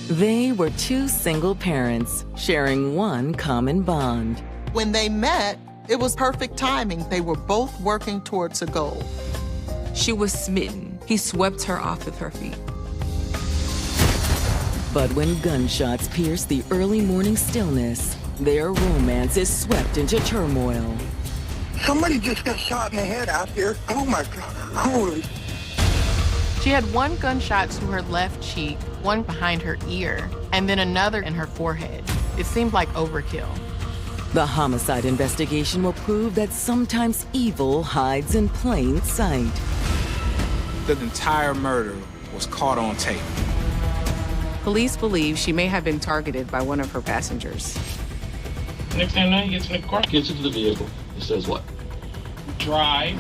They were two single parents sharing one common bond. When they met, it was perfect timing. They were both working towards a goal. She was smitten. He swept her off with her feet. But when gunshots pierced the early morning stillness, their romance is swept into turmoil. Somebody just got shot in the head out here. Oh my God, holy. She had one gunshot to her left cheek, one behind her ear, and then another in her forehead. It seemed like overkill. The homicide investigation will prove that sometimes evil hides in plain sight. The entire murder was caught on tape. Police believe she may have been targeted by one of her passengers. Next thing I know, he gets in the car, gets into the vehicle. It says what? Drive.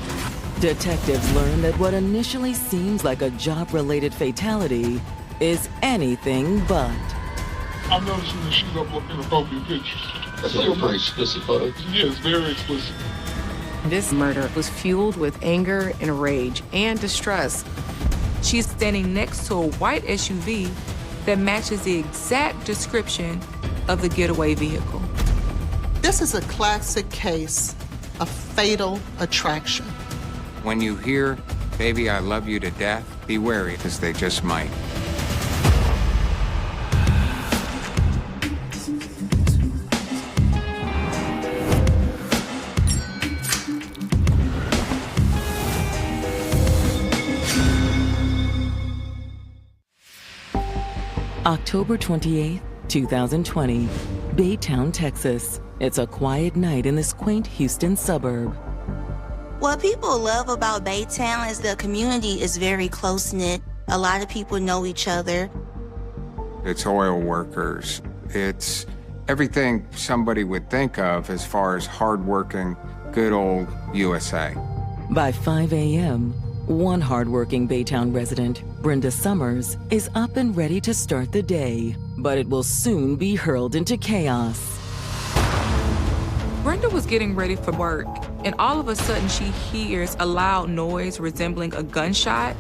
Detectives learn that what initially seems like a job-related fatality is anything but. I'm noticing that she's up inappropriate pictures. That's like a pretty explicit photo. Yes, very explicit. This murder was fueled with anger and rage and distress. She's standing next to a white SUV that matches the exact description of the getaway vehicle. This is a classic case of fatal attraction. When you hear, "Baby, I love you to death," be wary, because they just might. October 28th, 2020, Baytown, Texas. It's a quiet night in this quaint Houston suburb. What people love about Baytown is the community is very close-knit. A lot of people know each other. It's oil workers. It's everything somebody would think of as far as hardworking, good old USA. By 5 a.m., one hardworking Baytown resident, Brenda Summers, is up and ready to start the day, but it will soon be hurled into chaos. Brenda was getting ready for work, and all of a sudden she hears a loud noise resembling a gunshot.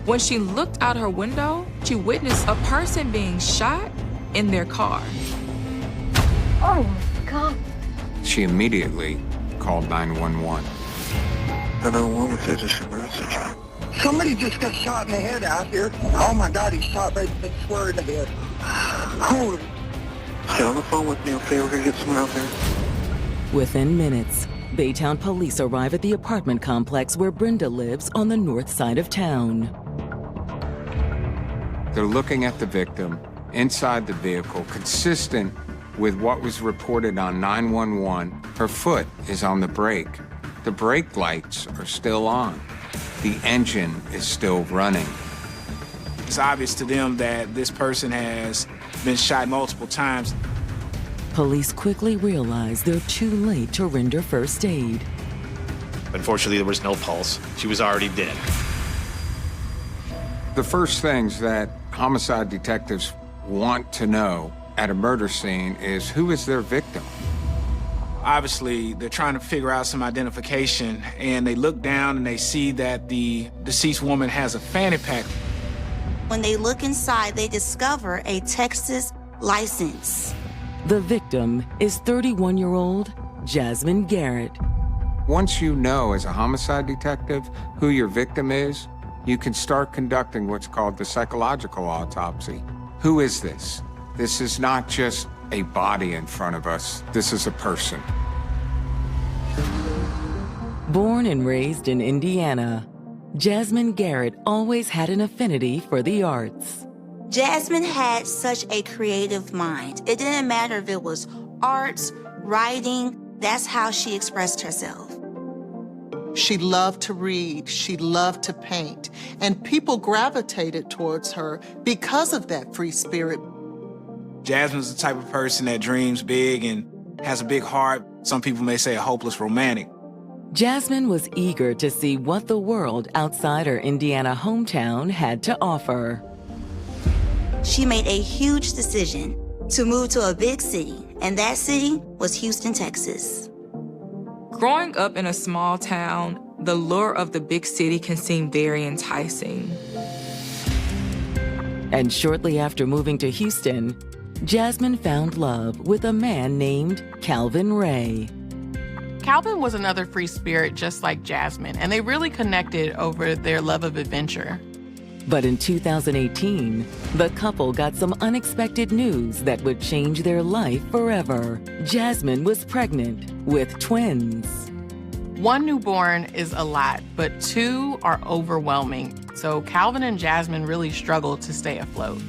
When she looked out her window, she witnessed a person being shot in their car. Oh my God. She immediately called 911. 911 says it's an emergency. Somebody just got shot in the head out here. Oh my God, he's shot right square in the head. Holy. Stay on the phone with me, okay? We're gonna get someone out there. Within minutes, Baytown police arrive at the apartment complex where Brenda lives on the north side of town. They're looking at the victim inside the vehicle, consistent with what was reported on 911. Her foot is on the brake. The brake lights are still on. The engine is still running. It's obvious to them that this person has been shot multiple times. Police quickly realize they're too late to render first aid. Unfortunately, there was no pulse. She was already dead. The first things that homicide detectives want to know at a murder scene is who is their victim. Obviously, they're trying to figure out some identification, and they look down and they see that the deceased woman has a fanny pack. When they look inside, they discover a Texas license. The victim is 31-year-old Jasmine Garrett. Once you know as a homicide detective who your victim is, you can start conducting what's called the psychological autopsy. Who is this? This is not just a body in front of us. This is a person. Born and raised in Indiana, Jasmine Garrett always had an affinity for the arts. Jasmine had such a creative mind. It didn't matter if it was arts, writing, that's how she expressed herself. She loved to read, she loved to paint, and people gravitated towards her because of that free spirit. Jasmine's the type of person that dreams big and has a big heart. Some people may say a hopeless romantic. Jasmine was eager to see what the world outside her Indiana hometown had to offer. She made a huge decision to move to a big city, and that city was Houston, Texas. Growing up in a small town, the lure of the big city can seem very enticing. And shortly after moving to Houston, Jasmine found love with a man named Calvin Ray. Calvin was another free spirit just like Jasmine, and they really connected over their love of adventure. But in 2018, the couple got some unexpected news that would change their life forever. Jasmine was pregnant with twins. One newborn is a lot, but two are overwhelming. So Calvin and Jasmine really struggled to stay afloat.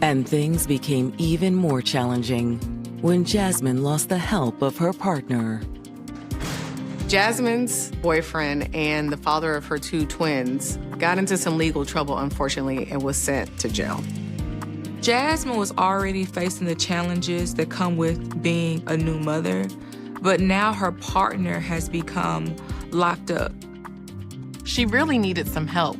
And things became even more challenging when Jasmine lost the help of her partner. Jasmine's boyfriend and the father of her two twins got into some legal trouble, unfortunately, and was sent to jail. Jasmine was already facing the challenges that come with being a new mother, but now her partner has become locked up. She really needed some help.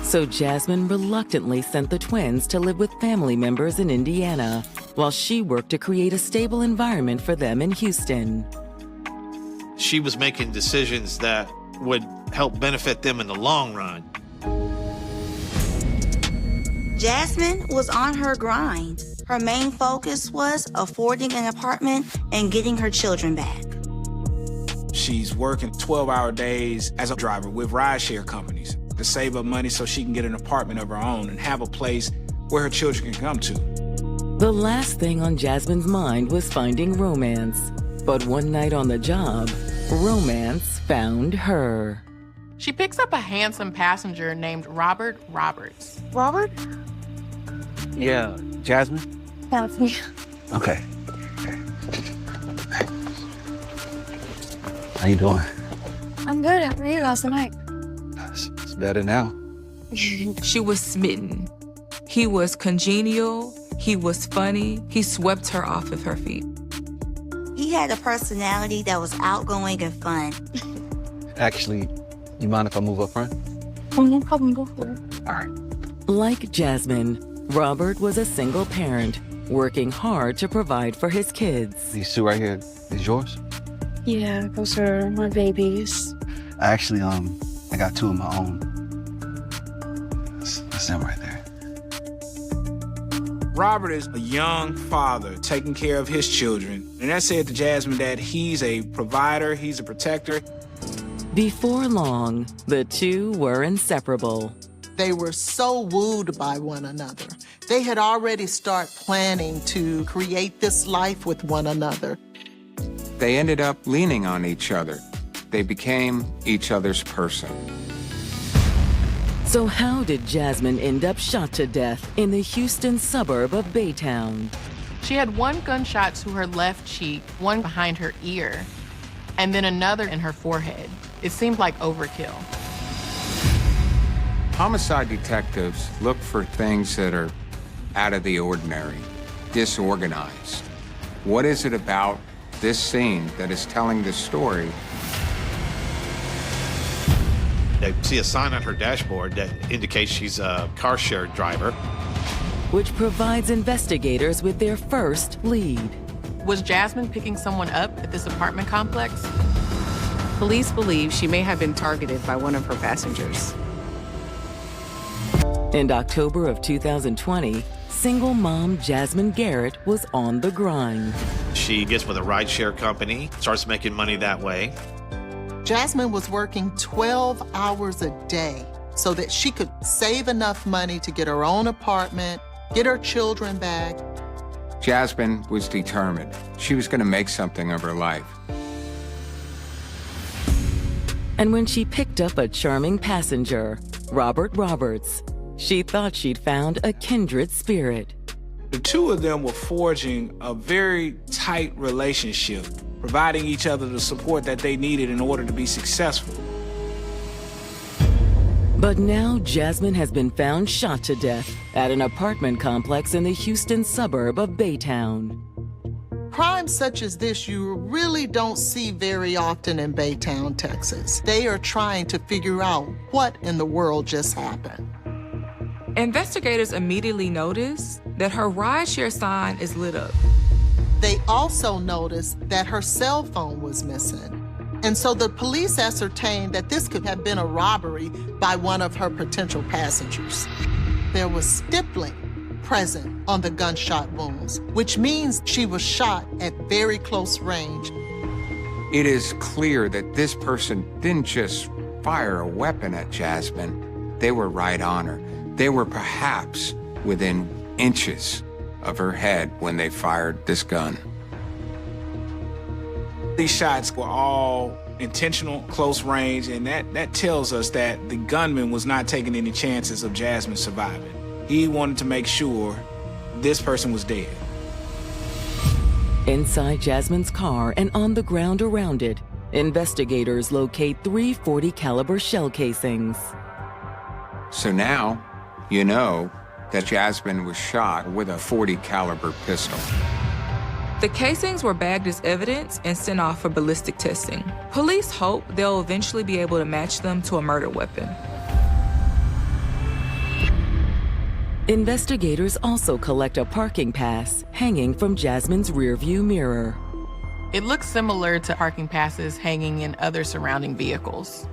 So Jasmine reluctantly sent the twins to live with family members in Indiana, while she worked to create a stable environment for them in Houston. She was making decisions that would help benefit them in the long run. Jasmine was on her grind. Her main focus was affording an apartment and getting her children back. She's working 12-hour days as a driver with rideshare companies to save up money so she can get an apartment of her own and have a place where her children can come to. The last thing on Jasmine's mind was finding romance. But one night on the job, romance found her. She picks up a handsome passenger named Robert Roberts. Robert? Yeah, Jasmine? That's me. Okay. How you doing? I'm good. How are you? How's the night? It's better now. She was smitten. He was congenial. He was funny. He swept her off of her feet. He had a personality that was outgoing and fun. Actually, you mind if I move up front? Oh, no problem. Go for it. All right. Like Jasmine, Robert was a single parent, working hard to provide for his kids. These two right here is yours? Yeah, those are my babies. I actually, I got two of my own. That's them right there. Robert is a young father taking care of his children. And that said to Jasmine that he's a provider, he's a protector. Before long, the two were inseparable. They were so wooed by one another. They had already started planning to create this life with one another. They ended up leaning on each other. They became each other's person. So how did Jasmine end up shot to death in the Houston suburb of Baytown? She had one gunshot to her left cheek, one behind her ear, and then another in her forehead. It seemed like overkill. Homicide detectives look for things that are out of the ordinary, disorganized. What is it about this scene that is telling the story? They see a sign on her dashboard that indicates she's a car share driver. Which provides investigators with their first lead. Was Jasmine picking someone up at this apartment complex? Police believe she may have been targeted by one of her passengers. In October of 2020, single mom Jasmine Garrett was on the grind. She gets with a rideshare company, starts making money that way. Jasmine was working 12 hours a day so that she could save enough money to get her own apartment, get her children back. Jasmine was determined. She was going to make something of her life. And when she picked up a charming passenger, Robert Roberts, she thought she'd found a kindred spirit. The two of them were forging a very tight relationship, providing each other the support that they needed in order to be successful. But now Jasmine has been found shot to death at an apartment complex in the Houston suburb of Baytown. Crimes such as this you really don't see very often in Baytown, Texas. They are trying to figure out what in the world just happened. Investigators immediately notice that her rideshare sign is lit up. They also noticed that her cell phone was missing. And so the police ascertained that this could have been a robbery by one of her potential passengers. there was stippling present on the gunshot wounds, which means she was shot at very close range. It is clear that this person didn't just fire a weapon at Jasmine. They were right on her. They were perhaps within inches of her head when they fired this gun. These shots were all intentional, close range, and that tells us that the gunman was not taking any chances of Jasmine surviving. He wanted to make sure this person was dead. Inside Jasmine's car and on the ground around it, investigators locate 3 .40 caliber shell casings. So now, you know that Jasmine was shot with a .40 caliber pistol. The casings were bagged as evidence and sent off for ballistic testing. Police hope they'll eventually be able to match them to a murder weapon. Investigators also collect a parking pass hanging from Jasmine's rearview mirror. It looks similar to parking passes hanging in other surrounding vehicles.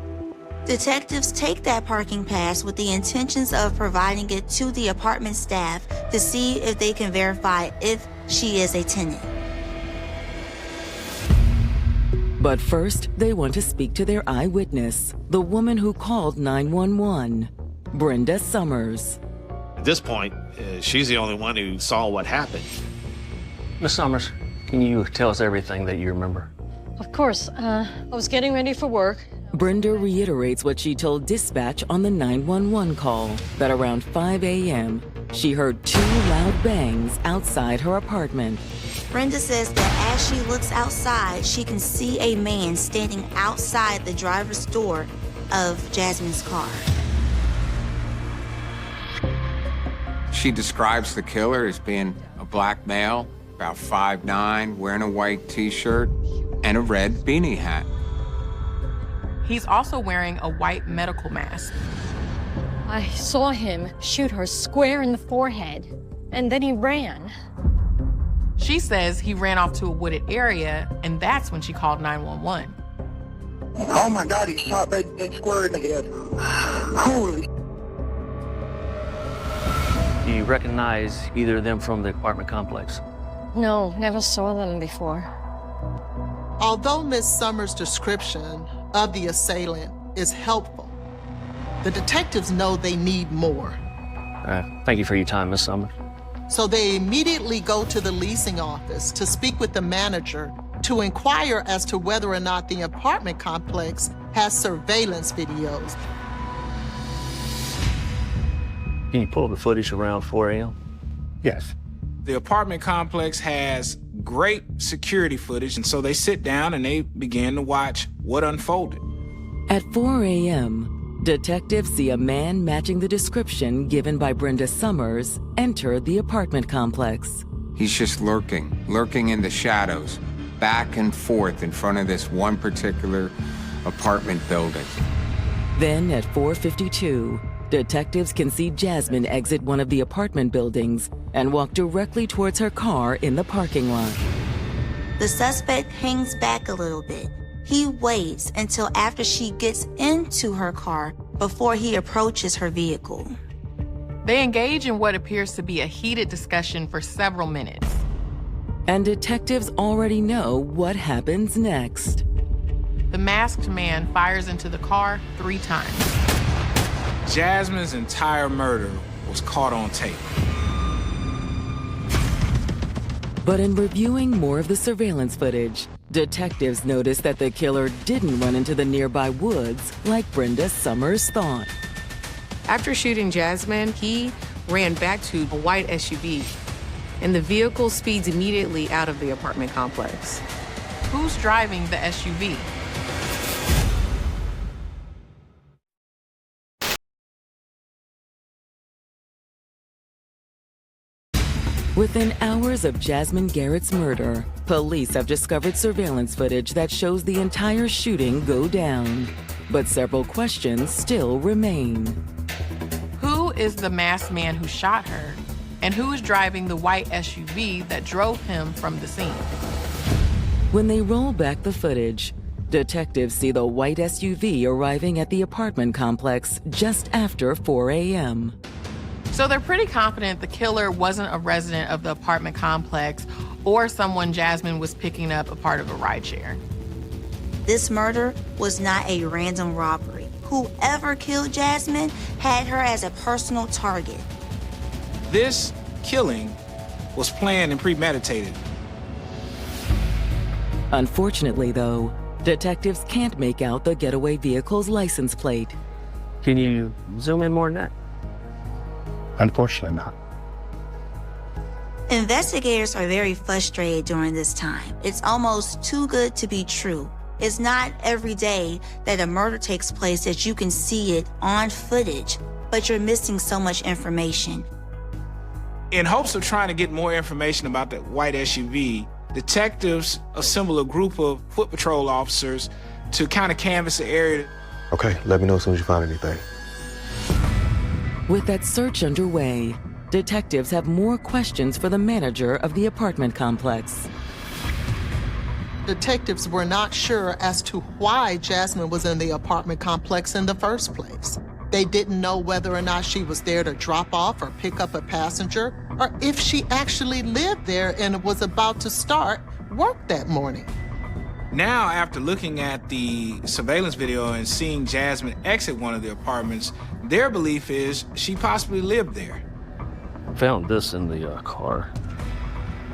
Detectives take that parking pass with the intentions of providing it to the apartment staff to see if they can verify if she is a tenant. But first, they want to speak to their eyewitness, the woman who called 911, Brenda Summers. At this point, she's the only one who saw what happened. Miss Summers, can you tell us everything that you remember? Of course. I was getting ready for work. Brenda reiterates what she told dispatch on the 911 call, that around 5 a.m., she heard 2 loud bangs outside her apartment. Brenda says that as she looks outside, she can see a man standing outside the driver's door of Jasmine's car. She describes the killer as being a black male, about 5'9", wearing a white t-shirt and a red beanie hat. He's also wearing a white medical mask. I saw him shoot her square in the forehead, and then he ran. She says he ran off to a wooded area, and that's when she called 911. Oh my God, he shot right square in the head. Holy. Do you recognize either of them from the apartment complex? No, never saw them before. Although Ms. Summers' description of the assailant is helpful, the detectives know they need more. Thank you for your time, Miss Summers. So they immediately go to the leasing office to speak with the manager to inquire as to whether or not the apartment complex has surveillance videos. Can you pull up the footage around 4 a.m.? Yes. The apartment complex has great security footage, and so they sit down and they begin to watch what unfolded. At 4 a.m., detectives see a man matching the description given by Brenda Summers enter the apartment complex. He's just lurking in the shadows, back and forth in front of this one particular apartment building. Then at 4:52, detectives can see Jasmine exit one of the apartment buildings and walk directly towards her car in the parking lot. The suspect hangs back a little bit. He waits until after she gets into her car before he approaches her vehicle. They engage in what appears to be a heated discussion for several minutes. And detectives already know what happens next. The masked man fires into the car 3 times. Jasmine's entire murder was caught on tape. But in reviewing more of the surveillance footage, detectives noticed that the killer didn't run into the nearby woods like Brenda Summers thought. After shooting Jasmine, he ran back to a white SUV, and the vehicle speeds immediately out of the apartment complex. Who's driving the SUV? Within hours of Jasmine Garrett's murder, police have discovered surveillance footage that shows the entire shooting go down. But several questions still remain. Who is the masked man who shot her? And who is driving the white SUV that drove him from the scene? When they roll back the footage, detectives see the white SUV arriving at the apartment complex just after 4 a.m. So they're pretty confident the killer wasn't a resident of the apartment complex or someone Jasmine was picking up a part of a rideshare. This murder was not a random robbery. Whoever killed Jasmine had her as a personal target. This killing was planned and premeditated. Unfortunately, though, detectives can't make out the getaway vehicle's license plate. Can you zoom in more than that? Unfortunately not. Investigators are very frustrated during this time. It's almost too good to be true. It's not every day that a murder takes place that you can see it on footage, but you're missing so much information. In hopes of trying to get more information about that white SUV, detectives assemble a group of foot patrol officers to kind of canvass the area. Okay, let me know as soon as you find anything. With that search underway, detectives have more questions for the manager of the apartment complex. Detectives were not sure as to why Jasmine was in the apartment complex in the first place. They didn't know whether or not she was there to drop off or pick up a passenger, or if she actually lived there and was about to start work that morning. Now, after looking at the surveillance video and seeing Jasmine exit one of the apartments, their belief is she possibly lived there. Found this in the car.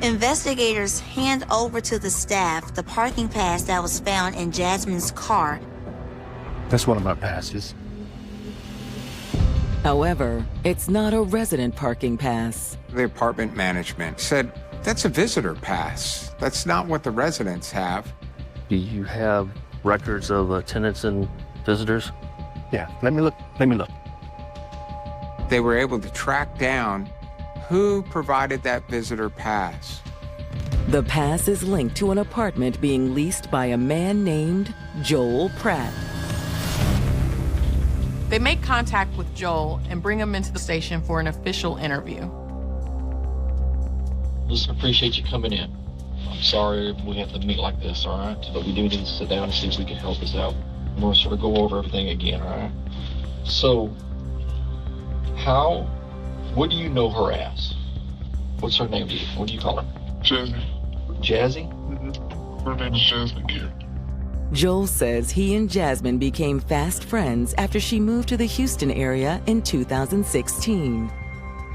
Investigators hand over to the staff the parking pass that was found in Jasmine's car. That's one of my passes. However, it's not a resident parking pass. The apartment management said, that's a visitor pass. That's not what the residents have. Do you have records of tenants and visitors? Yeah, let me look. They were able to track down who provided that visitor pass. The pass is linked to an apartment being leased by a man named Joel Pratt. They make contact with Joel and bring him into the station for an official interview. Listen, appreciate you coming in. I'm sorry we have to meet like this, all right? But we do need to sit down and see if we can help this out. And we'll sort of go over everything again, all right? So, what do you know her as? What's her name? What do you call her? Jazzy. Jazzy? Mm-hmm. Her name is Jasmine Garrett. Joel says he and Jasmine became fast friends after she moved to the Houston area in 2016.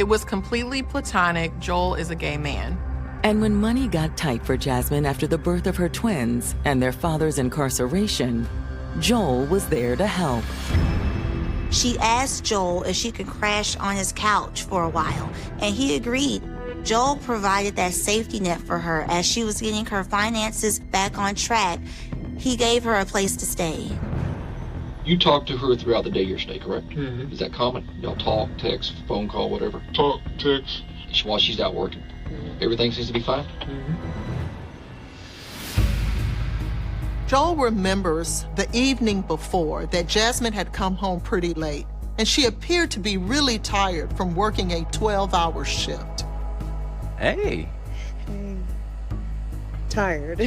It was completely platonic. Joel is a gay man. And when money got tight for Jasmine after the birth of her twins and their father's incarceration, Joel was there to help. She asked Joel if she could crash on his couch for a while, and he agreed. Joel provided that safety net for her as she was getting her finances back on track. He gave her a place to stay. You talk to her throughout the day your stay, correct? Mm-hmm. Is that common? Y'all talk, text, phone call, whatever? Talk, text. While she's out working. Everything seems to be fine? Mm-hmm. Joel remembers the evening before that Jasmine had come home pretty late, and she appeared to be really tired from working a 12-hour shift. Hey. Tired.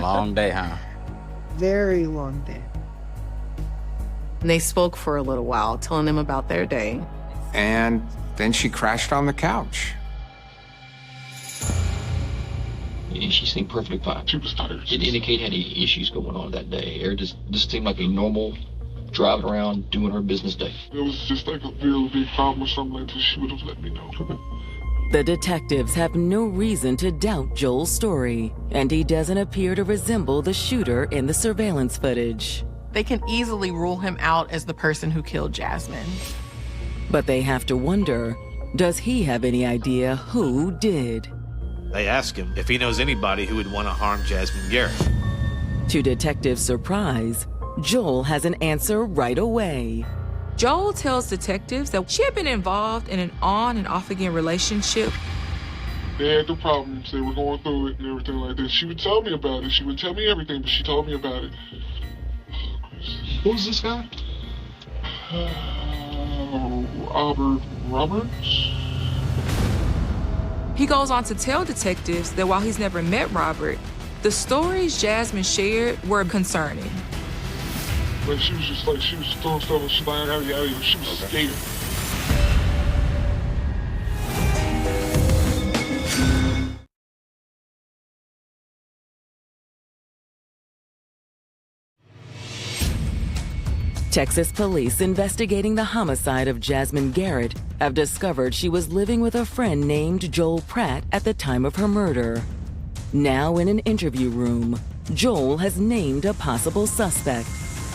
Long day, huh? Very long day. And they spoke for a little while, telling them about their day. And then she crashed on the couch. She seemed perfectly fine. She was tired. Didn't indicate any issues going on that day. Or just seemed like a normal driving around doing her business day. It was just like a really big problem or something like this. She would have let me know. The detectives have no reason to doubt Joel's story, and he doesn't appear to resemble the shooter in the surveillance footage. They can easily rule him out as the person who killed Jasmine. But they have to wonder, does he have any idea who did? They ask him if he knows anybody who would want to harm Jasmine Garrett. To detectives' surprise, Joel has an answer right away. Joel tells detectives that she had been involved in an on and off again relationship. They had the problems. They were going through it and everything like that. She would tell me about it. She would tell me everything, but she told me about it. Who's this guy? Albert Roberts? He goes on to tell detectives that while he's never met Robert, the stories Jasmine shared were concerning. Like she was just throwing stuff and she was scared. Texas police investigating the homicide of Jasmine Garrett have discovered she was living with a friend named Joel Pratt at the time of her murder. Now in an interview room, Joel has named a possible suspect.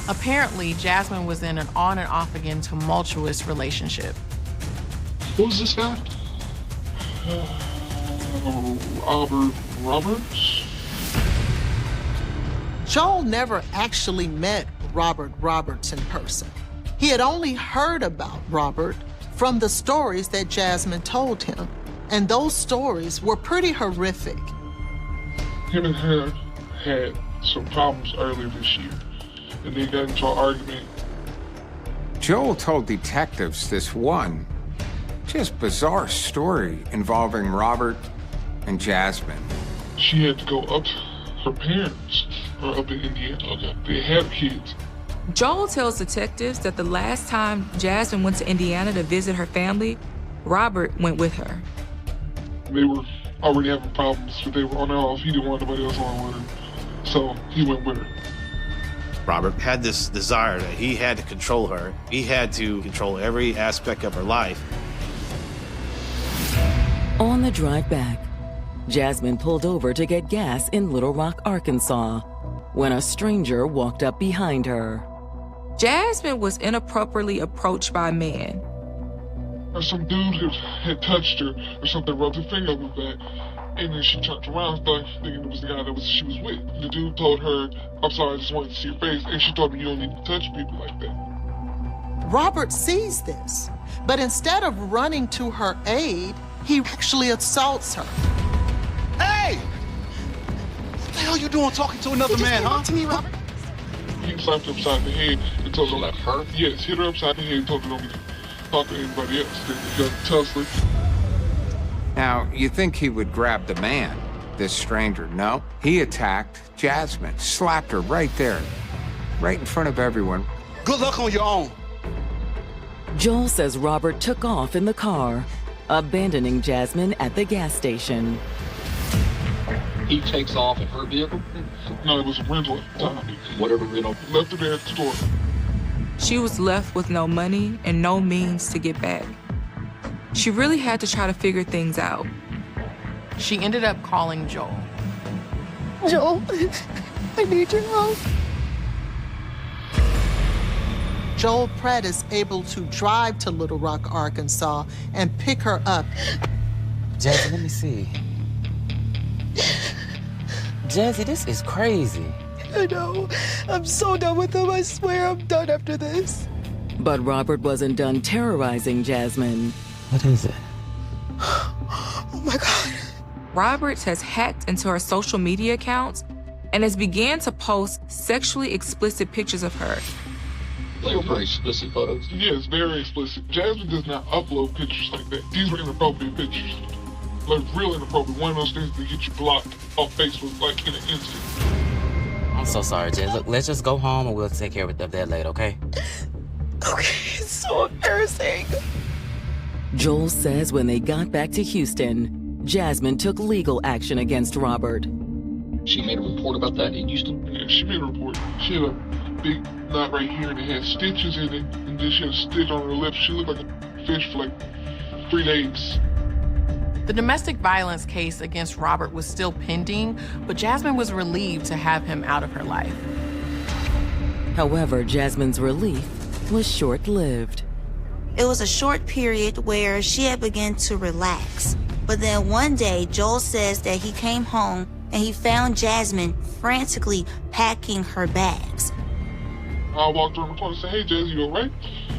Apparently, Jasmine was in an on and off again tumultuous relationship. Who's this guy? Albert Roberts? Joel never actually met Robert Roberts in person. He had only heard about Robert from the stories that Jasmine told him, and those stories were pretty horrific. Him and her had some problems earlier this year, and they got into an argument. Joel told detectives this one, just bizarre story involving Robert and Jasmine. She had to go up, her parents are up in Indiana. Okay. They have kids. Joel tells detectives that the last time Jasmine went to Indiana to visit her family, Robert went with her. They were already having problems, but they were on and off. He didn't want nobody else on with her, so he went with her. Robert had this desire that he had to control her. He had to control every aspect of her life. On the drive back, Jasmine pulled over to get gas in Little Rock, Arkansas, when a stranger walked up behind her. Jasmine was inappropriately approached by a man. Or some dude had touched her or something, rubbed her finger up her back, and then she turned around thinking it was the guy she was with. The dude told her, "I'm sorry, I just wanted to see your face," and she told me, "You don't need to touch people like that." Robert sees this, but instead of running to her aid, he actually assaults her. Hey! What the hell you doing talking to another man, huh? To me, Robert. He slapped her upside the head and told her, Slapped her? Yes, hit her upside the head and told her don't talk to anybody else. Then he got tussling. Now, you think he would grab the man, this stranger? No. He attacked Jasmine, slapped her right there, right in front of everyone. Good luck on your own. Joel says Robert took off in the car, abandoning Jasmine at the gas station. He takes off in her vehicle? No, it was a rental at the time. Whatever rental. Left her there at the store. She was left with no money and no means to get back. She really had to try to figure things out. She ended up calling Joel. Joel, I need your help. Joel Pratt is able to drive to Little Rock, Arkansas, and pick her up. Jazzy, let me see. Jazzy, this is crazy. I know. I'm so done with him. I swear I'm done after this. But Robert wasn't done terrorizing Jasmine. What is it? Oh my God. Roberts has hacked into her social media accounts and has began to post sexually explicit pictures of her. They were pretty explicit photos. Yes, very explicit. Jasmine does not upload pictures like that. These were inappropriate pictures. Like, real inappropriate. One of those things that get you blocked off Facebook, like, in an instant. I'm so sorry, Jay. Look, let's just go home and we'll take care of that later, okay? Okay, it's so embarrassing. Joel says when they got back to Houston, Jasmine took legal action against Robert. She made a report about that in Houston? Yeah, she made a report. She had a big knot right here and it had stitches in it, and then she had a stitch on her lips. She looked like a fish for like 3 days. The domestic violence case against Robert was still pending, but Jasmine was relieved to have him out of her life. However, Jasmine's relief was short-lived. It was a short period where she had begun to relax. But then one day, Joel says that he came home and he found Jasmine frantically packing her bags. I walked around the corner and said, "Hey, Jazzy, you all right?"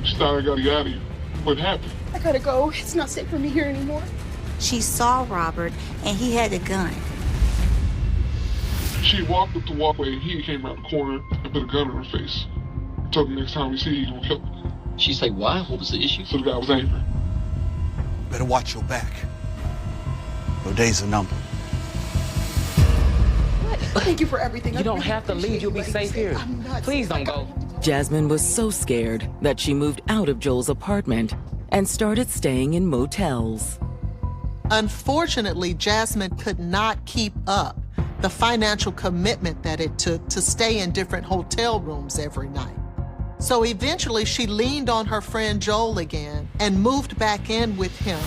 She thought I gotta get out of here. What happened? I gotta go. It's not safe for me here anymore. She saw Robert and he had a gun. She walked up the walkway and he came around the corner and put a gun in her face. Told him next time we see you, he's gonna kill her. She say why? What was the issue? So the guy was angry. Better watch your back. Your days are numbered. Thank you for everything. You don't have to leave. You'll be safe here. Please don't go. Jasmine was so scared that she moved out of Joel's apartment and started staying in motels. Unfortunately, Jasmine could not keep up the financial commitment that it took to stay in different hotel rooms every night. So eventually she leaned on her friend Joel again and moved back in with him.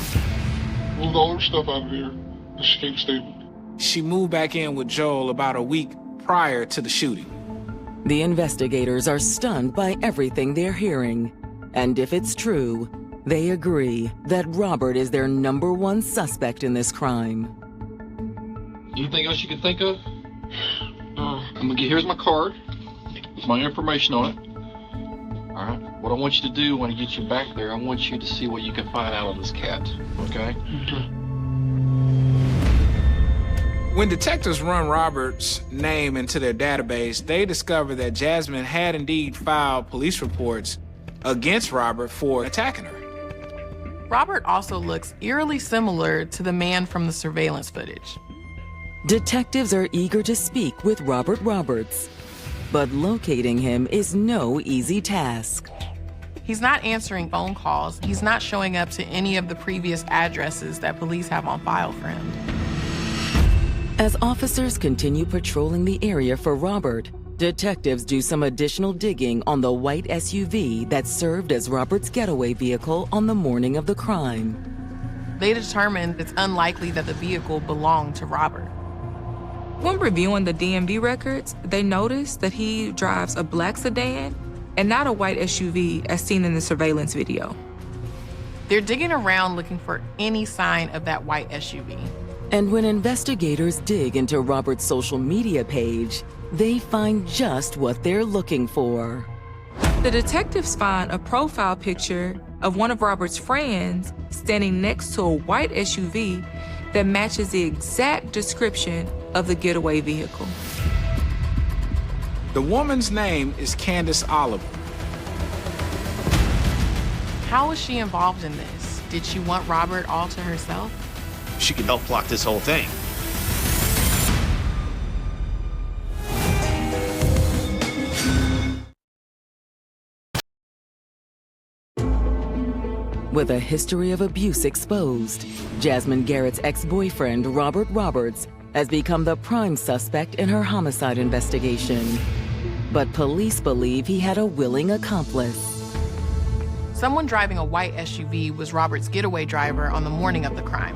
Moved all her stuff out of there, and she came to stay with me. She moved back in with Joel about a week prior to the shooting. The investigators are stunned by everything they're hearing. And if it's true, they agree that Robert is their #1 suspect in this crime. Anything else you can think of? Here's my card with my information on it. All right. What I want you to do when I get you back there, I want you to see what you can find out of this cat. Okay? When detectives run Robert's name into their database, they discover that Jasmine had indeed filed police reports against Robert for attacking her. Robert also looks eerily similar to the man from the surveillance footage. Detectives are eager to speak with Robert Roberts, but locating him is no easy task. He's not answering phone calls. He's not showing up to any of the previous addresses that police have on file for him. As officers continue patrolling the area for Robert, detectives do some additional digging on the white SUV that served as Robert's getaway vehicle on the morning of the crime. They determined it's unlikely that the vehicle belonged to Robert. When reviewing the DMV records, they noticed that he drives a black sedan and not a white SUV as seen in the surveillance video. They're digging around looking for any sign of that white SUV. And when investigators dig into Robert's social media page, they find just what they're looking for. The detectives find a profile picture of one of Robert's friends standing next to a white SUV that matches the exact description of the getaway vehicle. The woman's name is Candace Oliver. How was she involved in this? Did she want Robert all to herself? She could help plot this whole thing. With a history of abuse exposed, Jasmine Garrett's ex-boyfriend, Robert Roberts, has become the prime suspect in her homicide investigation. But police believe he had a willing accomplice. Someone driving a white SUV was Robert's getaway driver on the morning of the crime.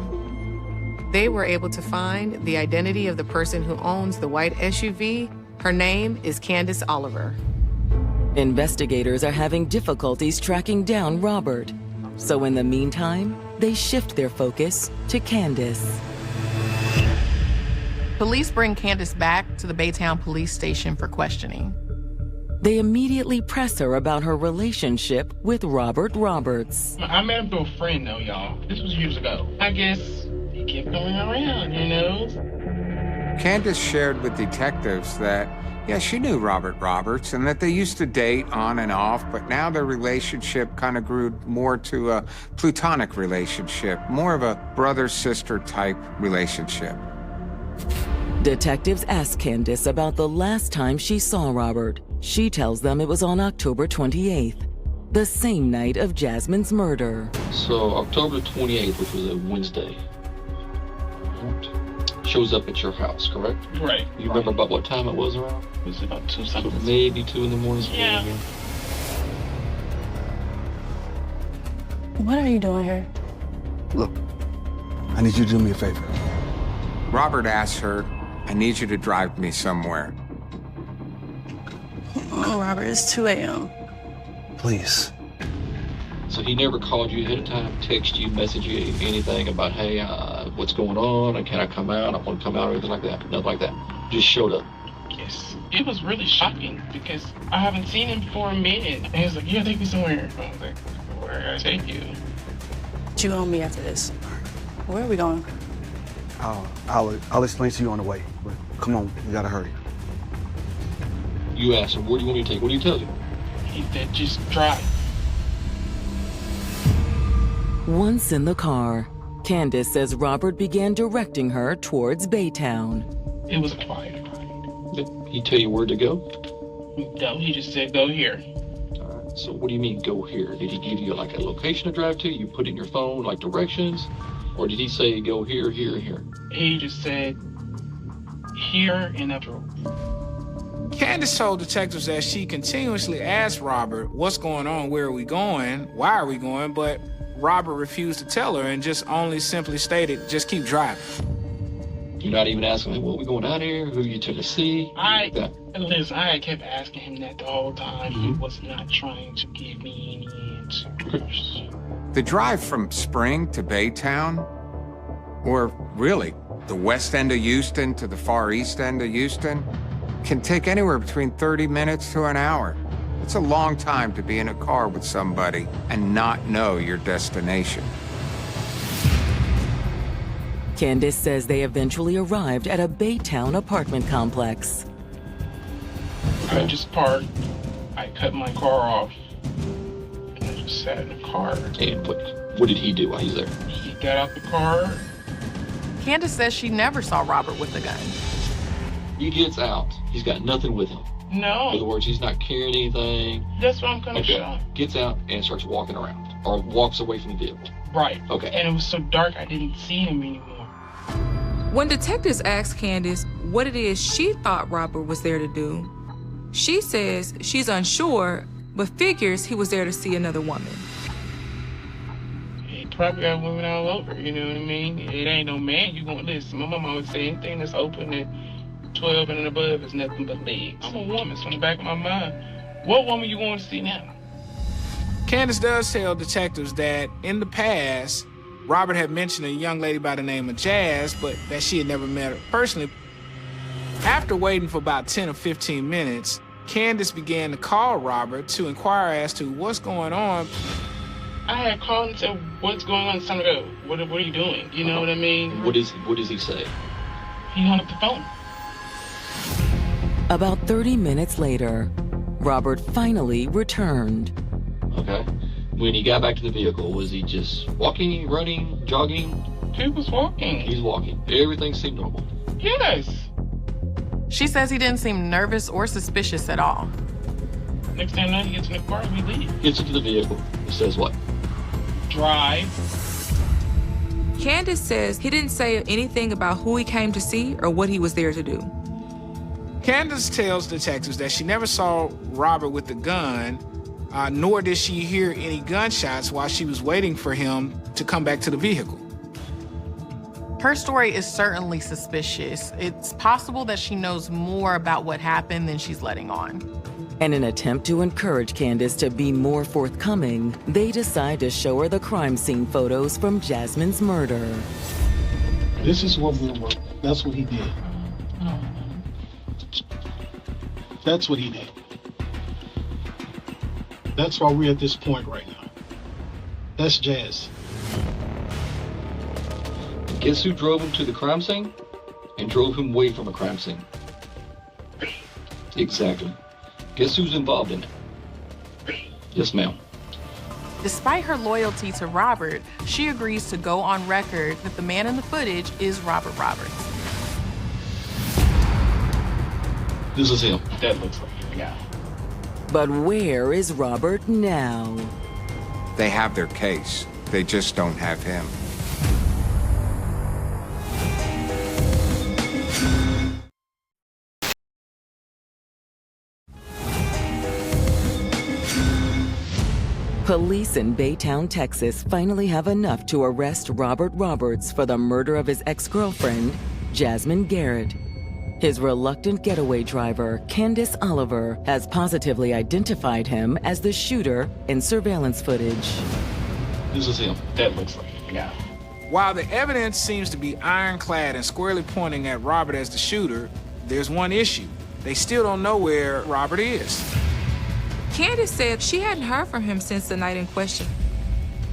They were able to find the identity of the person who owns the white SUV. Her name is Candace Oliver. Investigators are having difficulties tracking down Robert. So in the meantime, they shift their focus to Candace. Police bring Candace back to the Baytown police station for questioning. They immediately press her about her relationship with Robert Roberts. I met him through a friend, though, y'all. This was years ago. I guess he kept going around, you know? Candace shared with detectives that, yeah, she knew Robert Roberts and that they used to date on and off, but now their relationship kind of grew more to a platonic relationship, more of a brother-sister type relationship. Detectives ask Candace about the last time she saw Robert. She tells them it was on October 28th, the same night of Jasmine's murder. So October 28th, which was a Wednesday, shows up at your house, correct? Right. You remember about what time it was around? It was about 2 something. So maybe 2 in the morning. Yeah. What are you doing here? Look, I need you to do me a favor. Robert asks her, I need you to drive me somewhere. Oh, Robert, it's 2 a.m. Please. So he never called you ahead of time, text you, message you, anything about, hey, what's going on? Can I come out? I want to come out or anything like that. Nothing like that. Just showed up. Yes. It was really shocking because I haven't seen him for a minute. And he was like, yeah, take me somewhere. I was like, where I take you? You owe me after this. Where are we going? I'll explain to you on the way. But come on, we gotta hurry. You asked him, where do you want me to take? What did he tell you? He said, just drive. Once in the car, Candace says Robert began directing her towards Baytown. It was a quiet ride. Did he tell you where to go? No, he just said, go here. All right, so what do you mean, go here? Did he give you like a location to drive to? You put in your phone, like directions? Or did he say, go here, here, here? He just said, here and up. Candace told detectives that she continuously asked Robert, what's going on, where are we going, why are we going, but Robert refused to tell her and just only simply stated, just keep driving. You're not even asking him, well, we going out here, who you took to see? I kept asking him that the whole time. He was not trying to give me any answers. The drive from Spring to Baytown, or really, the west end of Houston to the far east end of Houston, can take anywhere between 30 minutes to an hour. It's a long time to be in a car with somebody and not know your destination. Candace says they eventually arrived at a Baytown apartment complex. I just parked, I cut my car off, and I just sat in the car. And what did he do while he's there? He got out the car. Candace says she never saw Robert with a gun. He gets out. He's got nothing with him. No. In other words, he's not carrying anything. That's what I'm kind of shocked. Gets out and starts walking around, or walks away from the vehicle. Right. Okay. And it was so dark, I didn't see him anymore. When detectives asked Candace what it is she thought Robert was there to do, she says she's unsure, but figures he was there to see another woman. He probably got women all over, you know what I mean? It ain't no man you won't listen. My mama would say anything that's open at 12 and above is nothing but legs. I'm a woman, so in the back of my mind, what woman you want to see now? Candace does tell detectives that in the past, Robert had mentioned a young lady by the name of Jazz, but that she had never met her personally. After waiting for about 10 or 15 minutes, Candace began to call Robert to inquire as to what's going on. I had called and said, what's going on? It's time to go. What are you doing? You know what I mean? What does he say? He hung up the phone. About 30 minutes later, Robert finally returned. Okay. When he got back to the vehicle, was he just walking, running, jogging? He was walking. He's walking. Everything seemed normal. Yes. She says he didn't seem nervous or suspicious at all. Next thing I know, he gets in the car and we leave. Gets into the vehicle. He says what? Drive. Candace says he didn't say anything about who he came to see or what he was there to do. Candace tells detectives that she never saw Robert with the gun, nor did she hear any gunshots while she was waiting for him to come back to the vehicle. Her story is certainly suspicious. It's possible that she knows more about what happened than she's letting on. In an attempt to encourage Candace to be more forthcoming, they decide to show her the crime scene photos from Jasmine's murder. This is what we're working. That's what he did. That's what he did. That's why we're at this point right now. That's Jazz. Guess who drove him to the crime scene and drove him away from a crime scene? Exactly. Guess who's involved in it? Yes, ma'am. Despite her loyalty to Robert, she agrees to go on record that the man in the footage is Robert Roberts. This is him. That looks like him, yeah. But where is Robert now? They have their case. They just don't have him. Police in Baytown, Texas finally have enough to arrest Robert Roberts for the murder of his ex-girlfriend, Jasmine Garrett. His reluctant getaway driver, Candace Oliver, has positively identified him as the shooter in surveillance footage. This is him. That looks like him, yeah. While the evidence seems to be ironclad and squarely pointing at Robert as the shooter, there's one issue. They still don't know where Robert is. Candace said she hadn't heard from him since the night in question.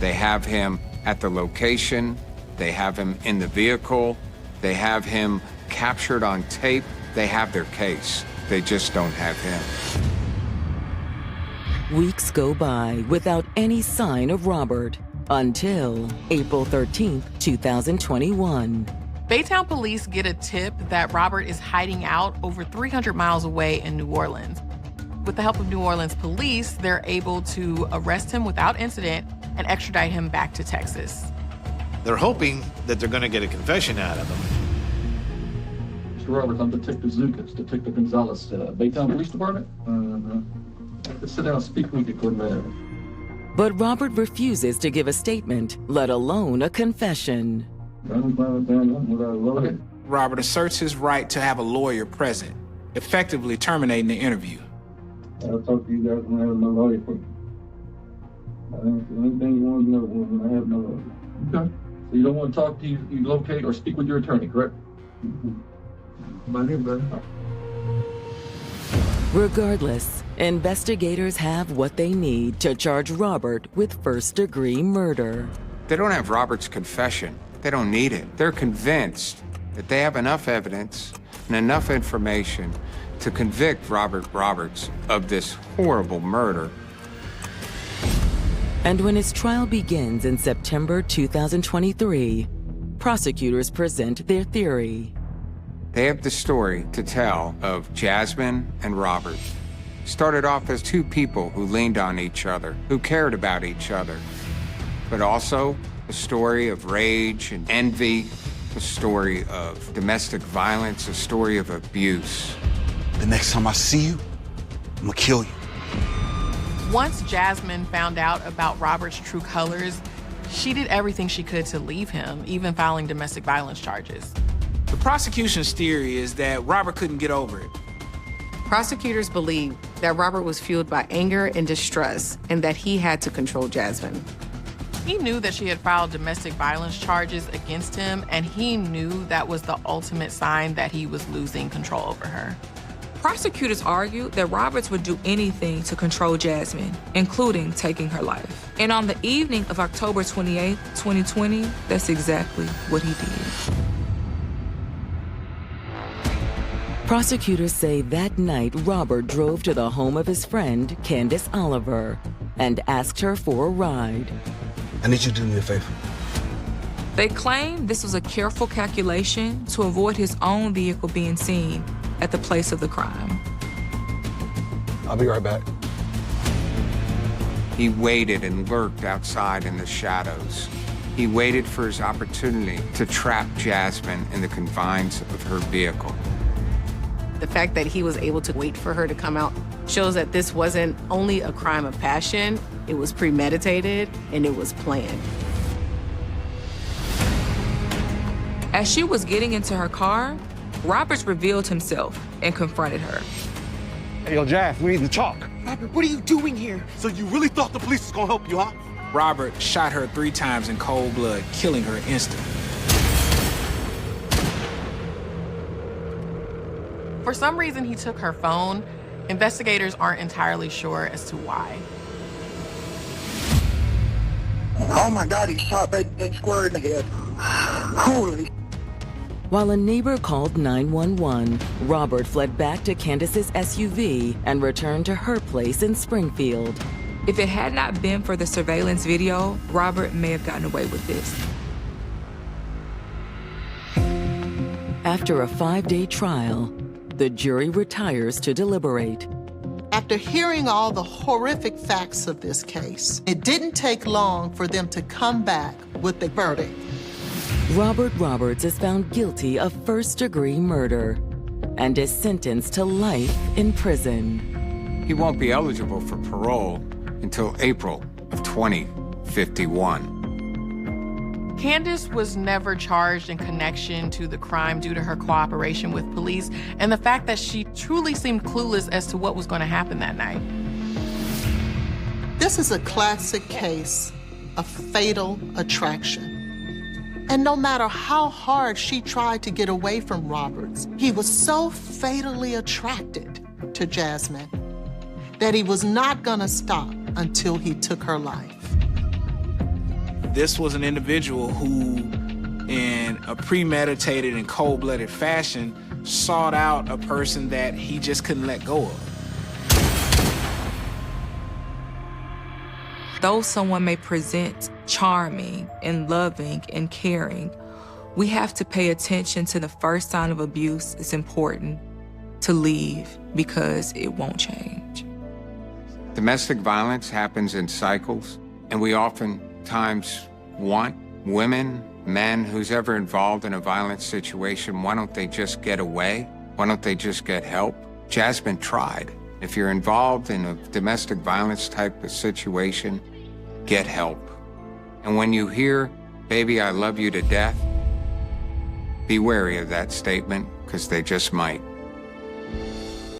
They have him at the location. They have him in the vehicle. They have him captured on tape. They have their case. They just don't have him. Weeks go by without any sign of Robert until April 13th, 2021. Baytown police get a tip that Robert is hiding out over 300 miles away in New Orleans. With the help of New Orleans police, they're able to arrest him without incident and extradite him back to Texas. They're hoping that they're going to get a confession out of him. Mr. Roberts, I'm Detective Zukas, Detective Gonzalez, Baytown Police Department. Let's sit down and speak with you for a minute. But Robert refuses to give a statement, let alone a confession. Robert asserts his right to have a lawyer present, effectively terminating the interview. I'll talk to you guys when I have my lawyer for you. Anything you want to know when I have my lawyer. Okay. So you don't want to talk to you locate or speak with your attorney, correct? My name, brother. Regardless, investigators have what they need to charge Robert with first-degree murder. They don't have Robert's confession. They don't need it. They're convinced that they have enough evidence and enough information to convict Robert Roberts of this horrible murder. And when his trial begins in September 2023, prosecutors present their theory. They have the story to tell of Jasmine and Robert. Started off as two people who leaned on each other, who cared about each other. But also a story of rage and envy, a story of domestic violence, a story of abuse. The next time I see you, I'm gonna kill you. Once Jasmine found out about Robert's true colors, she did everything she could to leave him, even filing domestic violence charges. The prosecution's theory is that Robert couldn't get over it. Prosecutors believe that Robert was fueled by anger and distress and that he had to control Jasmine. He knew that she had filed domestic violence charges against him, and he knew that was the ultimate sign that he was losing control over her. Prosecutors argued that Roberts would do anything to control Jasmine, including taking her life. And on the evening of October 28, 2020, that's exactly what he did. Prosecutors say that night Robert drove to the home of his friend, Candace Oliver, and asked her for a ride. I need you to do me a favor. They claim this was a careful calculation to avoid his own vehicle being seen at the place of the crime. I'll be right back. He waited and lurked outside in the shadows. He waited for his opportunity to trap Jasmine in the confines of her vehicle. The fact that he was able to wait for her to come out shows that this wasn't only a crime of passion, it was premeditated and it was planned. As she was getting into her car, Roberts revealed himself and confronted her. Hey, yo, Jazz, we need to talk. Robert, what are you doing here? So you really thought the police was gonna help you, huh? Robert shot her 3 times in cold blood, killing her instantly. For some reason, he took her phone. Investigators aren't entirely sure as to why. Oh my God, he shot that square in the head. Holy. While a neighbor called 911, Robert fled back to Candace's SUV and returned to her place in Springfield. If it had not been for the surveillance video, Robert may have gotten away with this. After a 5-day trial, the jury retires to deliberate. After hearing all the horrific facts of this case, it didn't take long for them to come back with the verdict. Robert Roberts is found guilty of first-degree murder and is sentenced to life in prison. He won't be eligible for parole until April of 2051. Candace was never charged in connection to the crime due to her cooperation with police and the fact that she truly seemed clueless as to what was going to happen that night. This is a classic case of fatal attraction. And no matter how hard she tried to get away from Roberts, he was so fatally attracted to Jasmine that he was not gonna stop until he took her life. This was an individual who, in a premeditated and cold-blooded fashion, sought out a person that he just couldn't let go of. Though someone may present charming and loving and caring, we have to pay attention to the first sign of abuse. It's important to leave because it won't change. Domestic violence happens in cycles, and we oftentimes want women Men who's ever involved in a violent situation, why don't they just get away? Why don't they just get help? Jasmine tried. If you're involved in a domestic violence type of situation, get help. And when you hear, "Baby, I love you to death," be wary of that statement, because they just might.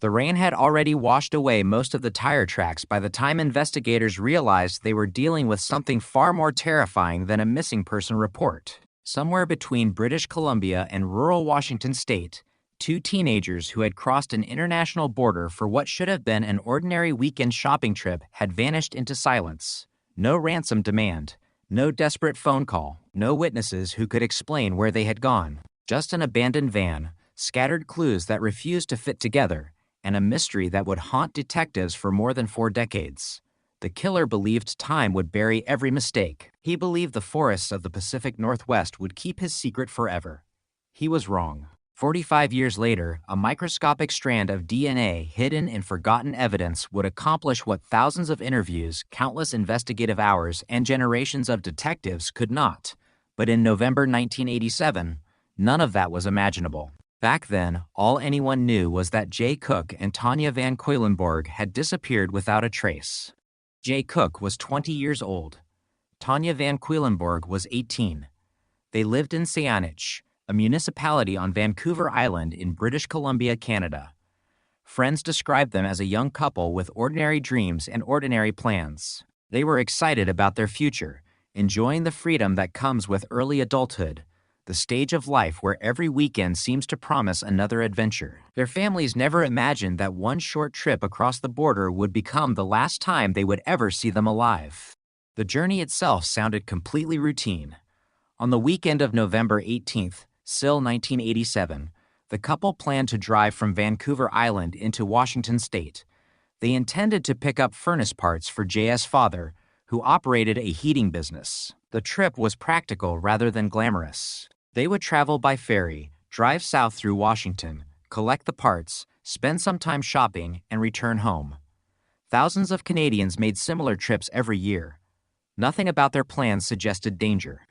The rain had already washed away most of the tire tracks by the time investigators realized they were dealing with something far more terrifying than a missing person report. Somewhere between British Columbia and rural Washington state, two teenagers who had crossed an international border for what should have been an ordinary weekend shopping trip had vanished into silence. No ransom demand, no desperate phone call, no witnesses who could explain where they had gone. Just an abandoned van, scattered clues that refused to fit together, and a mystery that would haunt detectives for more than 4 decades. The killer believed time would bury every mistake. He believed the forests of the Pacific Northwest would keep his secret forever. He was wrong. 45 years later, a microscopic strand of DNA hidden in forgotten evidence would accomplish what thousands of interviews, countless investigative hours, and generations of detectives could not. But in November 1987, none of that was imaginable. Back then, all anyone knew was that Jay Cook and Tanya Van Cuylenborg had disappeared without a trace. Jay Cook was 20 years old. Tanya Van Cuylenborg was 18. They lived in Saanich, a municipality on Vancouver Island in British Columbia, Canada. Friends described them as a young couple with ordinary dreams and ordinary plans. They were excited about their future, enjoying the freedom that comes with early adulthood, the stage of life where every weekend seems to promise another adventure. Their families never imagined that one short trip across the border would become the last time they would ever see them alive. The journey itself sounded completely routine. On the weekend of November 18th, Sill 1987, the couple planned to drive from Vancouver Island into Washington State. They intended to pick up furnace parts for J.S. father, who operated a heating business. The trip was practical rather than glamorous. They would travel by ferry, drive south through Washington, collect the parts, spend some time shopping, and return home. Thousands of Canadians made similar trips every year. Nothing about their plans suggested danger.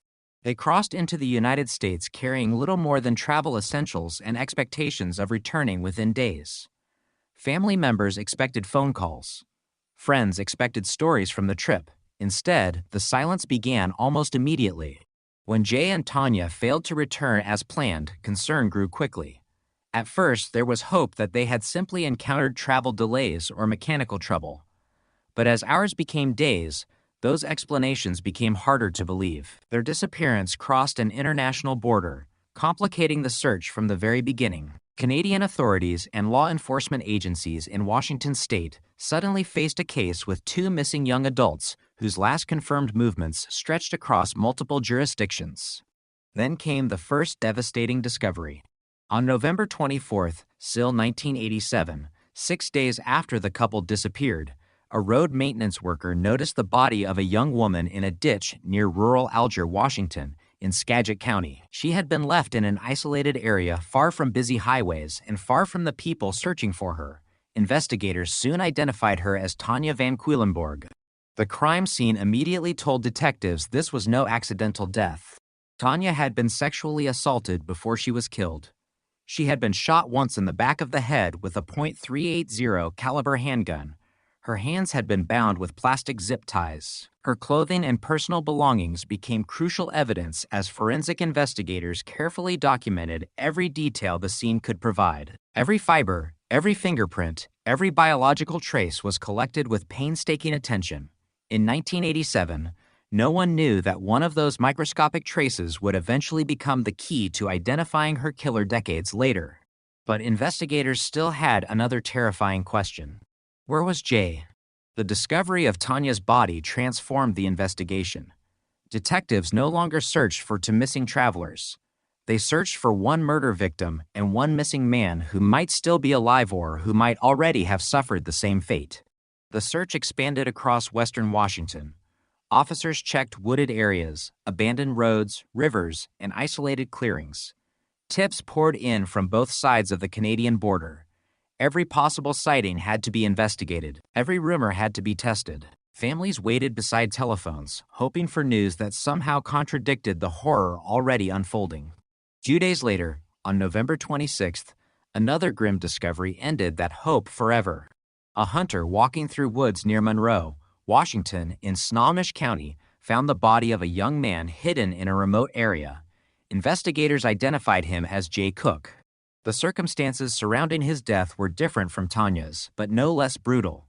They crossed into the United States carrying little more than travel essentials and expectations of returning within days. Family members expected phone calls. Friends expected stories from the trip. Instead, the silence began almost immediately. When Jay and Tanya failed to return as planned, concern grew quickly. At first, there was hope that they had simply encountered travel delays or mechanical trouble. But as hours became days, those explanations became harder to believe. Their disappearance crossed an international border, complicating the search from the very beginning. Canadian authorities and law enforcement agencies in Washington state suddenly faced a case with two missing young adults whose last confirmed movements stretched across multiple jurisdictions. Then came the first devastating discovery. On November 24th, Sill 1987, 6 days after the couple disappeared, a road maintenance worker noticed the body of a young woman in a ditch near rural Alger, Washington, in Skagit County. She had been left in an isolated area far from busy highways and far from the people searching for her. Investigators soon identified her as Tanya Van Cuylenborg. The crime scene immediately told detectives this was no accidental death. Tanya had been sexually assaulted before she was killed. She had been shot once in the back of the head with a .380 caliber handgun. Her hands had been bound with plastic zip ties. Her clothing and personal belongings became crucial evidence as forensic investigators carefully documented every detail the scene could provide. Every fiber, every fingerprint, every biological trace was collected with painstaking attention. In 1987, no one knew that one of those microscopic traces would eventually become the key to identifying her killer decades later. But investigators still had another terrifying question. Where was Jay? The discovery of Tanya's body transformed the investigation. Detectives no longer searched for two missing travelers. They searched for one murder victim and one missing man who might still be alive or who might already have suffered the same fate. The search expanded across western Washington. Officers checked wooded areas, abandoned roads, rivers, and isolated clearings. Tips poured in from both sides of the Canadian border. Every possible sighting had to be investigated. Every rumor had to be tested. Families waited beside telephones, hoping for news that somehow contradicted the horror already unfolding. 2 days later, on November 26th, another grim discovery ended that hope forever. A hunter walking through woods near Monroe, Washington, in Snohomish County, found the body of a young man hidden in a remote area. Investigators identified him as Jay Cook. The circumstances surrounding his death were different from Tanya's, but no less brutal.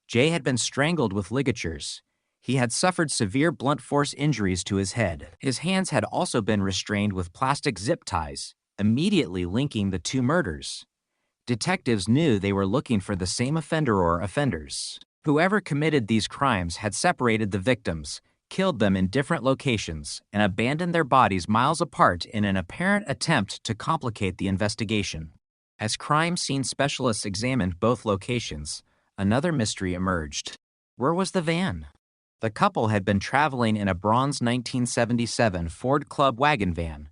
Jay had been strangled with ligatures. He had suffered severe blunt force injuries to his head. His hands had also been restrained with plastic zip ties, immediately linking the two murders. Detectives knew they were looking for the same offender or offenders. Whoever committed these crimes had separated the victims, killed them in different locations, and abandoned their bodies miles apart in an apparent attempt to complicate the investigation. As crime scene specialists examined both locations, another mystery emerged. Where was the van? The couple had been traveling in a bronze 1977 Ford Club wagon van.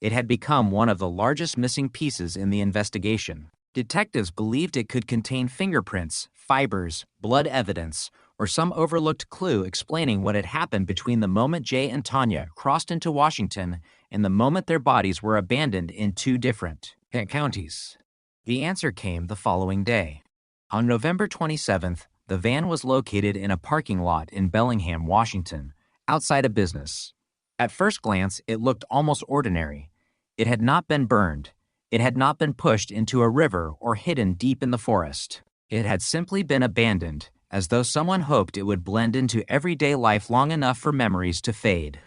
It had become one of the largest missing pieces in the investigation. Detectives believed it could contain fingerprints, fibers, blood evidence, or some overlooked clue explaining what had happened between the moment Jay and Tanya crossed into Washington and the moment their bodies were abandoned in two different counties. The answer came the following day. On November 27th, the van was located in a parking lot in Bellingham, Washington, outside a business. At first glance, it looked almost ordinary. It had not been burned. It had not been pushed into a river or hidden deep in the forest. It had simply been abandoned, as though someone hoped it would blend into everyday life long enough for memories to fade.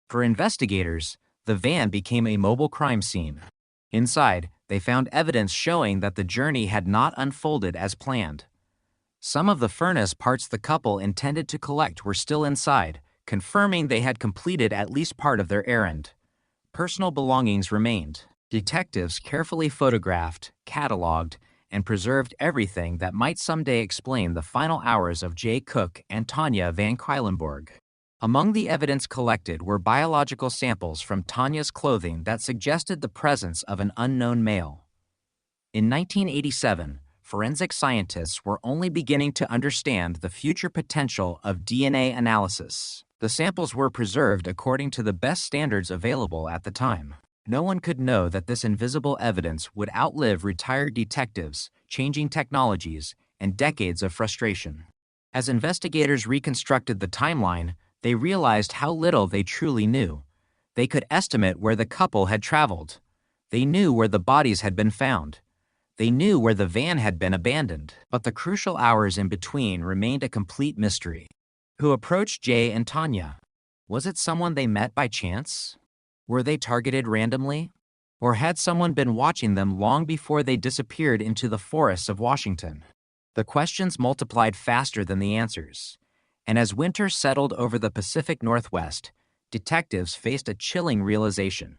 For investigators, the van became a mobile crime scene. Inside, they found evidence showing that the journey had not unfolded as planned. Some of the furnace parts the couple intended to collect were still inside, confirming they had completed at least part of their errand. Personal belongings remained. Detectives carefully photographed, cataloged, and preserved everything that might someday explain the final hours of Jay Cook and Tanya Van Queilenborg. Among the evidence collected were biological samples from Tanya's clothing that suggested the presence of an unknown male. In 1987, forensic scientists were only beginning to understand the future potential of DNA analysis. The samples were preserved according to the best standards available at the time. No one could know that this invisible evidence would outlive retired detectives, changing technologies, and decades of frustration. As investigators reconstructed the timeline, they realized how little they truly knew. They could estimate where the couple had traveled. They knew where the bodies had been found. They knew where the van had been abandoned. But the crucial hours in between remained a complete mystery. Who approached Jay and Tanya? Was it someone they met by chance? Were they targeted randomly? Or had someone been watching them long before they disappeared into the forests of Washington? The questions multiplied faster than the answers. And as winter settled over the Pacific Northwest, detectives faced a chilling realization.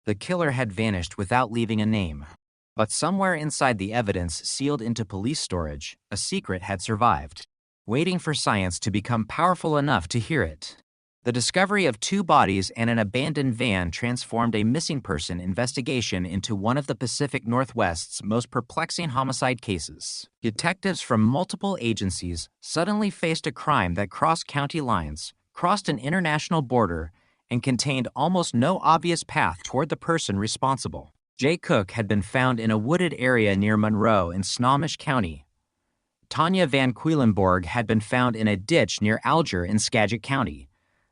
The killer had vanished without leaving a name. But somewhere inside the evidence sealed into police storage, a secret had survived, waiting for science to become powerful enough to hear it. The discovery of two bodies and an abandoned van transformed a missing person investigation into one of the Pacific Northwest's most perplexing homicide cases. Detectives from multiple agencies suddenly faced a crime that crossed county lines, crossed an international border, and contained almost no obvious path toward the person responsible. Jay Cook had been found in a wooded area near Monroe in Snohomish County. Tanya Van Queilenborg had been found in a ditch near Alger in Skagit County.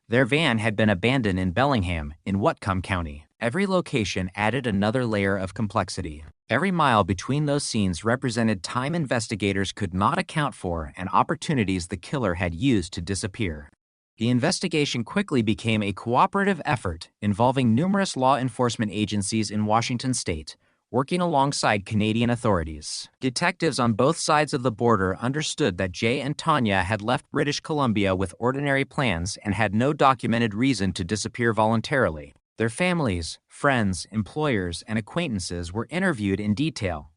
Their van had been abandoned in Bellingham, in Whatcom County. Every location added another layer of complexity. Every mile between those scenes represented time investigators could not account for and opportunities the killer had used to disappear. The investigation quickly became a cooperative effort involving numerous law enforcement agencies in Washington state, working alongside Canadian authorities. Detectives on both sides of the border understood that Jay and Tanya had left British Columbia with ordinary plans and had no documented reason to disappear voluntarily. Their families, friends, employers, and acquaintances were interviewed in detail.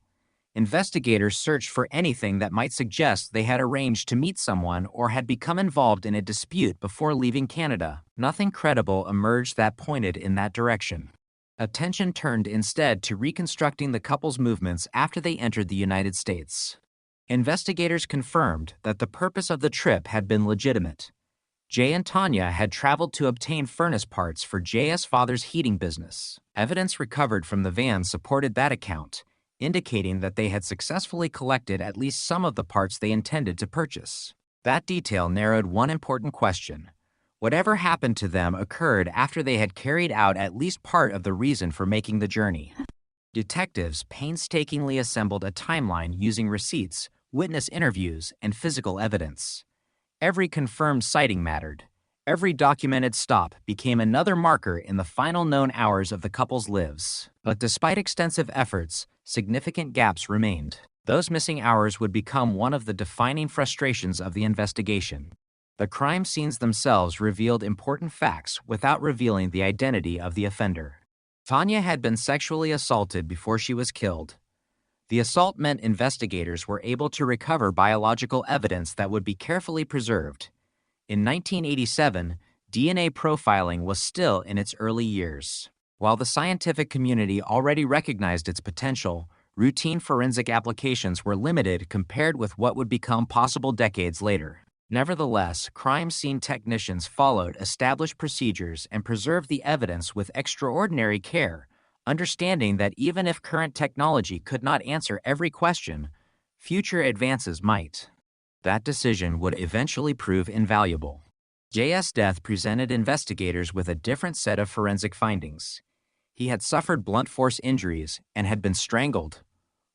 Investigators searched for anything that might suggest they had arranged to meet someone or had become involved in a dispute before leaving Canada. Nothing credible emerged that pointed in that direction. Attention turned instead to reconstructing the couple's movements after they entered the United States. Investigators confirmed that the purpose of the trip had been legitimate. Jay and Tanya had traveled to obtain furnace parts for Jay's father's heating business. Evidence recovered from the van supported that account, indicating that they had successfully collected at least some of the parts they intended to purchase. That detail narrowed one important question. Whatever happened to them occurred after they had carried out at least part of the reason for making the journey. Detectives painstakingly assembled a timeline using receipts, witness interviews, and physical evidence. Every confirmed sighting mattered. Every documented stop became another marker in the final known hours of the couple's lives. But despite extensive efforts, significant gaps remained. Those missing hours would become one of the defining frustrations of the investigation. The crime scenes themselves revealed important facts without revealing the identity of the offender. Tanya had been sexually assaulted before she was killed. The assault meant investigators were able to recover biological evidence that would be carefully preserved. In 1987, DNA profiling was still in its early years. While the scientific community already recognized its potential, routine forensic applications were limited compared with what would become possible decades later. Nevertheless, crime scene technicians followed established procedures and preserved the evidence with extraordinary care, understanding that even if current technology could not answer every question, future advances might. That decision would eventually prove invaluable. Jay's death presented investigators with a different set of forensic findings. He had suffered blunt force injuries and had been strangled.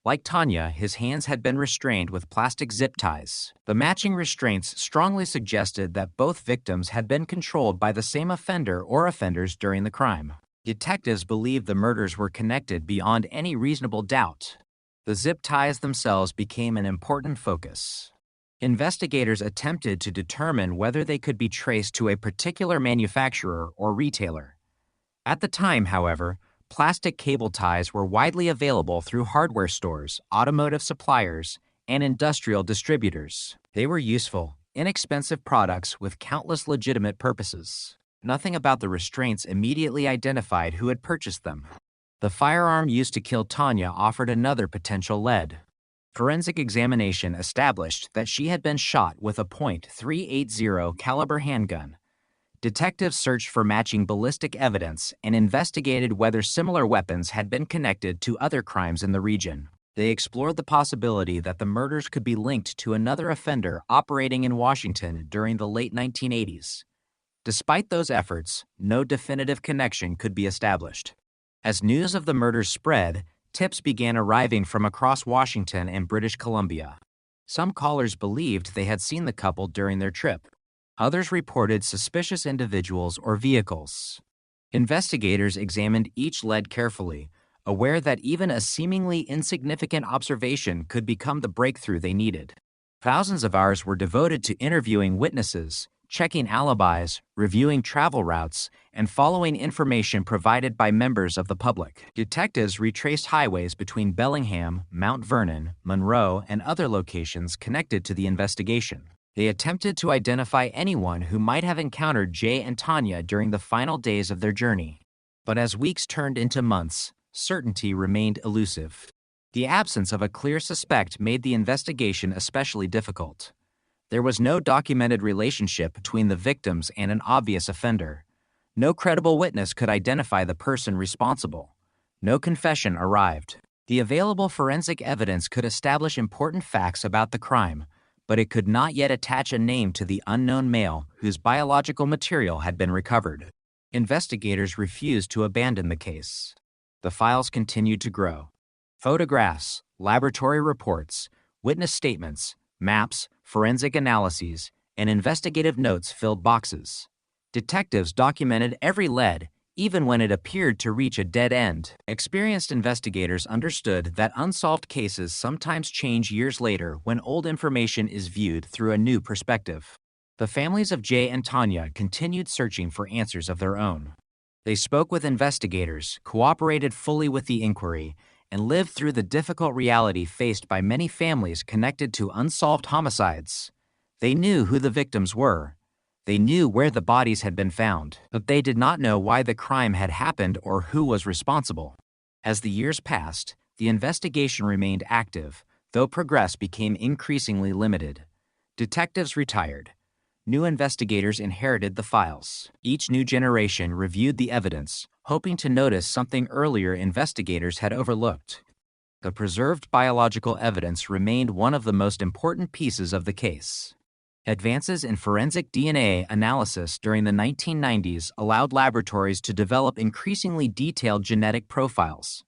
Like Tanya, his hands had been restrained with plastic zip ties. The matching restraints strongly suggested that both victims had been controlled by the same offender or offenders during the crime. Detectives believed the murders were connected beyond any reasonable doubt. The zip ties themselves became an important focus. Investigators attempted to determine whether they could be traced to a particular manufacturer or retailer. At the time, however, plastic cable ties were widely available through hardware stores, automotive suppliers, and industrial distributors. They were useful, inexpensive products with countless legitimate purposes. Nothing about the restraints immediately identified who had purchased them. The firearm used to kill Tanya offered another potential lead. Forensic examination established that she had been shot with a .380 caliber handgun. Detectives searched for matching ballistic evidence and investigated whether similar weapons had been connected to other crimes in the region. They explored the possibility that the murders could be linked to another offender operating in Washington during the late 1980s. Despite those efforts, no definitive connection could be established. As news of the murders spread, tips began arriving from across Washington and British Columbia. Some callers believed they had seen the couple during their trip. Others reported suspicious individuals or vehicles. Investigators examined each lead carefully, aware that even a seemingly insignificant observation could become the breakthrough they needed. Thousands of hours were devoted to interviewing witnesses, checking alibis, reviewing travel routes, and following information provided by members of the public. Detectives retraced highways between Bellingham, Mount Vernon, Monroe, and other locations connected to the investigation. They attempted to identify anyone who might have encountered Jay and Tanya during the final days of their journey. But as weeks turned into months, certainty remained elusive. The absence of a clear suspect made the investigation especially difficult. There was no documented relationship between the victims and an obvious offender. No credible witness could identify the person responsible. No confession arrived. The available forensic evidence could establish important facts about the crime, but it could not yet attach a name to the unknown male whose biological material had been recovered. Investigators refused to abandon the case. The files continued to grow. Photographs, laboratory reports, witness statements, maps, forensic analyses, and investigative notes filled boxes. Detectives documented every lead, even when it appeared to reach a dead end. Experienced investigators understood that unsolved cases sometimes change years later when old information is viewed through a new perspective. The families of Jay and Tanya continued searching for answers of their own. They spoke with investigators, cooperated fully with the inquiry, and lived through the difficult reality faced by many families connected to unsolved homicides. They knew who the victims were. They knew where the bodies had been found, but they did not know why the crime had happened or who was responsible. As the years passed, the investigation remained active, Though progress became increasingly limited, detectives retired. New investigators inherited the files. Each new generation reviewed the evidence, hoping to notice something earlier investigators had overlooked. The preserved biological evidence remained one of the most important pieces of the case. Advances in forensic DNA analysis during the 1990s allowed laboratories to develop increasingly detailed genetic profiles.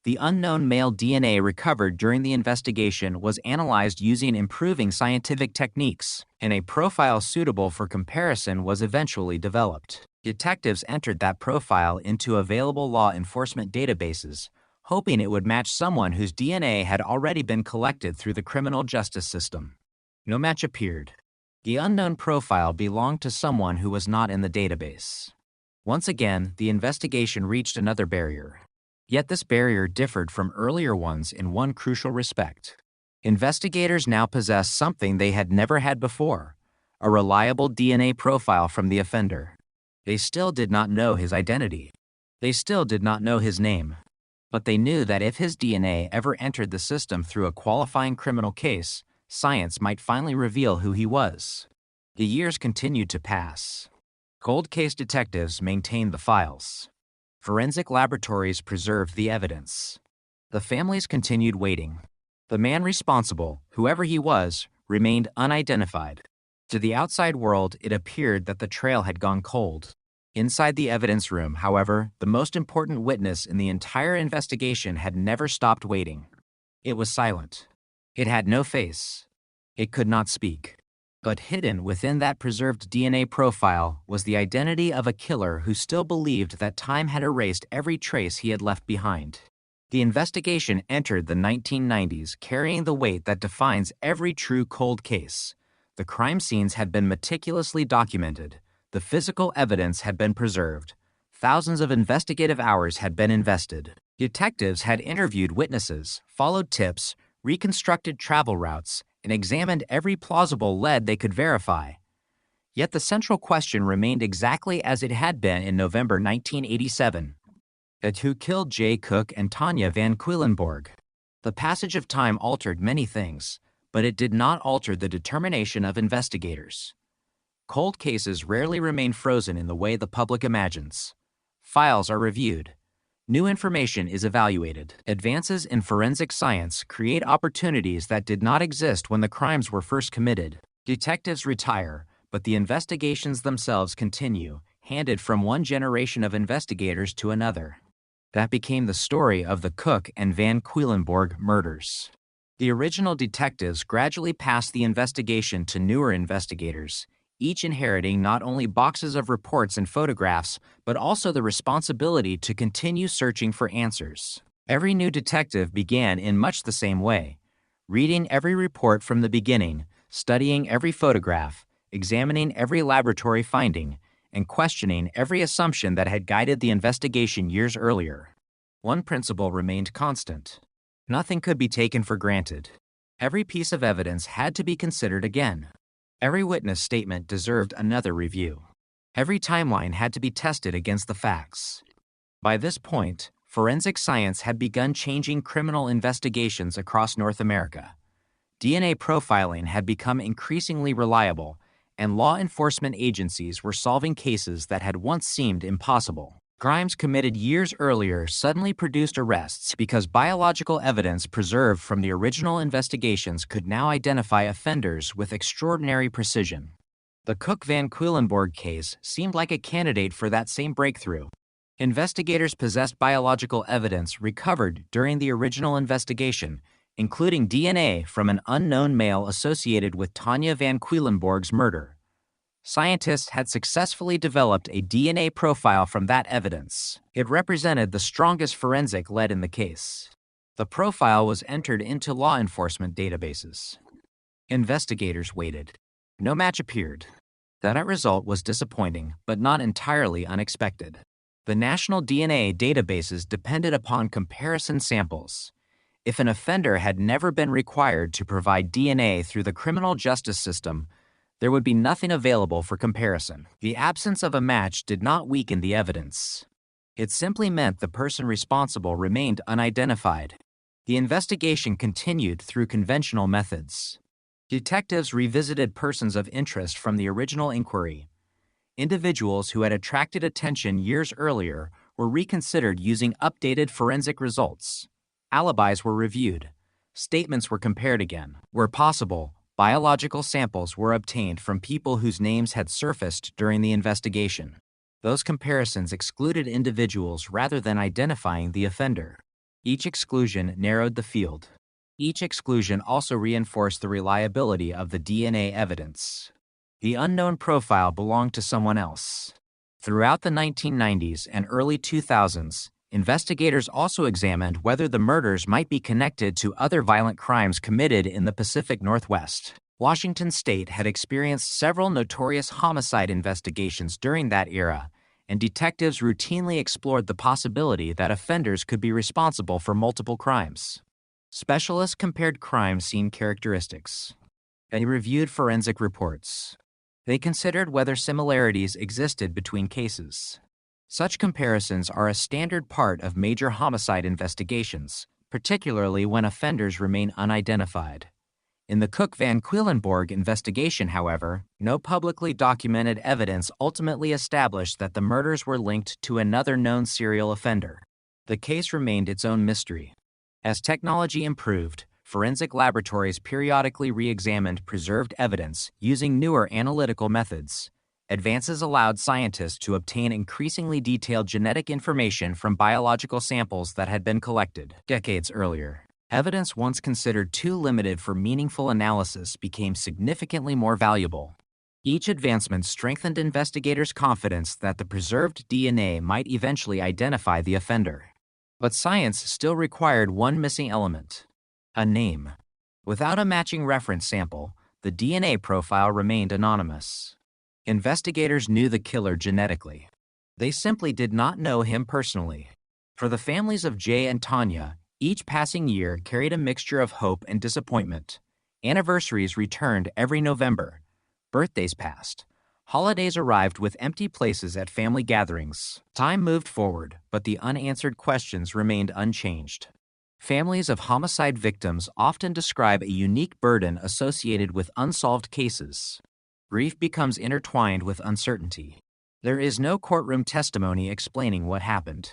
The unknown male DNA recovered during the investigation was analyzed using improving scientific techniques, and a profile suitable for comparison was eventually developed. Detectives entered that profile into available law enforcement databases, hoping it would match someone whose DNA had already been collected through the criminal justice system. No match appeared. The unknown profile belonged to someone who was not in the database. Once again, the investigation reached another barrier. Yet this barrier differed from earlier ones in one crucial respect. Investigators now possessed something they had never had before: a reliable DNA profile from the offender. They still did not know his identity. They still did not know his name. But they knew that if his DNA ever entered the system through a qualifying criminal case, science might finally reveal who he was. The years continued to pass. Cold case detectives maintained the files. Forensic laboratories preserved the evidence. The families continued waiting. The man responsible, whoever he was, remained unidentified. To the outside world, it appeared that the trail had gone cold. Inside the evidence room, however, the most important witness in the entire investigation had never stopped waiting. It was silent. It had no face. It could not speak. But hidden within that preserved DNA profile was the identity of a killer who still believed that time had erased every trace he had left behind. The investigation entered the 1990s carrying the weight that defines every true cold case. The crime scenes had been meticulously documented. The physical evidence had been preserved. Thousands of investigative hours had been invested. Detectives had interviewed witnesses, followed tips, reconstructed travel routes, and examined every plausible lead they could verify. Yet the central question remained exactly as it had been in November 1987. Who killed Jay Cook and Tanya Van Quillenborg? The passage of time altered many things, but it did not alter the determination of investigators. Cold cases rarely remain frozen in the way the public imagines. Files are reviewed. New information is evaluated. Advances in forensic science create opportunities that did not exist when the crimes were first committed. Detectives retire, but the investigations themselves continue, handed from one generation of investigators to another. That became the story of the Cook and Van Quillenborg murders. The original detectives gradually passed the investigation to newer investigators, each inheriting not only boxes of reports and photographs, but also the responsibility to continue searching for answers. Every new detective began in much the same way, reading every report from the beginning, studying every photograph, examining every laboratory finding, and questioning every assumption that had guided the investigation years earlier. One principle remained constant. Nothing could be taken for granted. Every piece of evidence had to be considered again. Every witness statement deserved another review. Every timeline had to be tested against the facts. By this point, forensic science had begun changing criminal investigations across North America. DNA profiling had become increasingly reliable, and law enforcement agencies were solving cases that had once seemed impossible. Crimes committed years earlier suddenly produced arrests because biological evidence preserved from the original investigations could now identify offenders with extraordinary precision. The Cook Van Quillenborg case seemed like a candidate for that same breakthrough. Investigators possessed biological evidence recovered during the original investigation, including DNA from an unknown male associated with Tanya Van Quillenborg's murder. Scientists had successfully developed a DNA profile from that evidence. It represented the strongest forensic lead in the case. The profile was entered into law enforcement databases. Investigators waited. No match appeared. That result was disappointing, but not entirely unexpected. The national DNA databases depended upon comparison samples. If an offender had never been required to provide DNA through the criminal justice system, there would be nothing available for comparison. The absence of a match did not weaken the evidence. It simply meant the person responsible remained unidentified. The investigation continued through conventional methods. Detectives revisited persons of interest from the original inquiry. Individuals who had attracted attention years earlier were reconsidered using updated forensic results. Alibis were reviewed. Statements were compared again. Where possible, biological samples were obtained from people whose names had surfaced during the investigation. Those comparisons excluded individuals rather than identifying the offender. Each exclusion narrowed the field. Each exclusion also reinforced the reliability of the DNA evidence. The unknown profile belonged to someone else. Throughout the 1990s and early 2000s, investigators also examined whether the murders might be connected to other violent crimes committed in the Pacific Northwest. Washington State had experienced several notorious homicide investigations during that era, and detectives routinely explored the possibility that offenders could be responsible for multiple crimes. Specialists compared crime scene characteristics. They reviewed forensic reports. They considered whether similarities existed between cases. Such comparisons are a standard part of major homicide investigations, particularly when offenders remain unidentified. In the Cook Van Quillenborg investigation, however, no publicly documented evidence ultimately established that the murders were linked to another known serial offender. The case remained its own mystery. As technology improved, forensic laboratories periodically re-examined preserved evidence using newer analytical methods. Advances allowed scientists to obtain increasingly detailed genetic information from biological samples that had been collected decades earlier. Evidence once considered too limited for meaningful analysis became significantly more valuable. Each advancement strengthened investigators' confidence that the preserved DNA might eventually identify the offender. But science still required one missing element: a name. Without a matching reference sample, the DNA profile remained anonymous. Investigators knew the killer genetically. They simply did not know him personally. For the families of Jay and Tanya, each passing year carried a mixture of hope and disappointment. Anniversaries returned every November. Birthdays passed. Holidays arrived with empty places at family gatherings. Time moved forward, but the unanswered questions remained unchanged. Families of homicide victims often describe a unique burden associated with unsolved cases. Grief becomes intertwined with uncertainty. There is no courtroom testimony explaining what happened.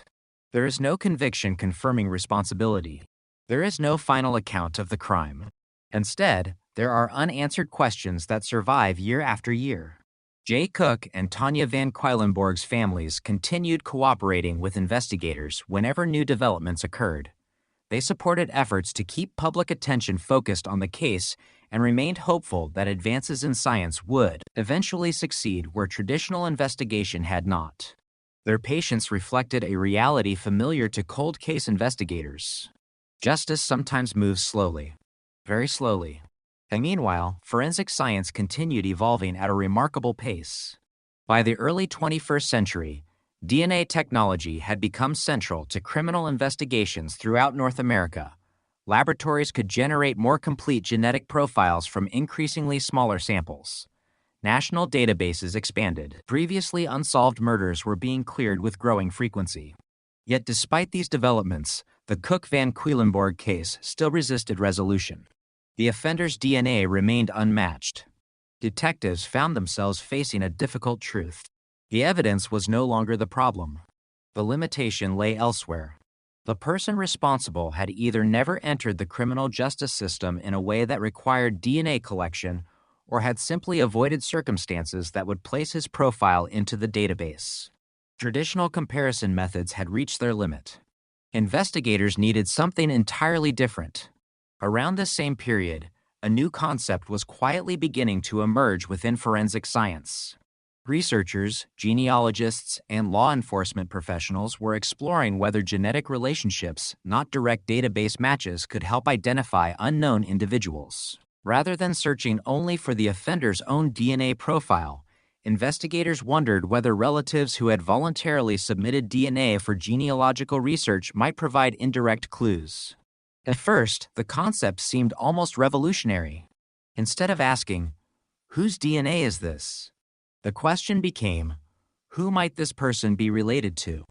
There is no conviction confirming responsibility. There is no final account of the crime. Instead, there are unanswered questions that survive year after year. Jay Cook and Tanya Van Quillenborg's families continued cooperating with investigators whenever new developments occurred. They supported efforts to keep public attention focused on the case and remained hopeful that advances in science would eventually succeed where traditional investigation had not. Their patience reflected a reality familiar to cold case investigators. Justice sometimes moves slowly, very slowly. And meanwhile, forensic science continued evolving at a remarkable pace. By the early 21st century, DNA technology had become central to criminal investigations throughout North America. Laboratories could generate more complete genetic profiles from increasingly smaller samples. National databases expanded. Previously unsolved murders were being cleared with growing frequency. Yet despite these developments, the Cook Van Quillenborg case still resisted resolution. The offender's DNA remained unmatched. Detectives found themselves facing a difficult truth. The evidence was no longer the problem. The limitation lay elsewhere. The person responsible had either never entered the criminal justice system in a way that required DNA collection or had simply avoided circumstances that would place his profile into the database. Traditional comparison methods had reached their limit. Investigators needed something entirely different. Around this same period, a new concept was quietly beginning to emerge within forensic science. Researchers, genealogists, and law enforcement professionals were exploring whether genetic relationships, not direct database matches, could help identify unknown individuals. Rather than searching only for the offender's own DNA profile, investigators wondered whether relatives who had voluntarily submitted DNA for genealogical research might provide indirect clues. At first, the concept seemed almost revolutionary. Instead of asking, "Whose DNA is this?" the question became, "Who might this person be related to?"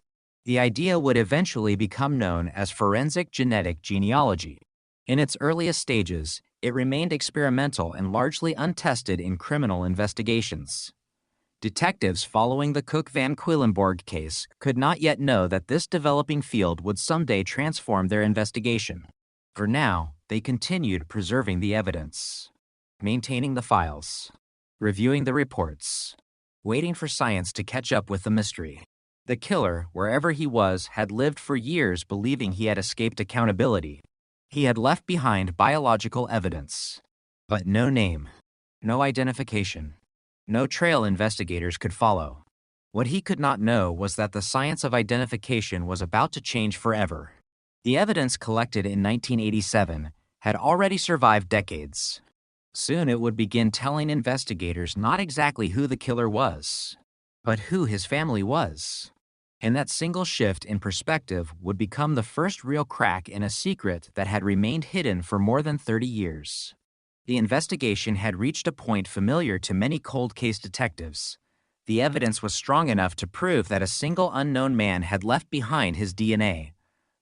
The idea would eventually become known as forensic genetic genealogy. In its earliest stages, it remained experimental and largely untested in criminal investigations. Detectives following the Cook Van Quillenborg case could not yet know that this developing field would someday transform their investigation. For now, they continued preserving the evidence, maintaining the files, reviewing the reports, waiting for science to catch up with the mystery. The killer, wherever he was, had lived for years believing he had escaped accountability. He had left behind biological evidence, but no name, no identification, no trail investigators could follow. What he could not know was that the science of identification was about to change forever. The evidence collected in 1987 had already survived decades. Soon it would begin telling investigators not exactly who the killer was, but who his family was. And that single shift in perspective would become the first real crack in a secret that had remained hidden for more than 30 years. The investigation had reached a point familiar to many cold case detectives. The evidence was strong enough to prove that a single unknown man had left behind his DNA.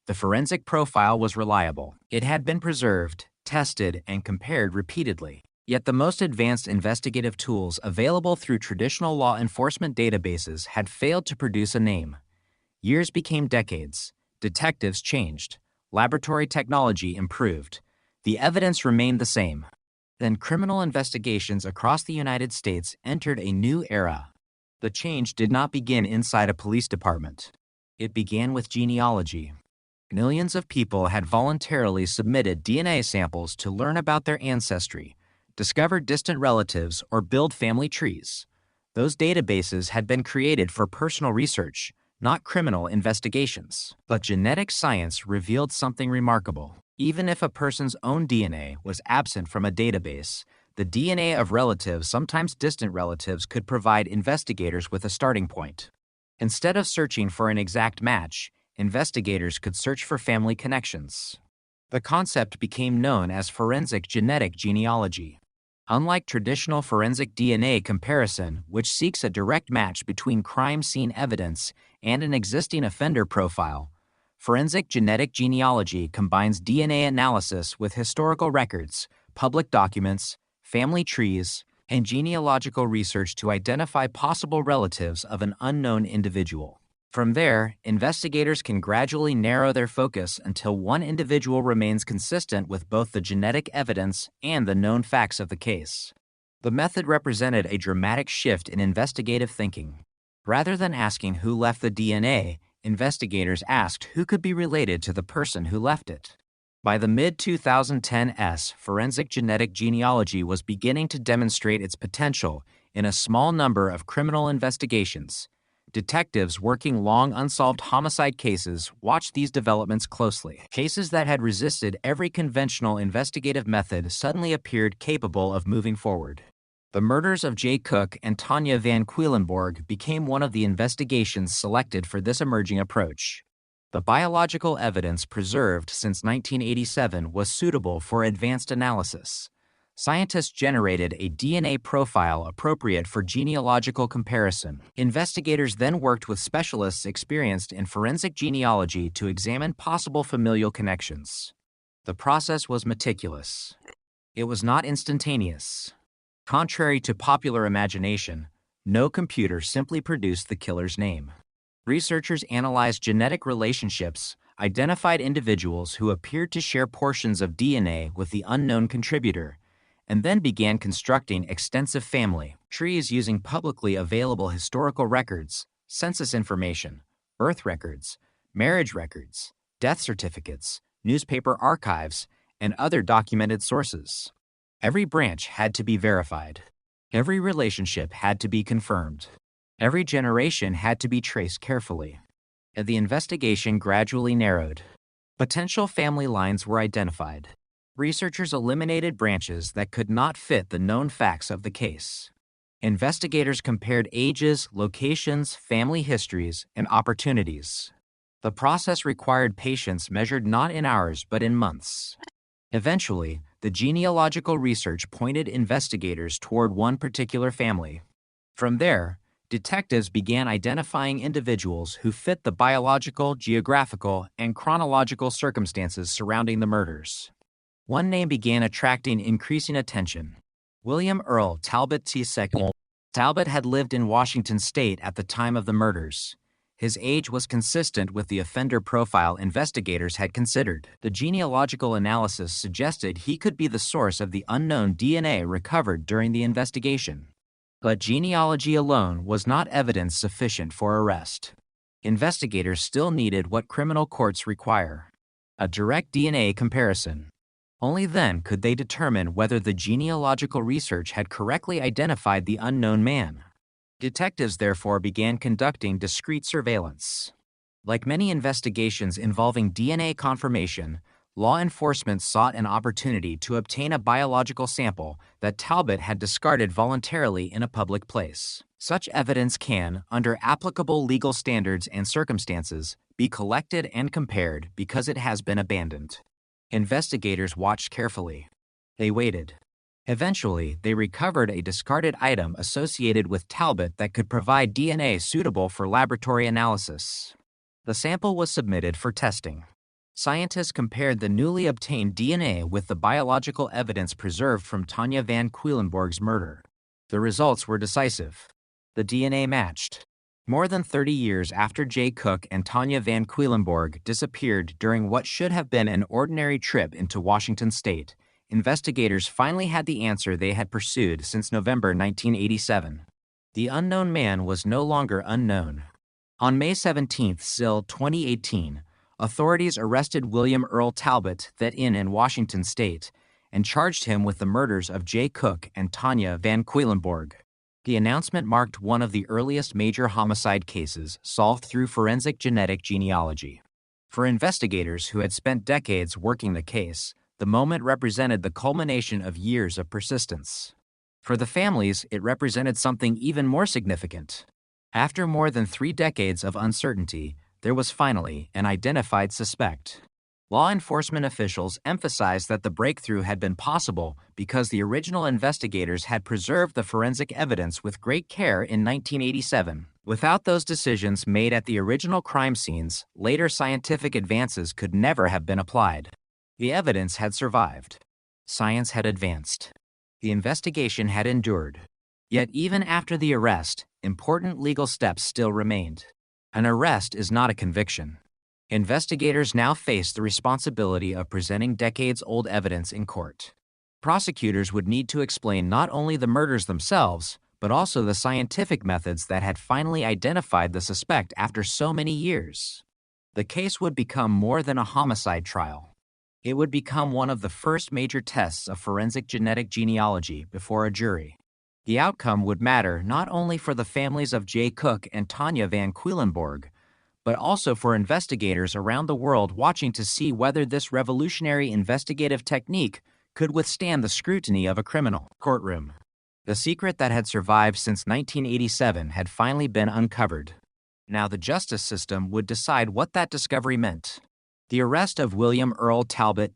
The forensic profile was reliable. It had been preserved, tested, and compared repeatedly. Yet the most advanced investigative tools available through traditional law enforcement databases had failed to produce a name. Years became decades. Detectives changed. Laboratory technology improved. The evidence remained the same. Then criminal investigations across the United States entered a new era. The change did not begin inside a police department. It began with genealogy. Millions of people had voluntarily submitted DNA samples to learn about their ancestry, discover distant relatives, or build family trees. Those databases had been created for personal research, not criminal investigations. But genetic science revealed something remarkable. Even if a person's own DNA was absent from a database, the DNA of relatives, sometimes distant relatives, could provide investigators with a starting point. Instead of searching for an exact match, investigators could search for family connections. The concept became known as forensic genetic genealogy. Unlike traditional forensic DNA comparison, which seeks a direct match between crime scene evidence and an existing offender profile, forensic genetic genealogy combines DNA analysis with historical records, public documents, family trees, and genealogical research to identify possible relatives of an unknown individual. From there, investigators can gradually narrow their focus until one individual remains consistent with both the genetic evidence and the known facts of the case. The method represented a dramatic shift in investigative thinking. Rather than asking who left the DNA, investigators asked who could be related to the person who left it. By the mid-2010s, forensic genetic genealogy was beginning to demonstrate its potential in a small number of criminal investigations. Detectives working long unsolved homicide cases watched these developments closely. Cases that had resisted every conventional investigative method suddenly appeared capable of moving forward. The murders of Jay Cook and Tanya Van Quillenborg became one of the investigations selected for this emerging approach. The biological evidence preserved since 1987 was suitable for advanced analysis. Scientists generated a DNA profile appropriate for genealogical comparison. Investigators then worked with specialists experienced in forensic genealogy to examine possible familial connections. The process was meticulous. It was not instantaneous. Contrary to popular imagination, no computer simply produced the killer's name. Researchers analyzed genetic relationships, identified individuals who appeared to share portions of DNA with the unknown contributor, and then began constructing extensive family trees using publicly available historical records, census information, birth records, marriage records, death certificates, newspaper archives, and other documented sources. Every branch had to be verified. Every relationship had to be confirmed. Every generation had to be traced carefully. And the investigation gradually narrowed. Potential family lines were identified. Researchers eliminated branches that could not fit the known facts of the case. Investigators compared ages, locations, family histories, and opportunities. The process required patience measured not in hours but in months. Eventually, the genealogical research pointed investigators toward one particular family. From there, detectives began identifying individuals who fit the biological, geographical, and chronological circumstances surrounding the murders. One name began attracting increasing attention: William Earl Talbot II. Talbot had lived in Washington state at the time of the murders. His age was consistent with the offender profile investigators had considered. The genealogical analysis suggested he could be the source of the unknown DNA recovered during the investigation. But genealogy alone was not evidence sufficient for arrest. Investigators still needed what criminal courts require: a direct DNA comparison. Only then could they determine whether the genealogical research had correctly identified the unknown man. Detectives therefore began conducting discreet surveillance. Like many investigations involving DNA confirmation, law enforcement sought an opportunity to obtain a biological sample that Talbot had discarded voluntarily in a public place. Such evidence can, under applicable legal standards and circumstances, be collected and compared because it has been abandoned. Investigators watched carefully. They waited. Eventually, they recovered a discarded item associated with Talbot that could provide DNA suitable for laboratory analysis. The sample was submitted for testing. Scientists compared the newly obtained DNA with the biological evidence preserved from Tanya Van Quedlinburg's murder. The results were decisive. The DNA matched. More than 30 years after Jay Cook and Tanya Van Quedlinburg disappeared during what should have been an ordinary trip into Washington state, investigators finally had the answer they had pursued since November 1987. The unknown man was no longer unknown. On May 17, 2018, authorities arrested William Earl Talbot in Washington state and charged him with the murders of Jay Cook and Tanya Van Quedlinburg. The announcement marked one of the earliest major homicide cases solved through forensic genetic genealogy. For investigators who had spent decades working the case, the moment represented the culmination of years of persistence. For the families, it represented something even more significant. After more than 3 decades of uncertainty, there was finally an identified suspect. Law enforcement officials emphasized that the breakthrough had been possible because the original investigators had preserved the forensic evidence with great care in 1987. Without those decisions made at the original crime scenes, later scientific advances could never have been applied. The evidence had survived. Science had advanced. The investigation had endured. Yet even after the arrest, important legal steps still remained. An arrest is not a conviction. Investigators now face the responsibility of presenting decades-old evidence in court. Prosecutors would need to explain not only the murders themselves, but also the scientific methods that had finally identified the suspect after so many years. The case would become more than a homicide trial. It would become one of the first major tests of forensic genetic genealogy before a jury. The outcome would matter not only for the families of Jay Cook and Tanya Van Quedlinburg, but also for investigators around the world watching to see whether this revolutionary investigative technique could withstand the scrutiny of a criminal courtroom. The secret that had survived since 1987 had finally been uncovered. Now the justice system would decide what that discovery meant. The arrest of William Earl Talbot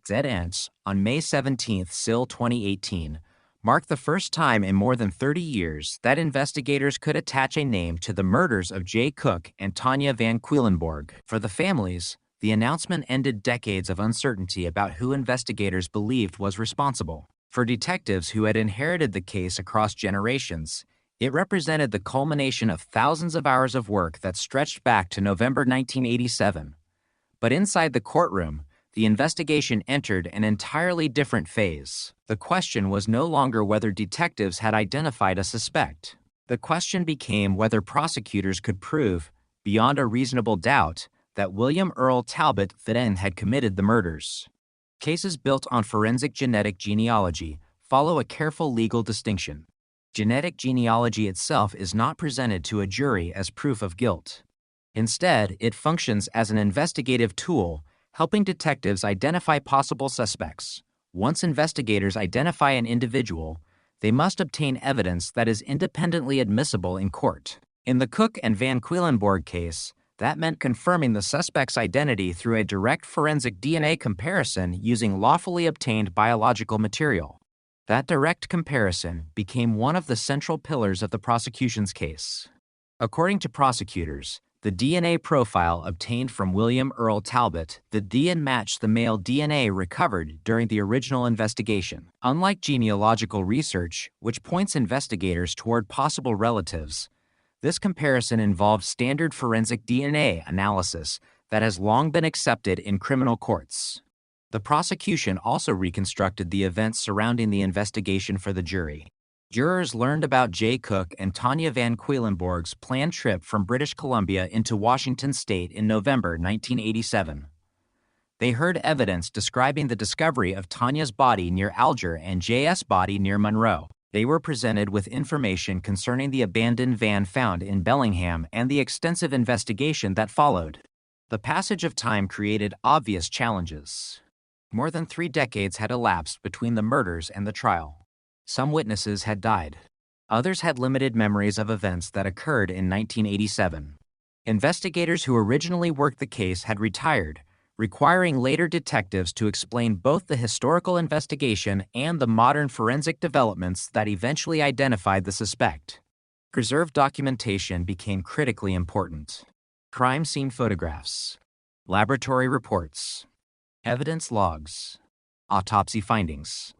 on May 17, 2018, marked the first time in more than 30 years that investigators could attach a name to the murders of Jay Cook and Tanya Van Quedlinburg. For the families, the announcement ended decades of uncertainty about who investigators believed was responsible. For detectives who had inherited the case across generations, it represented the culmination of thousands of hours of work that stretched back to November 1987. But inside the courtroom, the investigation entered an entirely different phase. The question was no longer whether detectives had identified a suspect. The question became whether prosecutors could prove, beyond a reasonable doubt, that William Earl Talbot had committed the murders. Cases built on forensic genetic genealogy follow a careful legal distinction. Genetic genealogy itself is not presented to a jury as proof of guilt. Instead, it functions as an investigative tool, helping detectives identify possible suspects. Once investigators identify an individual, they must obtain evidence that is independently admissible in court. In the Cook and Van Quedlinburg case, that meant confirming the suspect's identity through a direct forensic DNA comparison using lawfully obtained biological material. That direct comparison became one of the central pillars of the prosecution's case. According to prosecutors, the DNA profile obtained from William Earl Talbot, the DNA matched the male DNA recovered during the original investigation. Unlike genealogical research, which points investigators toward possible relatives, this comparison involved standard forensic DNA analysis that has long been accepted in criminal courts. The prosecution also reconstructed the events surrounding the investigation for the jury. Jurors learned about Jay Cook and Tanya Van Quedlinburg's planned trip from British Columbia into Washington state in November 1987. They heard evidence describing the discovery of Tanya's body near Alger and Jay's body near Monroe. They were presented with information concerning the abandoned van found in Bellingham and the extensive investigation that followed. The passage of time created obvious challenges. More than 3 decades had elapsed between the murders and the trial. Some witnesses had died. Others had limited memories of events that occurred in 1987. Investigators who originally worked the case had retired, requiring later detectives to explain both the historical investigation and the modern forensic developments that eventually identified the suspect. Preserved documentation became critically important. Crime scene photographs, laboratory reports, evidence logs, autopsy findings,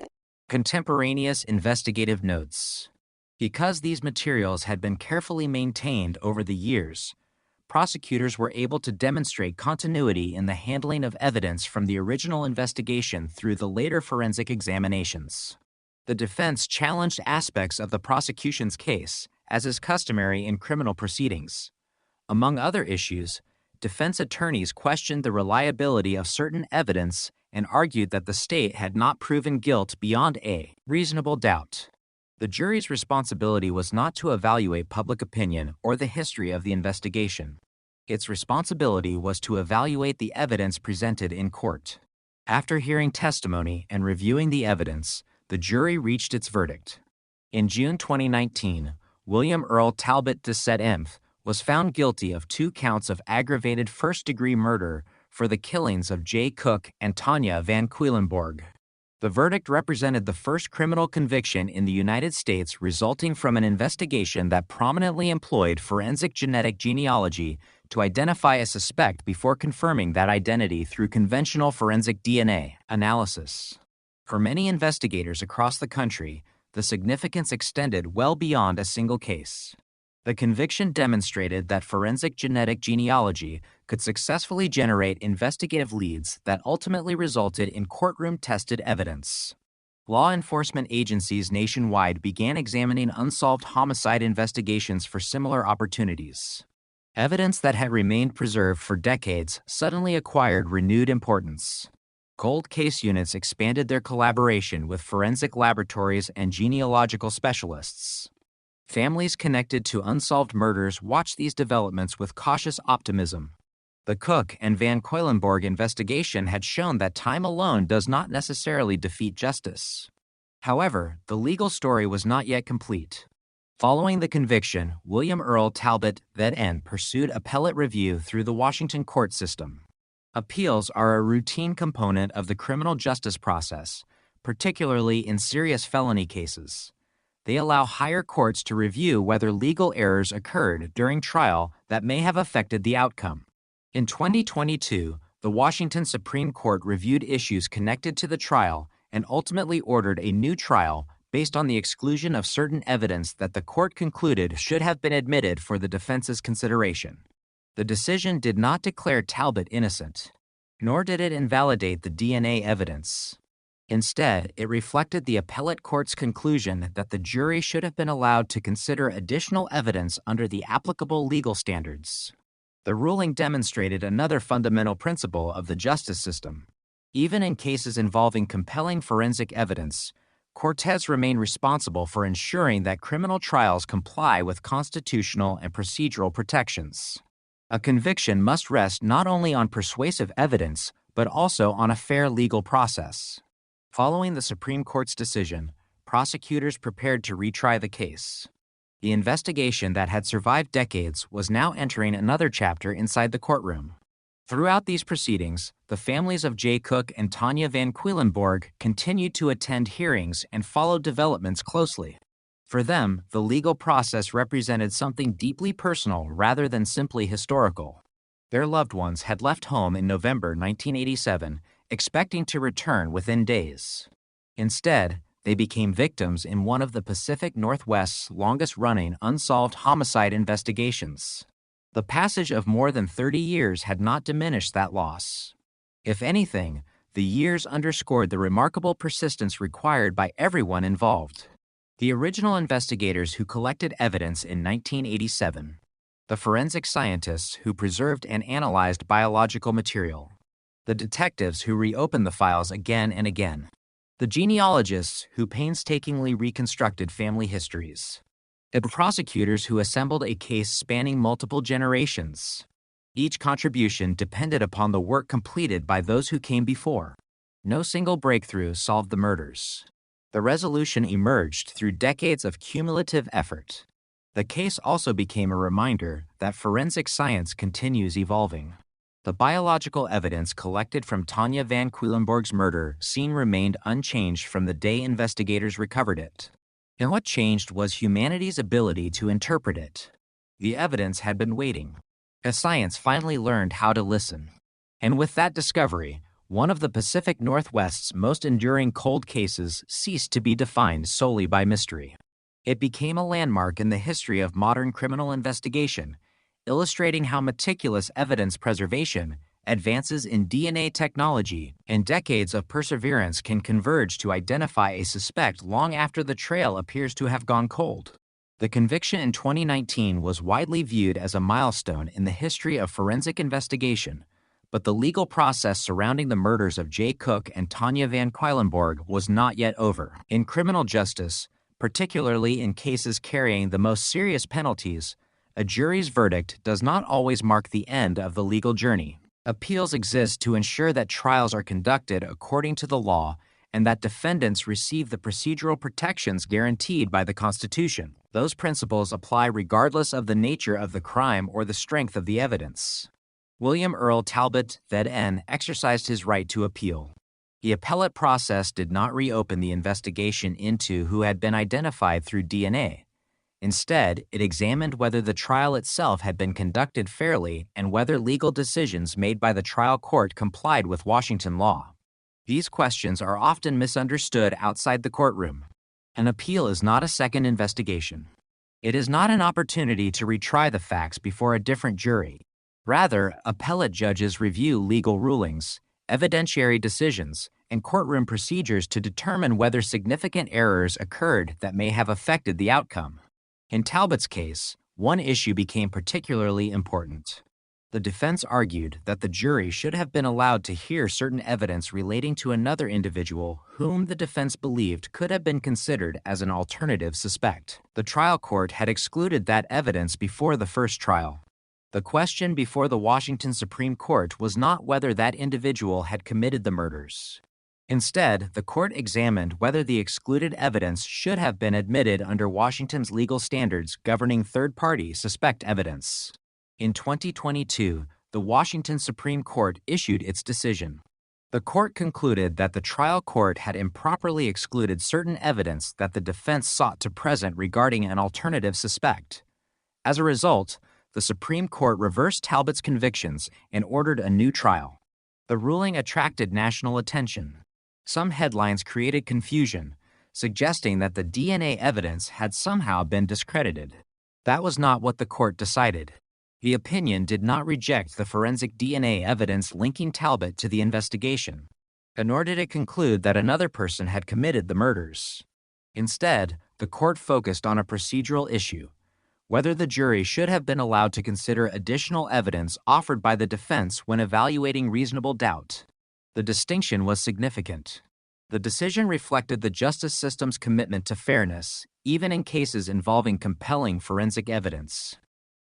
contemporaneous investigative notes. Because these materials had been carefully maintained over the years, prosecutors were able to demonstrate continuity in the handling of evidence from the original investigation through the later forensic examinations. The defense challenged aspects of the prosecution's case, as is customary in criminal proceedings. Among other issues, defense attorneys questioned the reliability of certain evidence and argued that the state had not proven guilt beyond a reasonable doubt. The jury's responsibility was not to evaluate public opinion or the history of the investigation. Its responsibility was to evaluate the evidence presented in court. After hearing testimony and reviewing the evidence, the jury reached its verdict. In June 2019, William Earl Talbot de Set-Emph was found guilty of 2 counts of aggravated first-degree murder for the killings of Jay Cook and Tanya Van Quedlinburg. The verdict represented the first criminal conviction in the United States resulting from an investigation that prominently employed forensic genetic genealogy to identify a suspect before confirming that identity through conventional forensic DNA analysis. For many investigators across the country, the significance extended well beyond a single case. The conviction demonstrated that forensic genetic genealogy could successfully generate investigative leads that ultimately resulted in courtroom-tested evidence. Law enforcement agencies nationwide began examining unsolved homicide investigations for similar opportunities. Evidence that had remained preserved for decades suddenly acquired renewed importance. Cold case units expanded their collaboration with forensic laboratories and genealogical specialists. Families connected to unsolved murders watched these developments with cautious optimism. The Cook and Van Quedlinburg investigation had shown that time alone does not necessarily defeat justice. However, the legal story was not yet complete. Following the conviction, William Earl Talbot then pursued appellate review through the Washington court system. Appeals are a routine component of the criminal justice process, particularly in serious felony cases. They allow higher courts to review whether legal errors occurred during trial that may have affected the outcome. In 2022, the Washington Supreme Court reviewed issues connected to the trial and ultimately ordered a new trial based on the exclusion of certain evidence that the court concluded should have been admitted for the defense's consideration. The decision did not declare Talbot innocent, nor did it invalidate the DNA evidence. Instead, it reflected the appellate court's conclusion that the jury should have been allowed to consider additional evidence under the applicable legal standards. The ruling demonstrated another fundamental principle of the justice system. Even in cases involving compelling forensic evidence, courts remain responsible for ensuring that criminal trials comply with constitutional and procedural protections. A conviction must rest not only on persuasive evidence, but also on a fair legal process. Following the Supreme Court's decision, prosecutors prepared to retry the case. The investigation that had survived decades was now entering another chapter inside the courtroom. Throughout these proceedings, the families of Jay Cook and Tanya Van Quedlinburg continued to attend hearings and followed developments closely. For them, the legal process represented something deeply personal rather than simply historical. Their loved ones had left home in November 1987, expecting to return within days. Instead, they became victims in one of the Pacific Northwest's longest-running unsolved homicide investigations. The passage of more than 30 years had not diminished that loss. If anything, the years underscored the remarkable persistence required by everyone involved. The original investigators who collected evidence in 1987, the forensic scientists who preserved and analyzed biological material, the detectives who reopened the files again and again, the genealogists who painstakingly reconstructed family histories, the prosecutors who assembled a case spanning multiple generations. Each contribution depended upon the work completed by those who came before. No single breakthrough solved the murders. The resolution emerged through decades of cumulative effort. The case also became a reminder that forensic science continues evolving. The biological evidence collected from Tanya Van Quillenborg's murder scene remained unchanged from the day investigators recovered it. And what changed was humanity's ability to interpret it. The evidence had been waiting. As science finally learned how to listen. And with that discovery, one of the Pacific Northwest's most enduring cold cases ceased to be defined solely by mystery. It became a landmark in the history of modern criminal investigation, illustrating how meticulous evidence preservation, advances in DNA technology, and decades of perseverance can converge to identify a suspect long after the trail appears to have gone cold. The conviction in 2019 was widely viewed as a milestone in the history of forensic investigation, but the legal process surrounding the murders of Jay Cook and Tanya Van Quillenborg was not yet over. In criminal justice, particularly in cases carrying the most serious penalties, a jury's verdict does not always mark the end of the legal journey. Appeals exist to ensure that trials are conducted according to the law and that defendants receive the procedural protections guaranteed by the Constitution. Those principles apply regardless of the nature of the crime or the strength of the evidence. William Earl Talbot, Ed.N., exercised his right to appeal. The appellate process did not reopen the investigation into who had been identified through DNA. Instead, it examined whether the trial itself had been conducted fairly and whether legal decisions made by the trial court complied with Washington law. These questions are often misunderstood outside the courtroom. An appeal is not a second investigation. It is not an opportunity to retry the facts before a different jury. Rather, appellate judges review legal rulings, evidentiary decisions, and courtroom procedures to determine whether significant errors occurred that may have affected the outcome. In Talbot's case, one issue became particularly important. The defense argued that the jury should have been allowed to hear certain evidence relating to another individual whom the defense believed could have been considered as an alternative suspect. The trial court had excluded that evidence before the first trial. The question before the Washington Supreme Court was not whether that individual had committed the murders. Instead, the court examined whether the excluded evidence should have been admitted under Washington's legal standards governing third-party suspect evidence. In 2022, the Washington Supreme Court issued its decision. The court concluded that the trial court had improperly excluded certain evidence that the defense sought to present regarding an alternative suspect. As a result, the Supreme Court reversed Talbot's convictions and ordered a new trial. The ruling attracted national attention. Some headlines created confusion, suggesting that the DNA evidence had somehow been discredited. That was not what the court decided. The opinion did not reject the forensic DNA evidence linking Talbot to the investigation, nor did it conclude that another person had committed the murders. Instead, the court focused on a procedural issue, whether the jury should have been allowed to consider additional evidence offered by the defense when evaluating reasonable doubt. The distinction was significant. The decision reflected the justice system's commitment to fairness, even in cases involving compelling forensic evidence.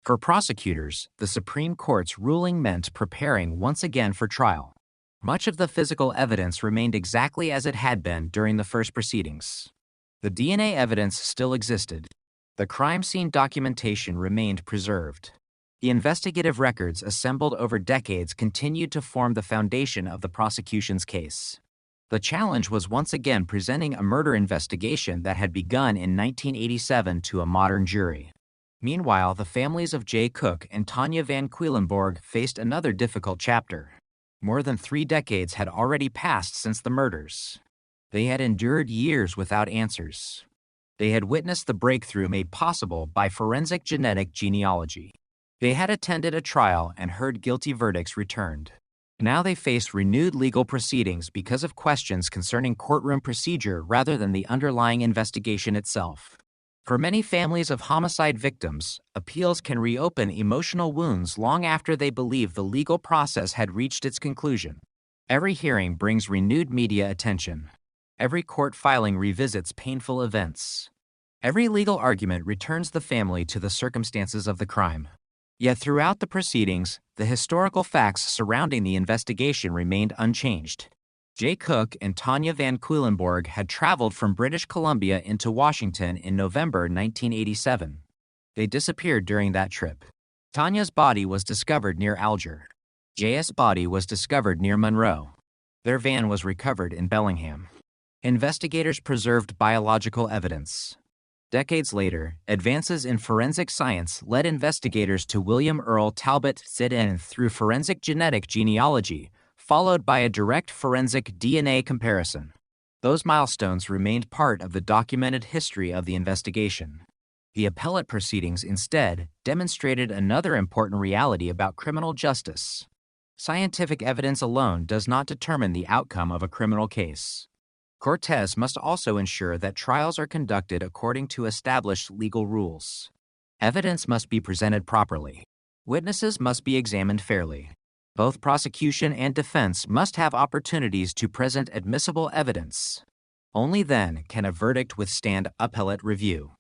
For prosecutors, the Supreme Court's ruling meant preparing once again for trial. Much of the physical evidence remained exactly as it had been during the first proceedings. The DNA evidence still existed. The crime scene documentation remained preserved. The investigative records assembled over decades continued to form the foundation of the prosecution's case. The challenge was once again presenting a murder investigation that had begun in 1987 to a modern jury. Meanwhile, the families of Jay Cook and Tanya Van Quedlinburg faced another difficult chapter. More than 3 decades had already passed since the murders. They had endured years without answers. They had witnessed the breakthrough made possible by forensic genetic genealogy. They had attended a trial and heard guilty verdicts returned. Now they faced renewed legal proceedings because of questions concerning courtroom procedure rather than the underlying investigation itself. For many families of homicide victims, appeals can reopen emotional wounds long after they believe the legal process had reached its conclusion. Every hearing brings renewed media attention. Every court filing revisits painful events. Every legal argument returns the family to the circumstances of the crime. Yet throughout the proceedings, the historical facts surrounding the investigation remained unchanged. Jay Cook and Tanya Van Quedlinburg had traveled from British Columbia into Washington in November 1987. They disappeared during that trip. Tanya's body was discovered near Alger. Jay's body was discovered near Monroe. Their van was recovered in Bellingham. Investigators preserved biological evidence. Decades later, advances in forensic science led investigators to William Earl Talbot ZN through forensic genetic genealogy, followed by a direct forensic DNA comparison. Those milestones remained part of the documented history of the investigation. The appellate proceedings instead demonstrated another important reality about criminal justice. Scientific evidence alone does not determine the outcome of a criminal case. Cortez must also ensure that trials are conducted according to established legal rules. Evidence must be presented properly. Witnesses must be examined fairly. Both prosecution and defense must have opportunities to present admissible evidence. Only then can a verdict withstand appellate review.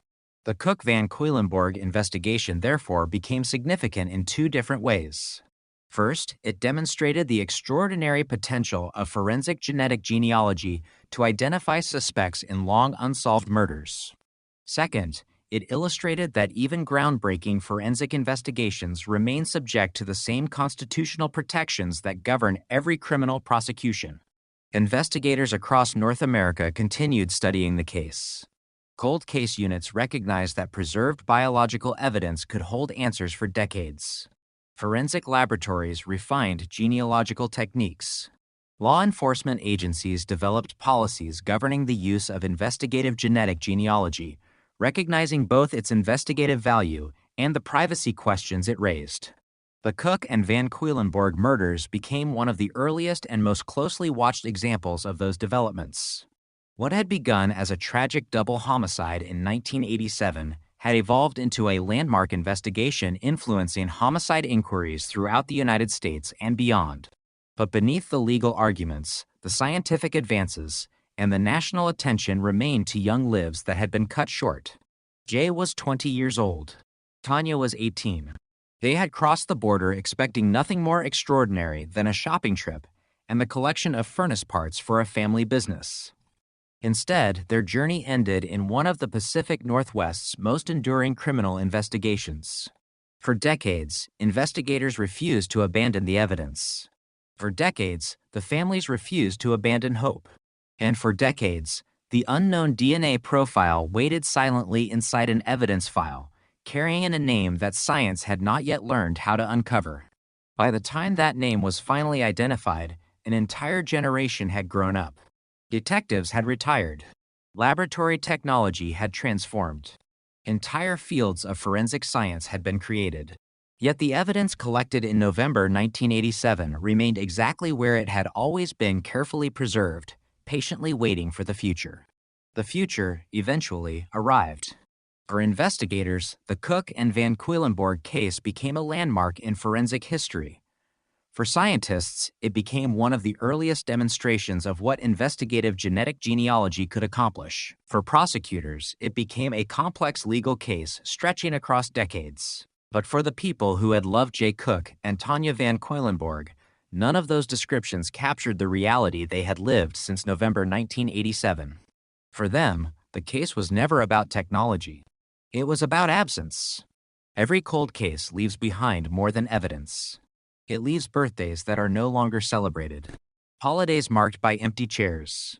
The Cook-Van Quedlinburg investigation therefore became significant in 2 different ways. First, it demonstrated the extraordinary potential of forensic genetic genealogy to identify suspects in long unsolved murders. Second, it illustrated that even groundbreaking forensic investigations remain subject to the same constitutional protections that govern every criminal prosecution. Investigators across North America continued studying the case. Cold case units recognized that preserved biological evidence could hold answers for decades. Forensic laboratories refined genealogical techniques. Law enforcement agencies developed policies governing the use of investigative genetic genealogy, recognizing both its investigative value and the privacy questions it raised. The Cook and Van Quedlinburg murders became one of the earliest and most closely watched examples of those developments. What had begun as a tragic double homicide in 1987 had evolved into a landmark investigation influencing homicide inquiries throughout the United States and beyond. But beneath the legal arguments, the scientific advances, and the national attention remained to young lives that had been cut short. Jay was 20 years old. Tanya was 18. They had crossed the border expecting nothing more extraordinary than a shopping trip and the collection of furnace parts for a family business. Instead, their journey ended in one of the Pacific Northwest's most enduring criminal investigations. For decades, investigators refused to abandon the evidence. For decades, the families refused to abandon hope. And for decades, the unknown DNA profile waited silently inside an evidence file, carrying a name that science had not yet learned how to uncover. By the time that name was finally identified, an entire generation had grown up. Detectives had retired. Laboratory technology had transformed. Entire fields of forensic science had been created. Yet the evidence collected in November 1987 remained exactly where it had always been, carefully preserved, patiently waiting for the future. The future eventually arrived. For investigators, the Cook and Van Quedlinburg case became a landmark in forensic history. For scientists, it became one of the earliest demonstrations of what investigative genetic genealogy could accomplish. For prosecutors, it became a complex legal case stretching across decades. But for the people who had loved Jay Cook and Tanya Van Quedlinburg, none of those descriptions captured the reality they had lived since November 1987. For them, the case was never about technology. It was about absence. Every cold case leaves behind more than evidence. It leaves birthdays that are no longer celebrated, Holidays marked by empty chairs.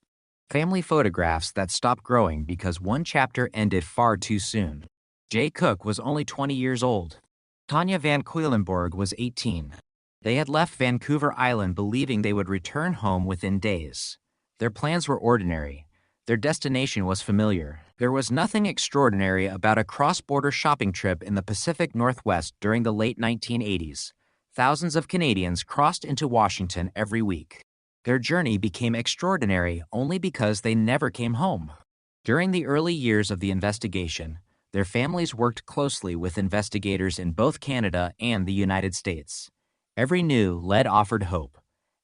Family photographs that stopped growing because one chapter ended far too soon. Jay Cook was only 20 years old. Tanya Van Cuylenborg was 18. They had left Vancouver Island believing they would return home within days. Their plans were ordinary. Their destination was familiar. There was nothing extraordinary about a cross-border shopping trip in the Pacific Northwest during the late 1980s. Thousands of Canadians crossed into Washington every week. Their journey became extraordinary only because they never came home. During the early years of the investigation, their families worked closely with investigators in both Canada and the United States. Every new lead offered hope.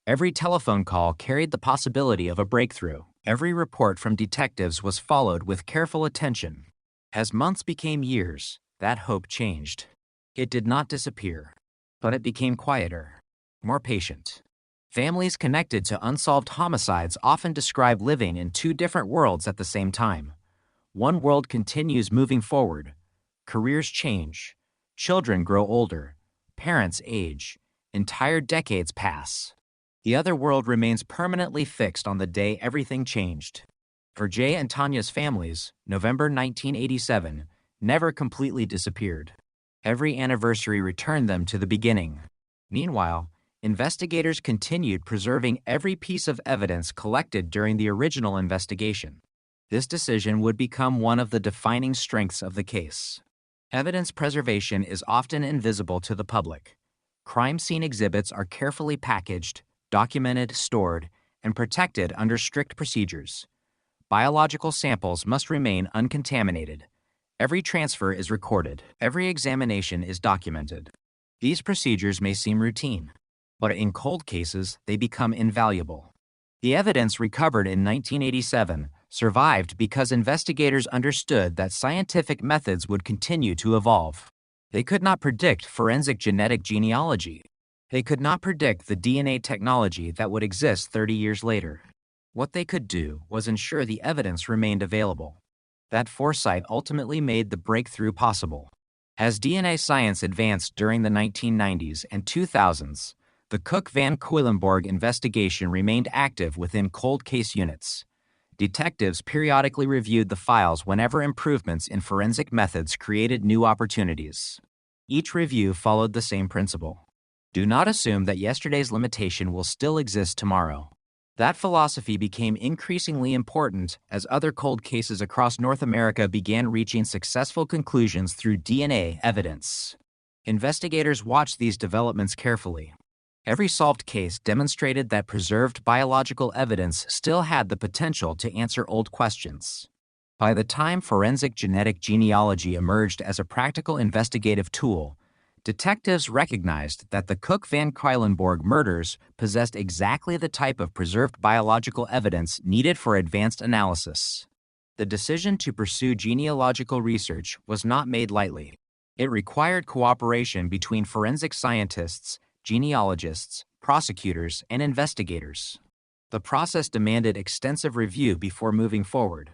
Every telephone call carried the possibility of a breakthrough. Every report from detectives was followed with careful attention. As months became years, that hope changed. It did not disappear, but it became quieter, more patient. Families connected to unsolved homicides often describe living in two different worlds at the same time. One world continues moving forward. Careers change. Children grow older. Parents age. Entire decades pass. The other world remains permanently fixed on the day everything changed. For Jay and Tanya's families, November 1987 never completely disappeared. Every anniversary returned them to the beginning. Meanwhile, investigators continued preserving every piece of evidence collected during the original investigation. This decision would become one of the defining strengths of the case. Evidence preservation is often invisible to the public. Crime scene exhibits are carefully packaged, documented, stored, and protected under strict procedures. Biological samples must remain uncontaminated. Every transfer is recorded. Every examination is documented. These procedures may seem routine, but in cold cases, they become invaluable. The evidence recovered in 1987 survived because investigators understood that scientific methods would continue to evolve. They could not predict forensic genetic genealogy. They could not predict the DNA technology that would exist 30 years later. What they could do was ensure the evidence remained available. That foresight ultimately made the breakthrough possible. As DNA science advanced during the 1990s and 2000s, the Cook-Van Cuylenborg investigation remained active within cold case units. Detectives periodically reviewed the files whenever improvements in forensic methods created new opportunities. Each review followed the same principle. Do not assume that yesterday's limitation will still exist tomorrow. That philosophy became increasingly important as other cold cases across North America began reaching successful conclusions through DNA evidence. Investigators watched these developments carefully. Every solved case demonstrated that preserved biological evidence still had the potential to answer old questions. By the time forensic genetic genealogy emerged as a practical investigative tool, detectives recognized that the Cook-Van Cuylenborg murders possessed exactly the type of preserved biological evidence needed for advanced analysis. The decision to pursue genealogical research was not made lightly. It required cooperation between forensic scientists, genealogists, prosecutors, and investigators. The process demanded extensive review before moving forward.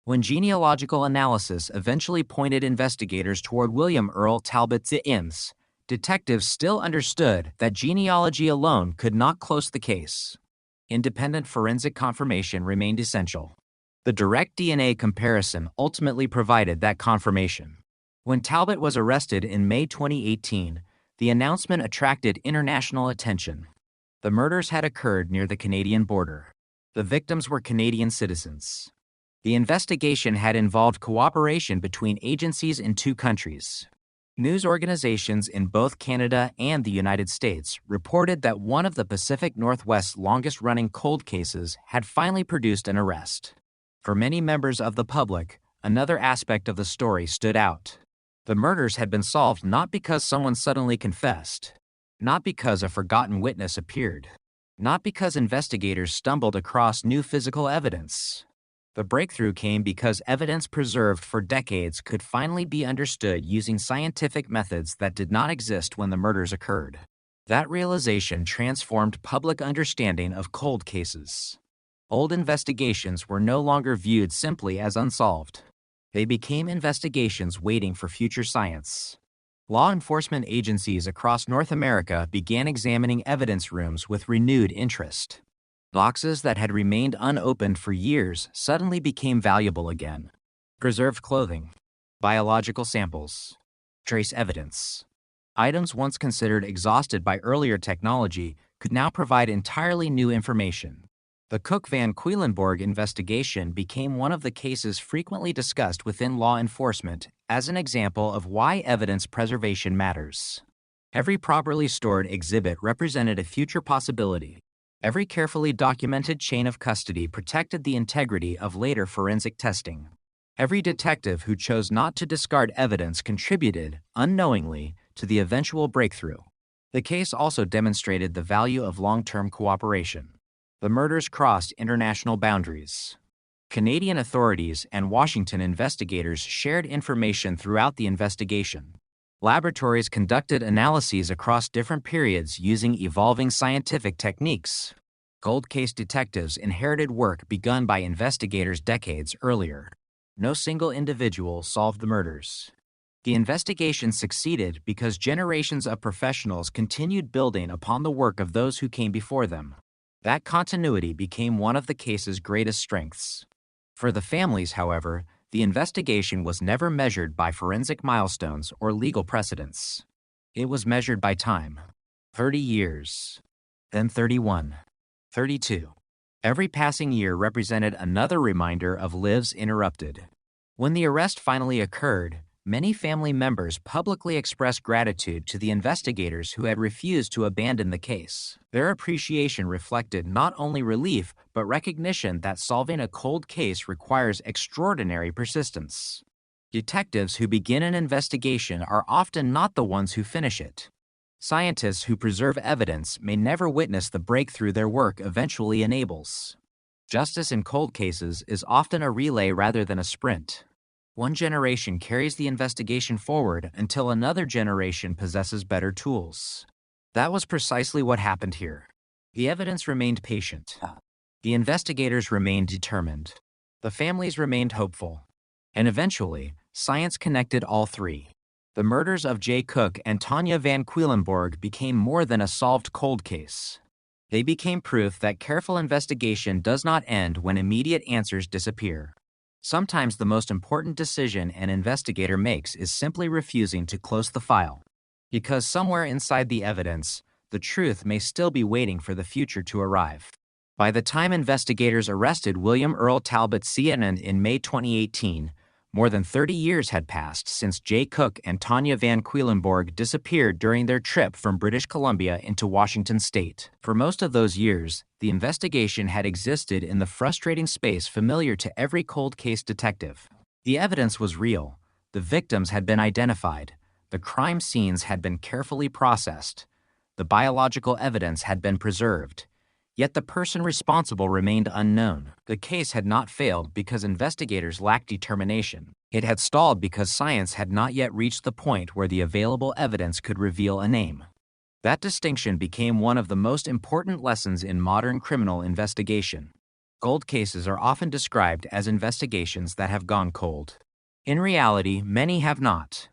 When genealogical analysis eventually pointed investigators toward William Earl Talbot Eames, detectives still understood that genealogy alone could not close the case. Independent forensic confirmation remained essential. The direct DNA comparison ultimately provided that confirmation. When Talbot was arrested in May 2018, the announcement attracted international attention. The murders had occurred near the Canadian border. The victims were Canadian citizens. The investigation had involved cooperation between agencies in two countries. News organizations in both Canada and the United States reported that one of the Pacific Northwest's longest-running cold cases had finally produced an arrest. For many members of the public, another aspect of the story stood out. The murders had been solved not because someone suddenly confessed, not because a forgotten witness appeared, not because investigators stumbled across new physical evidence. The breakthrough came because evidence preserved for decades could finally be understood using scientific methods that did not exist when the murders occurred. That realization transformed public understanding of cold cases. Old investigations were no longer viewed simply as unsolved. They became investigations waiting for future science. Law enforcement agencies across North America began examining evidence rooms with renewed interest. Boxes that had remained unopened for years suddenly became valuable again. Preserved clothing, biological samples, trace evidence. Items once considered exhausted by earlier technology could now provide entirely new information. The Cook-Van Quedlinburg investigation became one of the cases frequently discussed within law enforcement as an example of why evidence preservation matters. Every properly stored exhibit represented a future possibility. Every carefully documented chain of custody protected the integrity of later forensic testing. Every detective who chose not to discard evidence contributed, unknowingly, to the eventual breakthrough. The case also demonstrated the value of long-term cooperation. The murders crossed international boundaries. Canadian authorities and Washington investigators shared information throughout the investigation. Laboratories conducted analyses across different periods using evolving scientific techniques. Cold case detectives inherited work begun by investigators decades earlier. No single individual solved the murders. The investigation succeeded because generations of professionals continued building upon the work of those who came before them. That continuity became one of the case's greatest strengths. For the families, however, the investigation was never measured by forensic milestones or legal precedents. It was measured by time. 30 years. Then 31. 32. Every passing year represented another reminder of lives interrupted. When the arrest finally occurred, many family members publicly expressed gratitude to the investigators who had refused to abandon the case. Their appreciation reflected not only relief, but recognition that solving a cold case requires extraordinary persistence. Detectives who begin an investigation are often not the ones who finish it. Scientists who preserve evidence may never witness the breakthrough their work eventually enables. Justice in cold cases is often a relay rather than a sprint. One generation carries the investigation forward until another generation possesses better tools. That was precisely what happened here. The evidence remained patient. The investigators remained determined. The families remained hopeful. And eventually, science connected all three. The murders of Jay Cook and Tanya Van Quedlinburg became more than a solved cold case. They became proof that careful investigation does not end when immediate answers disappear. Sometimes the most important decision an investigator makes is simply refusing to close the file. Because somewhere inside the evidence, the truth may still be waiting for the future to arrive. By the time investigators arrested William Earl Talbot CNN in May 2018, more than 30 years had passed since Jay Cook and Tanya Van Quedlinburg disappeared during their trip from British Columbia into Washington state. For most of those years, the investigation had existed in the frustrating space familiar to every cold case detective. The evidence was real. The victims had been identified. The crime scenes had been carefully processed. The biological evidence had been preserved. Yet the person responsible remained unknown. The case had not failed because investigators lacked determination. It had stalled because science had not yet reached the point where the available evidence could reveal a name. That distinction became one of the most important lessons in modern criminal investigation. Cold cases are often described as investigations that have gone cold. In reality, many have not.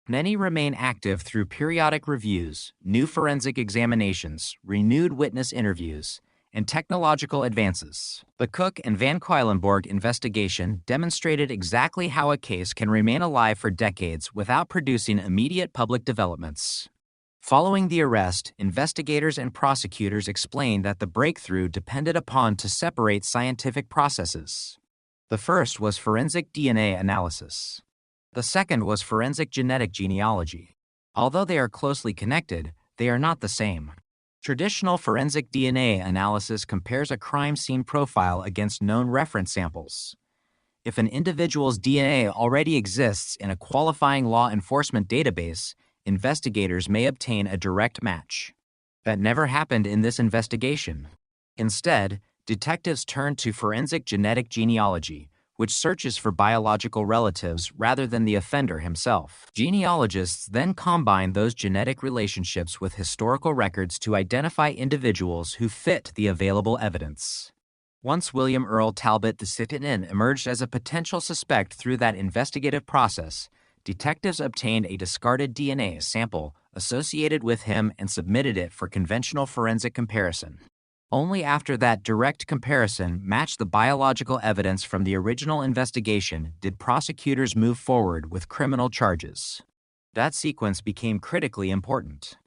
Many remain active through periodic reviews, new forensic examinations, renewed witness interviews, and technological advances. The Cook and Van Quedlinburg investigation demonstrated exactly how a case can remain alive for decades without producing immediate public developments. Following the arrest, investigators and prosecutors explained that the breakthrough depended upon to separate scientific processes. The first was forensic DNA analysis. The second was forensic genetic genealogy. Although they are closely connected, they are not the same. Traditional forensic DNA analysis compares a crime scene profile against known reference samples. If an individual's DNA already exists in a qualifying law enforcement database, investigators may obtain a direct match. That never happened in this investigation. Instead, detectives turned to forensic genetic genealogy, which searches for biological relatives rather than the offender himself. Genealogists then combine those genetic relationships with historical records to identify individuals who fit the available evidence. Once William Earl Talbot CNN emerged as a potential suspect through that investigative process, detectives obtained a discarded DNA sample associated with him and submitted it for conventional forensic comparison. Only after that direct comparison matched the biological evidence from the original investigation did prosecutors move forward with criminal charges. That sequence became critically important.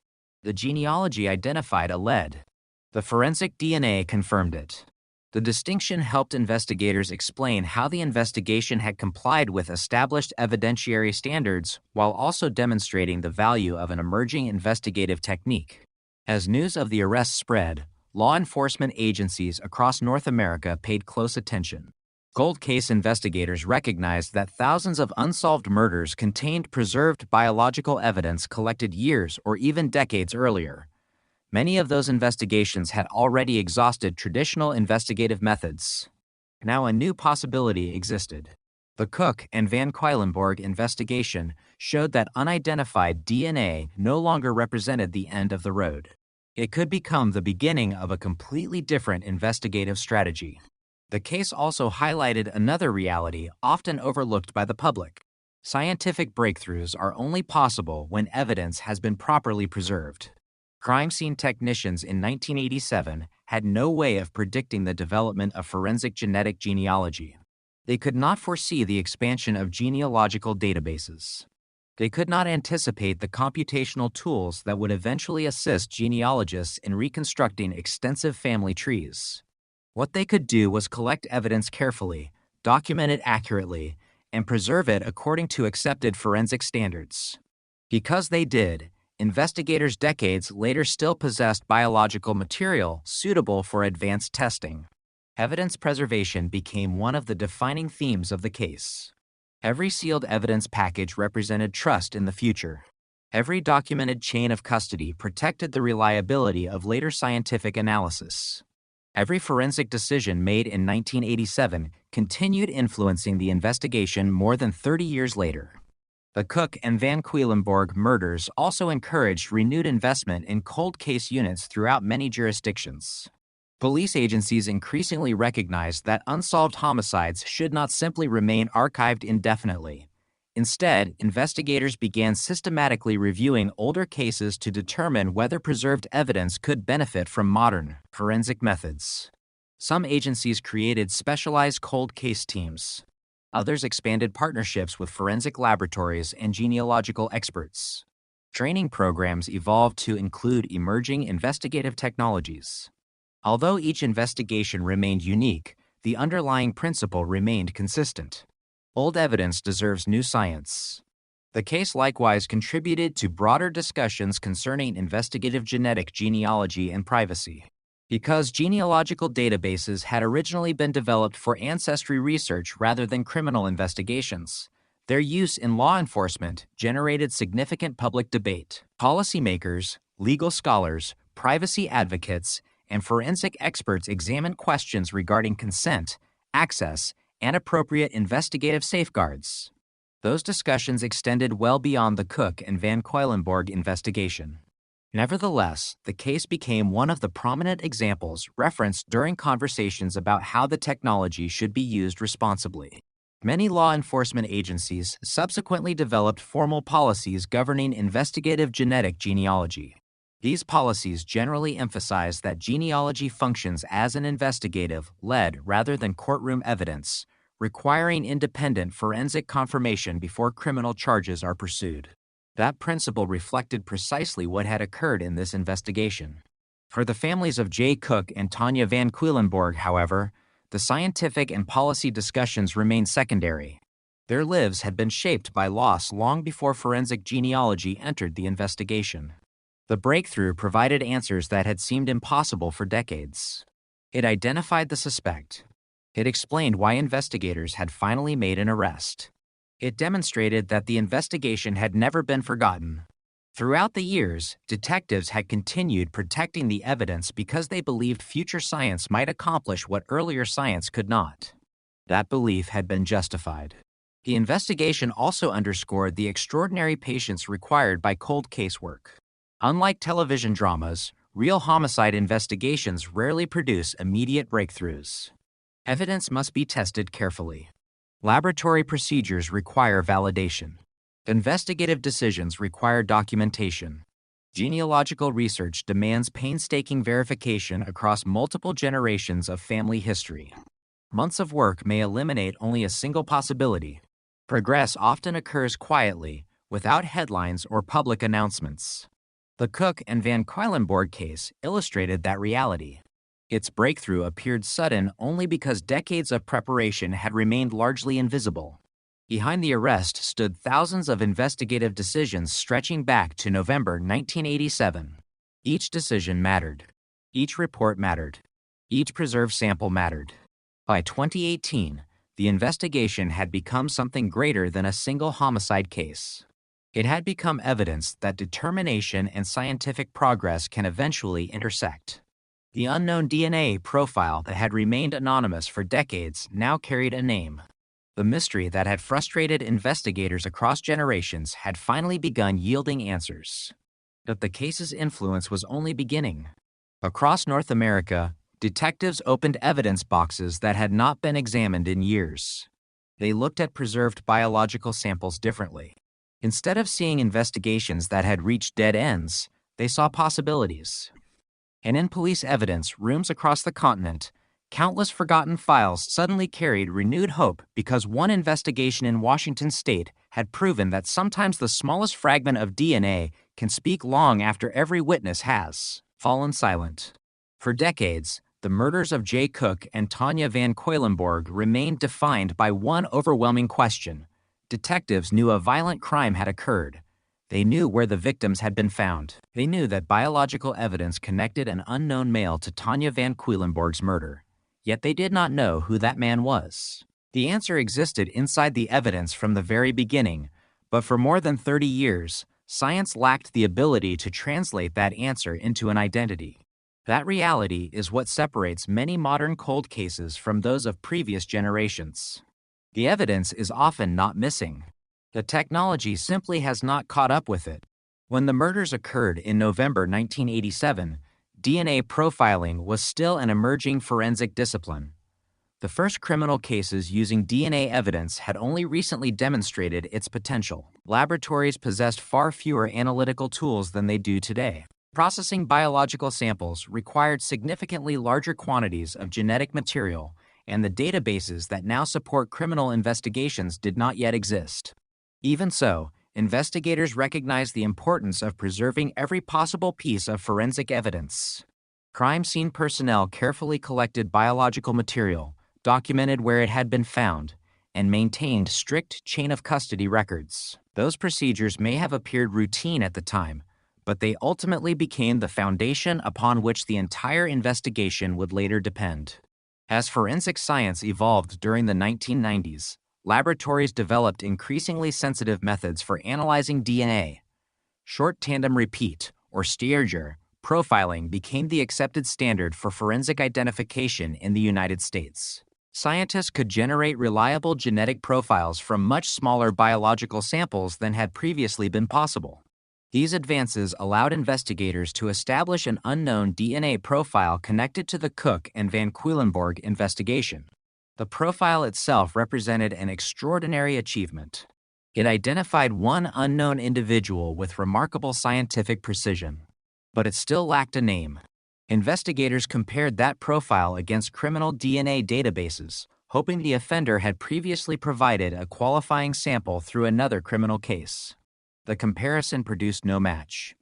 The genealogy identified a lead. The forensic DNA confirmed it. The distinction helped investigators explain how the investigation had complied with established evidentiary standards while also demonstrating the value of an emerging investigative technique. As news of the arrest spread, law enforcement agencies across North America paid close attention. Cold case investigators recognized that thousands of unsolved murders contained preserved biological evidence collected years or even decades earlier. Many of those investigations had already exhausted traditional investigative methods. Now a new possibility existed. The Cook and Van Queilenborg investigation showed that unidentified DNA no longer represented the end of the road. It could become the beginning of a completely different investigative strategy. The case also highlighted another reality often overlooked by the public. Scientific breakthroughs are only possible when evidence has been properly preserved. Crime scene technicians in 1987 had no way of predicting the development of forensic genetic genealogy. They could not foresee the expansion of genealogical databases. They could not anticipate the computational tools that would eventually assist genealogists in reconstructing extensive family trees. What they could do was collect evidence carefully, document it accurately, and preserve it according to accepted forensic standards. Because they did, investigators decades later still possessed biological material suitable for advanced testing. Evidence preservation became one of the defining themes of the case. Every sealed evidence package represented trust in the future. Every documented chain of custody protected the reliability of later scientific analysis. Every forensic decision made in 1987 continued influencing the investigation more than 30 years later. The Cook and Van Queilenborg murders also encouraged renewed investment in cold case units throughout many jurisdictions. Police agencies increasingly recognized that unsolved homicides should not simply remain archived indefinitely. Instead, investigators began systematically reviewing older cases to determine whether preserved evidence could benefit from modern forensic methods. Some agencies created specialized cold case teams. Others expanded partnerships with forensic laboratories and genealogical experts. Training programs evolved to include emerging investigative technologies. Although each investigation remained unique, the underlying principle remained consistent. Old evidence deserves new science. The case likewise contributed to broader discussions concerning investigative genetic genealogy and privacy. Because genealogical databases had originally been developed for ancestry research rather than criminal investigations, their use in law enforcement generated significant public debate. Policymakers, legal scholars, privacy advocates, and forensic experts examined questions regarding consent, access, and appropriate investigative safeguards. Those discussions extended well beyond the Cook and Van Queilenborg investigation. Nevertheless, the case became one of the prominent examples referenced during conversations about how the technology should be used responsibly. Many law enforcement agencies subsequently developed formal policies governing investigative genetic genealogy. These policies generally emphasize that genealogy functions as an investigative, led rather than courtroom evidence, requiring independent forensic confirmation before criminal charges are pursued. That principle reflected precisely what had occurred in this investigation. For the families of Jay Cook and Tanya Van Queilenborg, however, the scientific and policy discussions remained secondary. Their lives had been shaped by loss long before forensic genealogy entered the investigation. The breakthrough provided answers that had seemed impossible for decades. It identified the suspect. It explained why investigators had finally made an arrest. It demonstrated that the investigation had never been forgotten. Throughout the years, detectives had continued protecting the evidence because they believed future science might accomplish what earlier science could not. That belief had been justified. The investigation also underscored the extraordinary patience required by cold case work. Unlike television dramas, real homicide investigations rarely produce immediate breakthroughs. Evidence must be tested carefully. Laboratory procedures require validation. Investigative decisions require documentation. Genealogical research demands painstaking verification across multiple generations of family history. Months of work may eliminate only a single possibility. Progress often occurs quietly, without headlines or public announcements. The Cook and Van Cuylenborg case illustrated that reality. Its breakthrough appeared sudden only because decades of preparation had remained largely invisible. Behind the arrest stood thousands of investigative decisions stretching back to November 1987. Each decision mattered. Each report mattered. Each preserved sample mattered. By 2018, the investigation had become something greater than a single homicide case. It had become evidence that determination and scientific progress can eventually intersect. The unknown DNA profile that had remained anonymous for decades now carried a name. The mystery that had frustrated investigators across generations had finally begun yielding answers. But the case's influence was only beginning. Across North America, detectives opened evidence boxes that had not been examined in years. They looked at preserved biological samples differently. Instead of seeing investigations that had reached dead ends, they saw possibilities. And in police evidence rooms across the continent, countless forgotten files suddenly carried renewed hope because one investigation in Washington state had proven that sometimes the smallest fragment of DNA can speak long after every witness has fallen silent. For decades, the murders of Jay Cook and Tanya Van Cuylenborg remained defined by one overwhelming question. Detectives knew a violent crime had occurred. They knew where the victims had been found. They knew that biological evidence connected an unknown male to Tanya Van Cuylenborg's murder. Yet they did not know who that man was. The answer existed inside the evidence from the very beginning, but for more than 30 years, science lacked the ability to translate that answer into an identity. That reality is what separates many modern cold cases from those of previous generations. The evidence is often not missing. The technology simply has not caught up with it. When the murders occurred in November 1987, DNA profiling was still an emerging forensic discipline. The first criminal cases using DNA evidence had only recently demonstrated its potential. Laboratories possessed far fewer analytical tools than they do today. Processing biological samples required significantly larger quantities of genetic material, and the databases that now support criminal investigations did not yet exist. Even so, investigators recognized the importance of preserving every possible piece of forensic evidence. Crime scene personnel carefully collected biological material, documented where it had been found, and maintained strict chain of custody records. Those procedures may have appeared routine at the time, but they ultimately became the foundation upon which the entire investigation would later depend. As forensic science evolved during the 1990s, laboratories developed increasingly sensitive methods for analyzing DNA. Short tandem repeat, or STIRGER, profiling became the accepted standard for forensic identification in the United States. Scientists could generate reliable genetic profiles from much smaller biological samples than had previously been possible. These advances allowed investigators to establish an unknown DNA profile connected to the Cook and Van Cuylenborg investigation. The profile itself represented an extraordinary achievement. It identified one unknown individual with remarkable scientific precision. But it still lacked a name. Investigators compared that profile against criminal DNA databases, hoping the offender had previously provided a qualifying sample through another criminal case. The comparison produced no match.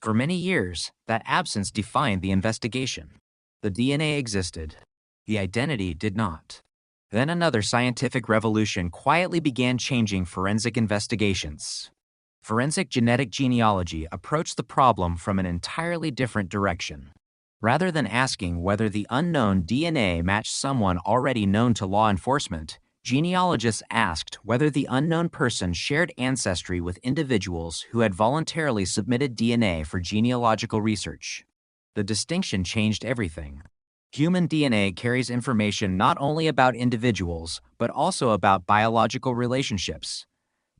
For many years, that absence defined the investigation. The DNA existed. The identity did not. Then another scientific revolution quietly began changing forensic investigations. Forensic genetic genealogy approached the problem from an entirely different direction. Rather than asking whether the unknown DNA matched someone already known to law enforcement, genealogists asked whether the unknown person shared ancestry with individuals who had voluntarily submitted DNA for genealogical research. The distinction changed everything. Human DNA carries information not only about individuals, but also about biological relationships.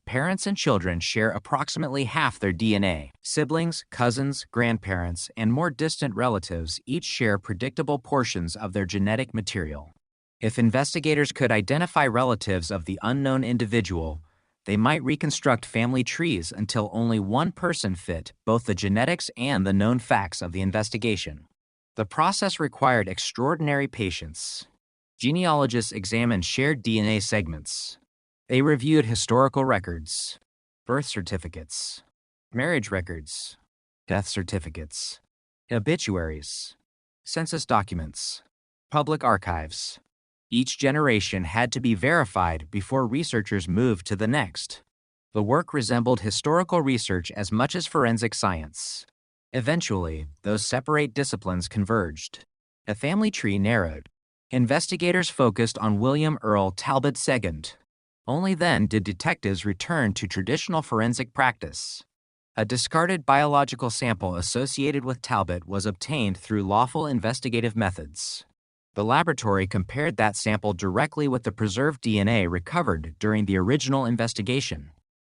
Parents and children share approximately half their DNA. Siblings, cousins, grandparents, and more distant relatives each share predictable portions of their genetic material. If investigators could identify relatives of the unknown individual, They might reconstruct family trees until only one person fit both the genetics and the known facts of the investigation. The process required extraordinary patience. Genealogists examined shared DNA segments. They reviewed historical records, birth certificates, marriage records, death certificates, obituaries, census documents, public archives. Each generation had to be verified before researchers moved to the next. The work resembled historical research as much as forensic science. Eventually, those separate disciplines converged. A family tree narrowed. Investigators focused on William Earl Talbot II. Only then did detectives return to traditional forensic practice. A discarded biological sample associated with Talbot was obtained through lawful investigative methods. The laboratory compared that sample directly with the preserved DNA recovered during the original investigation.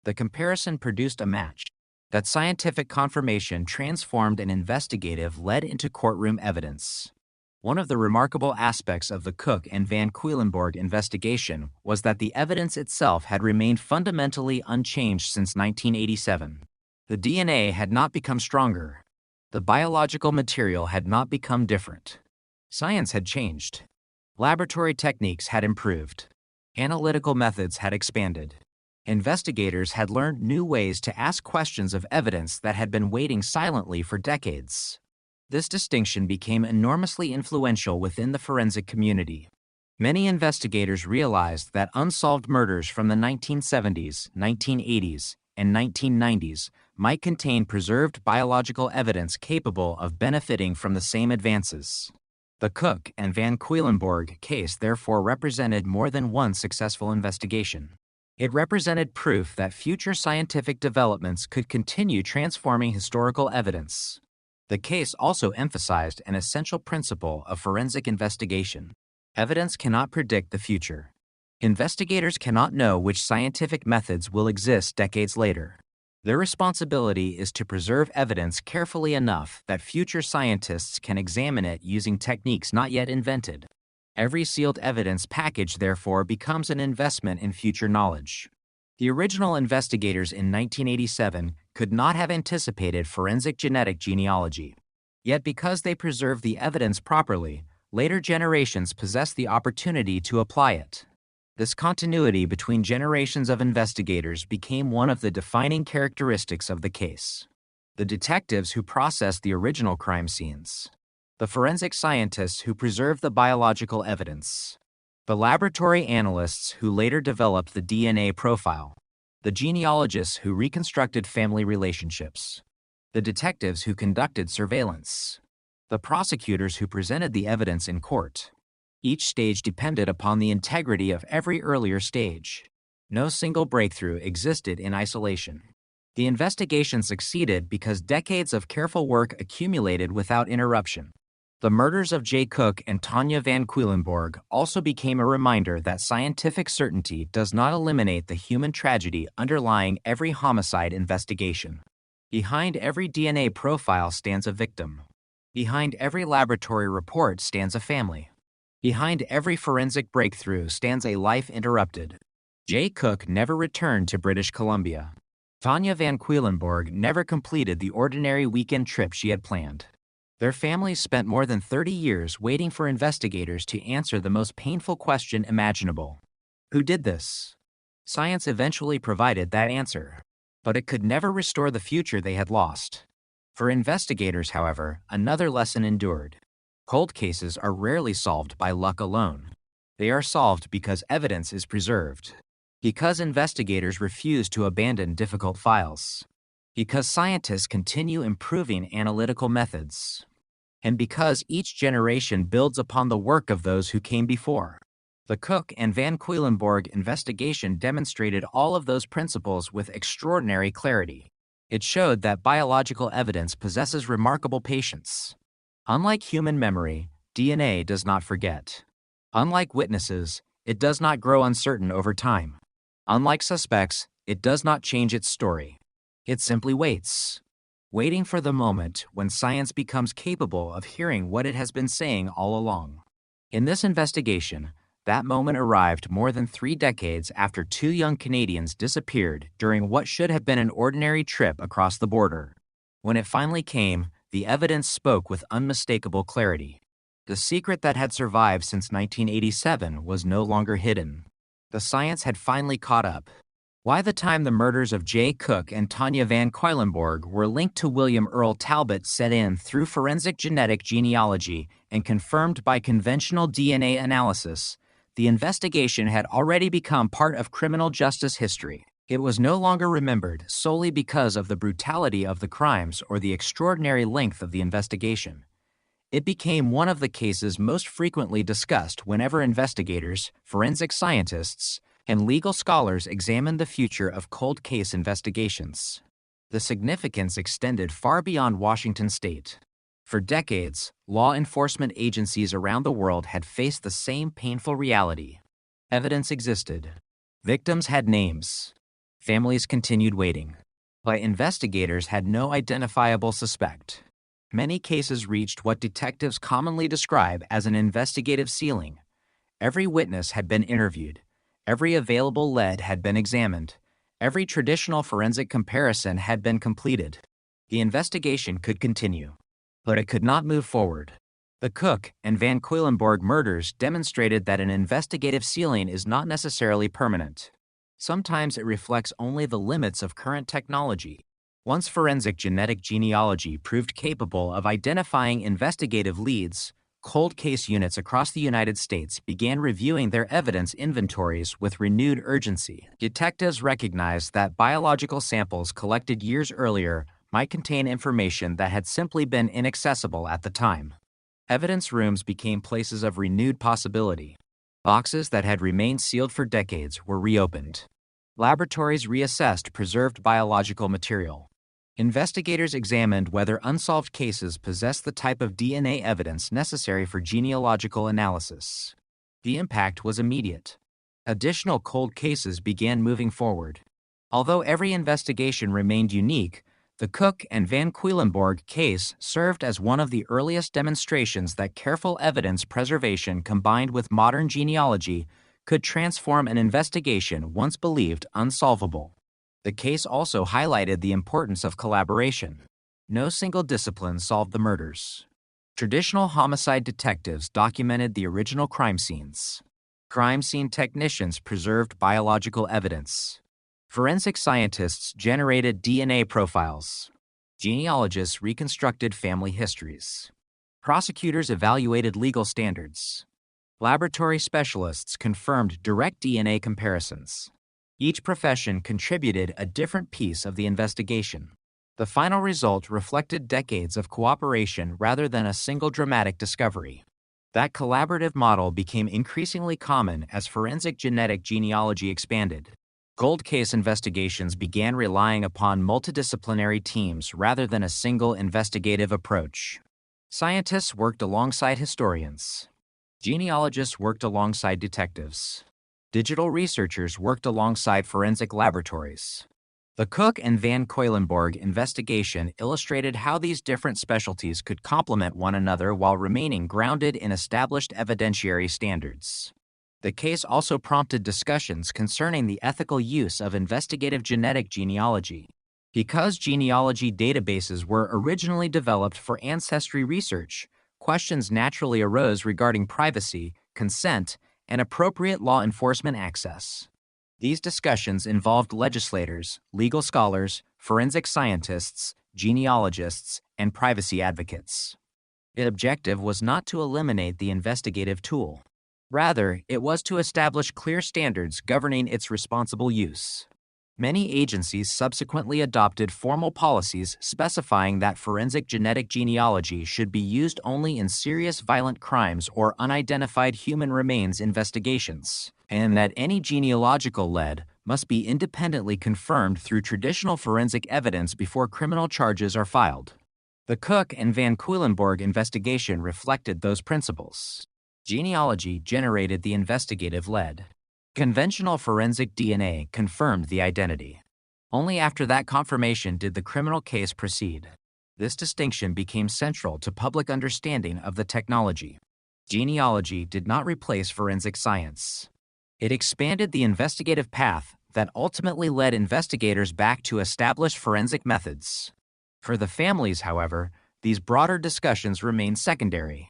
The comparison produced a match. That scientific confirmation transformed an investigative lead into courtroom evidence. One of the remarkable aspects of the Cook and Van Cuylenborg investigation was that the evidence itself had remained fundamentally unchanged since 1987. The DNA had not become stronger. The biological material had not become different. Science had changed. Laboratory techniques had improved. Analytical methods had expanded. Investigators had learned new ways to ask questions of evidence that had been waiting silently for decades. This distinction became enormously influential within the forensic community. Many investigators realized that unsolved murders from the 1970s, 1980s, and 1990s might contain preserved biological evidence capable of benefiting from the same advances. The Cook and Van Cuylenborg case therefore represented more than one successful investigation. It represented proof that future scientific developments could continue transforming historical evidence. The case also emphasized an essential principle of forensic investigation. Evidence cannot predict the future. Investigators cannot know which scientific methods will exist decades later. Their responsibility is to preserve evidence carefully enough that future scientists can examine it using techniques not yet invented. Every sealed evidence package, therefore, becomes an investment in future knowledge. The original investigators in 1987 could not have anticipated forensic genetic genealogy. Yet because they preserved the evidence properly, later generations possessed the opportunity to apply it. This continuity between generations of investigators became one of the defining characteristics of the case. The detectives who processed the original crime scenes. The forensic scientists who preserved the biological evidence. The laboratory analysts who later developed the DNA profile. The genealogists who reconstructed family relationships. The detectives who conducted surveillance. The prosecutors who presented the evidence in court. Each stage depended upon the integrity of every earlier stage. No single breakthrough existed in isolation. The investigation succeeded because decades of careful work accumulated without interruption. The murders of Jay Cook and Tanya Van Cuylenborg also became a reminder that scientific certainty does not eliminate the human tragedy underlying every homicide investigation. Behind every DNA profile stands a victim. Behind every laboratory report stands a family. Behind every forensic breakthrough stands a life interrupted. Jay Cook never returned to British Columbia. Tanya Van Cuylenborg never completed the ordinary weekend trip she had planned. Their families spent more than 30 years waiting for investigators to answer the most painful question imaginable. Who did this? Science eventually provided that answer, but it could never restore the future they had lost. For investigators, however, another lesson endured. Cold cases are rarely solved by luck alone. They are solved because evidence is preserved. Because investigators refuse to abandon difficult files. Because scientists continue improving analytical methods. And because each generation builds upon the work of those who came before. The Cook and Van Cuylenborg investigation demonstrated all of those principles with extraordinary clarity. It showed that biological evidence possesses remarkable patience. Unlike human memory, DNA does not forget. Unlike witnesses, it does not grow uncertain over time. Unlike suspects, it does not change its story. It simply waits. Waiting for the moment when science becomes capable of hearing what it has been saying all along. In this investigation, That moment arrived more than 3 decades after 2 young Canadians disappeared during what should have been an ordinary trip across the border. When it finally came, the evidence spoke with unmistakable clarity. The secret that had survived since 1987 was no longer hidden. The science had finally caught up. By the time the murders of Jay Cook and Tanya Van Cuylenborg were linked to William Earl Talbot set in through forensic genetic genealogy and confirmed by conventional DNA analysis, the investigation had already become part of criminal justice history. It was no longer remembered solely because of the brutality of the crimes or the extraordinary length of the investigation. It became one of the cases most frequently discussed whenever investigators, forensic scientists, and legal scholars examined the future of cold case investigations. The significance extended far beyond Washington state. For decades, law enforcement agencies around the world had faced the same painful reality. Evidence existed. Victims had names. Families continued waiting. But investigators had no identifiable suspect. Many cases reached what detectives commonly describe as an investigative ceiling. Every witness had been interviewed. Every available lead had been examined. Every traditional forensic comparison had been completed. The investigation could continue, but it could not move forward. The Cook and Van Cuylenborg murders demonstrated that an investigative ceiling is not necessarily permanent. Sometimes it reflects only the limits of current technology. Once forensic genetic genealogy proved capable of identifying investigative leads, cold case units across the United States began reviewing their evidence inventories with renewed urgency. Detectives recognized that biological samples collected years earlier might contain information that had simply been inaccessible at the time. Evidence rooms became places of renewed possibility. Boxes that had remained sealed for decades were reopened. Laboratories reassessed preserved biological material. Investigators examined whether unsolved cases possessed the type of DNA evidence necessary for genealogical analysis. The impact was immediate. Additional cold cases began moving forward. Although every investigation remained unique, the Cook and Van Cuylenborg case served as one of the earliest demonstrations that careful evidence preservation combined with modern genealogy could transform an investigation once believed unsolvable. The case also highlighted the importance of collaboration. No single discipline solved the murders. Traditional homicide detectives documented the original crime scenes. Crime scene technicians preserved biological evidence. Forensic scientists generated DNA profiles. Genealogists reconstructed family histories. Prosecutors evaluated legal standards. Laboratory specialists confirmed direct DNA comparisons. Each profession contributed a different piece of the investigation. The final result reflected decades of cooperation rather than a single dramatic discovery. That collaborative model became increasingly common as forensic genetic genealogy expanded. Cold case investigations began relying upon multidisciplinary teams rather than a single investigative approach. Scientists worked alongside historians. Genealogists worked alongside detectives. Digital researchers worked alongside forensic laboratories. The Cook and Van Cuylenborg investigation illustrated how these different specialties could complement one another while remaining grounded in established evidentiary standards. The case also prompted discussions concerning the ethical use of investigative genetic genealogy. Because genealogy databases were originally developed for ancestry research, questions naturally arose regarding privacy, consent, and appropriate law enforcement access. These discussions involved legislators, legal scholars, forensic scientists, genealogists, and privacy advocates. The objective was not to eliminate the investigative tool. Rather, it was to establish clear standards governing its responsible use. Many agencies subsequently adopted formal policies specifying that forensic genetic genealogy should be used only in serious violent crimes or unidentified human remains investigations, and that any genealogical lead must be independently confirmed through traditional forensic evidence before criminal charges are filed. The Cook and Van Cuylenborg investigation reflected those principles. Genealogy generated the investigative lead. Conventional forensic DNA confirmed the identity. Only after that confirmation did the criminal case proceed. This distinction became central to public understanding of the technology. Genealogy did not replace forensic science. It expanded the investigative path that ultimately led investigators back to established forensic methods. For the families, however, these broader discussions remained secondary.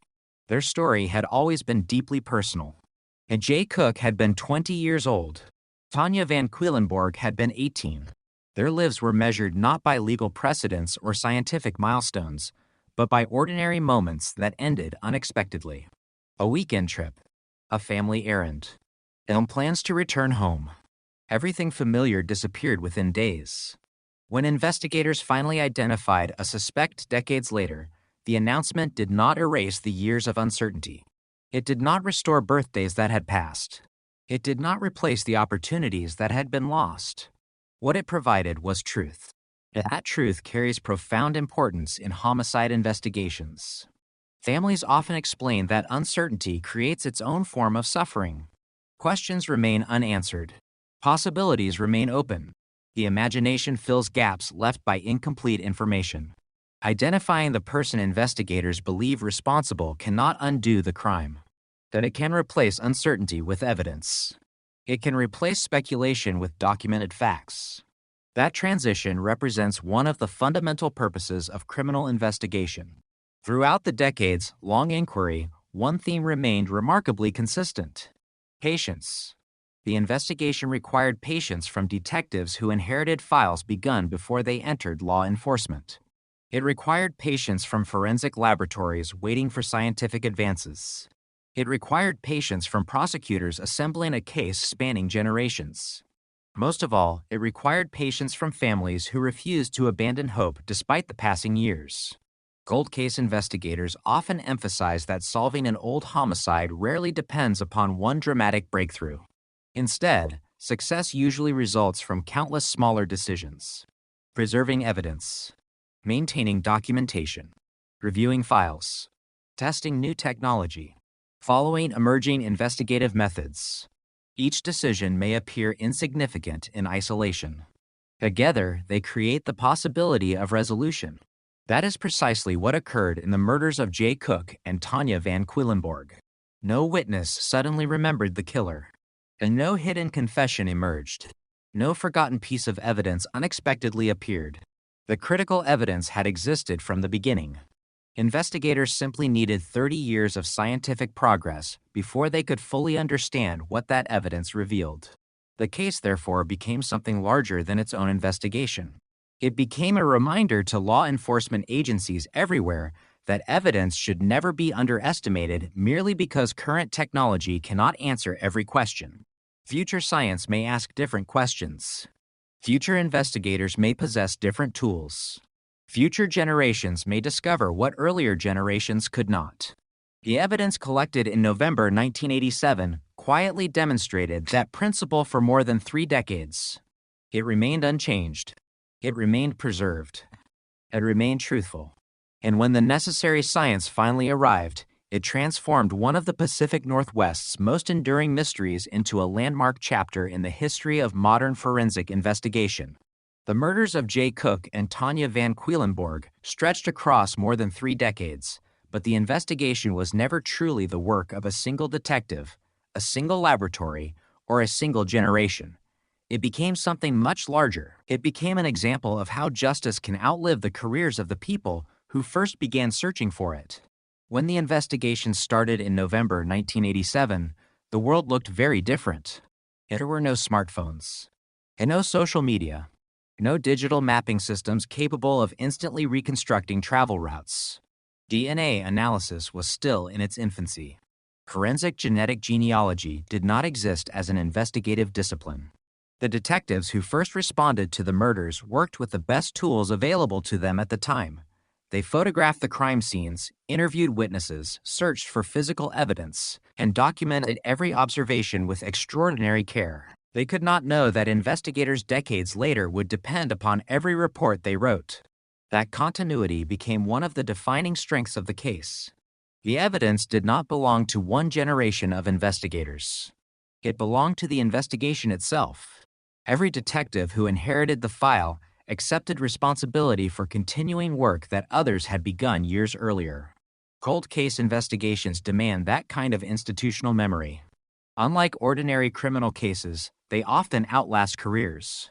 Their story had always been deeply personal. And Jay Cook had been 20 years old. Tanya Van Quillenborg had been 18. Their lives were measured not by legal precedents or scientific milestones, but by ordinary moments that ended unexpectedly. A weekend trip, a family errand, and plans to return home. Everything familiar disappeared within days. When investigators finally identified a suspect decades later, the announcement did not erase the years of uncertainty. It did not restore birthdays that had passed. It did not replace the opportunities that had been lost. What it provided was truth. That truth carries profound importance in homicide investigations. Families often explain that uncertainty creates its own form of suffering. Questions remain unanswered. Possibilities remain open. The imagination fills gaps left by incomplete information. Identifying the person investigators believe responsible cannot undo the crime. That it can replace uncertainty with evidence. It can replace speculation with documented facts. That transition represents one of the fundamental purposes of criminal investigation. Throughout the decades-long inquiry, one theme remained remarkably consistent: patience. The investigation required patience from detectives who inherited files begun before they entered law enforcement. It required patience from forensic laboratories waiting for scientific advances. It required patience from prosecutors assembling a case spanning generations. Most of all, it required patience from families who refused to abandon hope despite the passing years. Cold case investigators often emphasize that solving an old homicide rarely depends upon one dramatic breakthrough. Instead, success usually results from countless smaller decisions. Preserving evidence, maintaining documentation, reviewing files, testing new technology, following emerging investigative methods. Each decision may appear insignificant in isolation. Together, they create the possibility of resolution. That is precisely what occurred in the murders of Jay Cook and Tanya Van Quillenborg. No witness suddenly remembered the killer, and no hidden confession emerged. No forgotten piece of evidence unexpectedly appeared. The critical evidence had existed from the beginning. Investigators simply needed 30 years of scientific progress before they could fully understand what that evidence revealed. The case, therefore, became something larger than its own investigation. It became a reminder to law enforcement agencies everywhere that evidence should never be underestimated merely because current technology cannot answer every question. Future science may ask different questions. Future investigators may possess different tools. Future generations may discover what earlier generations could not. The evidence collected in November 1987 quietly demonstrated that principle for more than 3 decades. It remained unchanged. It remained preserved. It remained truthful. And when the necessary science finally arrived, it transformed one of the Pacific Northwest's most enduring mysteries into a landmark chapter in the history of modern forensic investigation. The murders of Jay Cook and Tanya Van Quillenborg stretched across more than 3 decades, but the investigation was never truly the work of a single detective, a single laboratory, or a single generation. It became something much larger. It became an example of how justice can outlive the careers of the people who first began searching for it. When the investigation started in November 1987, the world looked very different. There were no smartphones, and no social media, no digital mapping systems capable of instantly reconstructing travel routes. DNA analysis was still in its infancy. Forensic genetic genealogy did not exist as an investigative discipline. The detectives who first responded to the murders worked with the best tools available to them at the time. They photographed the crime scenes, interviewed witnesses, searched for physical evidence, and documented every observation with extraordinary care. They could not know that investigators decades later would depend upon every report they wrote. That continuity became one of the defining strengths of the case. The evidence did not belong to one generation of investigators. It belonged to the investigation itself. Every detective who inherited the file accepted responsibility for continuing work that others had begun years earlier. Cold case investigations demand that kind of institutional memory. Unlike ordinary criminal cases, they often outlast careers.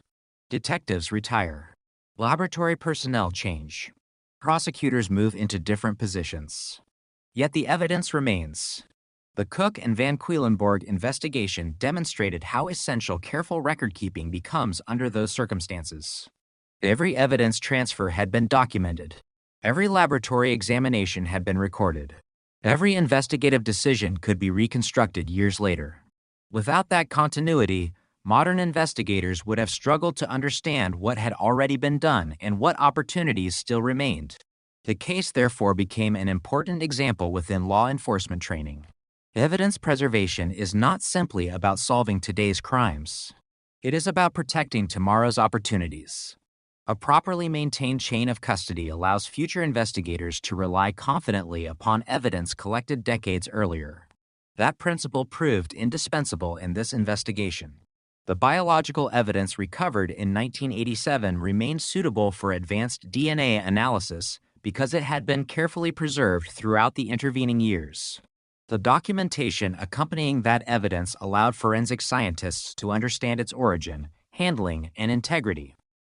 Detectives retire. Laboratory personnel change. Prosecutors move into different positions. Yet the evidence remains. The Cook and Van Quedlinburg investigation demonstrated how essential careful record-keeping becomes under those circumstances. Every evidence transfer had been documented. Every laboratory examination had been recorded. Every investigative decision could be reconstructed years later. Without that continuity, modern investigators would have struggled to understand what had already been done and what opportunities still remained. The case therefore became an important example within law enforcement training. Evidence preservation is not simply about solving today's crimes. It is about protecting tomorrow's opportunities. A properly maintained chain of custody allows future investigators to rely confidently upon evidence collected decades earlier. That principle proved indispensable in this investigation. The biological evidence recovered in 1987 remained suitable for advanced DNA analysis because it had been carefully preserved throughout the intervening years. The documentation accompanying that evidence allowed forensic scientists to understand its origin, handling, and integrity.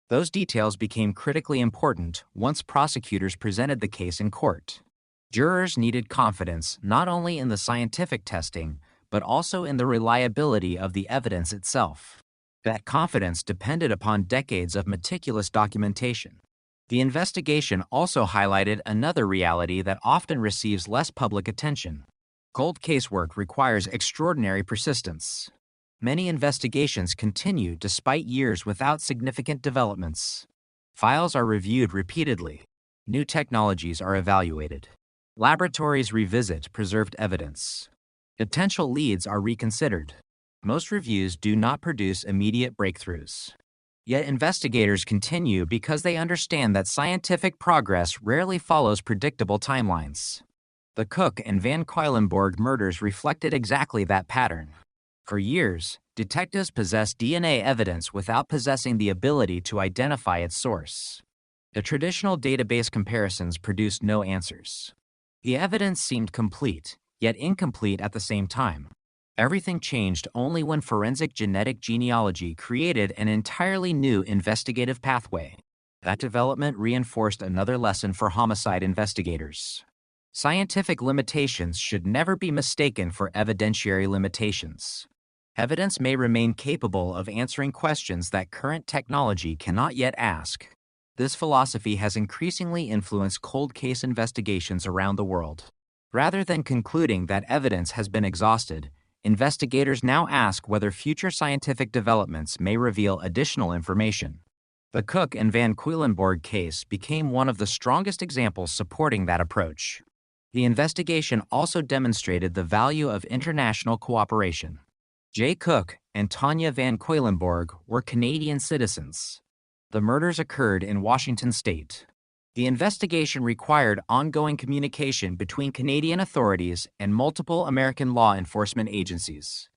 Those details became critically important once prosecutors presented the case in court. Jurors needed confidence not only in the scientific testing, but also in the reliability of the evidence itself. That confidence depended upon decades of meticulous documentation. The investigation also highlighted another reality that often receives less public attention. Cold case work requires extraordinary persistence. Many investigations continue despite years without significant developments. Files are reviewed repeatedly. New technologies are evaluated. Laboratories revisit preserved evidence. Potential leads are reconsidered. Most reviews do not produce immediate breakthroughs. Yet investigators continue because they understand that scientific progress rarely follows predictable timelines. The Cook and Van Quedlinburg murders reflected exactly that pattern. For years, detectives possessed DNA evidence without possessing the ability to identify its source. The traditional database comparisons produced no answers. The evidence seemed complete, yet incomplete at the same time. Everything changed only when forensic genetic genealogy created an entirely new investigative pathway. That development reinforced another lesson for homicide investigators. Scientific limitations should never be mistaken for evidentiary limitations. Evidence may remain capable of answering questions that current technology cannot yet ask. This philosophy has increasingly influenced cold case investigations around the world. Rather than concluding that evidence has been exhausted, investigators now ask whether future scientific developments may reveal additional information. The Cook and Van Quedlinburg case became one of the strongest examples supporting that approach. The investigation also demonstrated the value of international cooperation. Jay Cook and Tanya Van Quedlinburg were Canadian citizens. The murders occurred in Washington state. The investigation required ongoing communication between Canadian authorities and multiple American law enforcement agencies.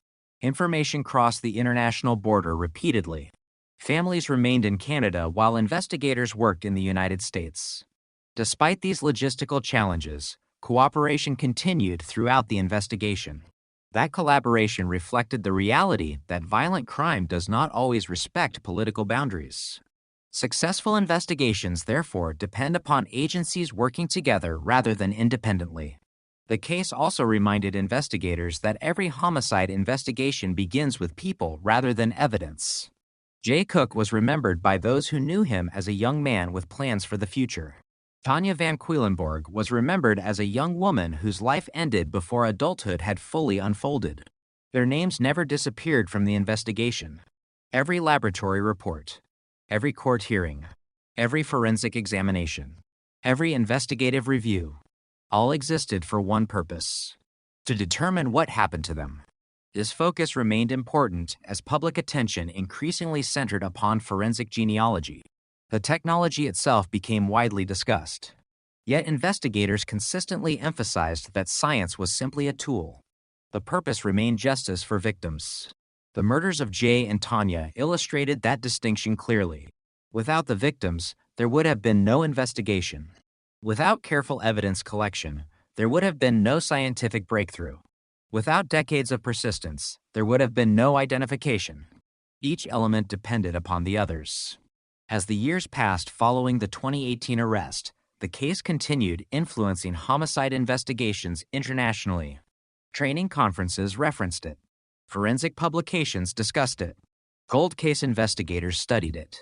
Information crossed the international border repeatedly. Families remained in Canada while investigators worked in the United States. Despite these logistical challenges, cooperation continued throughout the investigation. That collaboration reflected the reality that violent crime does not always respect political boundaries. Successful investigations, therefore, depend upon agencies working together rather than independently. The case also reminded investigators that every homicide investigation begins with people rather than evidence. Jay Cook was remembered by those who knew him as a young man with plans for the future. Tanya Van Quedlinburg was remembered as a young woman whose life ended before adulthood had fully unfolded. Their names never disappeared from the investigation. Every laboratory report, every court hearing, every forensic examination, every investigative review, all existed for one purpose: to determine what happened to them. This focus remained important as public attention increasingly centered upon forensic genealogy. The technology itself became widely discussed. Yet investigators consistently emphasized that science was simply a tool. The purpose remained justice for victims. The murders of Jay and Tanya illustrated that distinction clearly. Without the victims, there would have been no investigation. Without careful evidence collection, there would have been no scientific breakthrough. Without decades of persistence, there would have been no identification. Each element depended upon the others. As the years passed following the 2018 arrest, the case continued influencing homicide investigations internationally. Training conferences referenced it. Forensic publications discussed it. Cold case investigators studied it.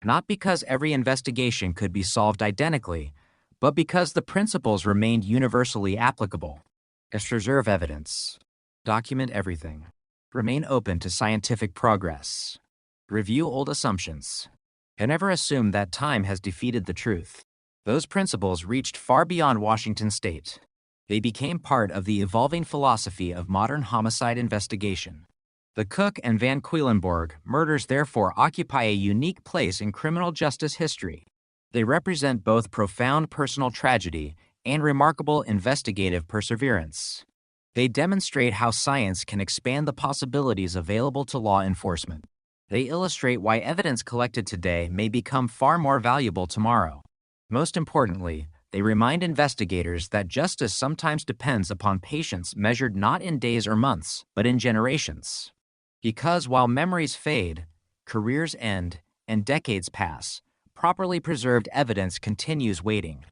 Not because every investigation could be solved identically, but because the principles remained universally applicable. Preserve evidence. Document everything. Remain open to scientific progress. Review old assumptions. And never assume that time has defeated the truth. Those principles reached far beyond Washington state. They became part of the evolving philosophy of modern homicide investigation. The Cook and Van Quedlinburg murders therefore occupy a unique place in criminal justice history. They represent both profound personal tragedy and remarkable investigative perseverance. They demonstrate how science can expand the possibilities available to law enforcement. They illustrate why evidence collected today may become far more valuable tomorrow. Most importantly, they remind investigators that justice sometimes depends upon patience measured not in days or months, but in generations. Because while memories fade, careers end, and decades pass, properly preserved evidence continues waiting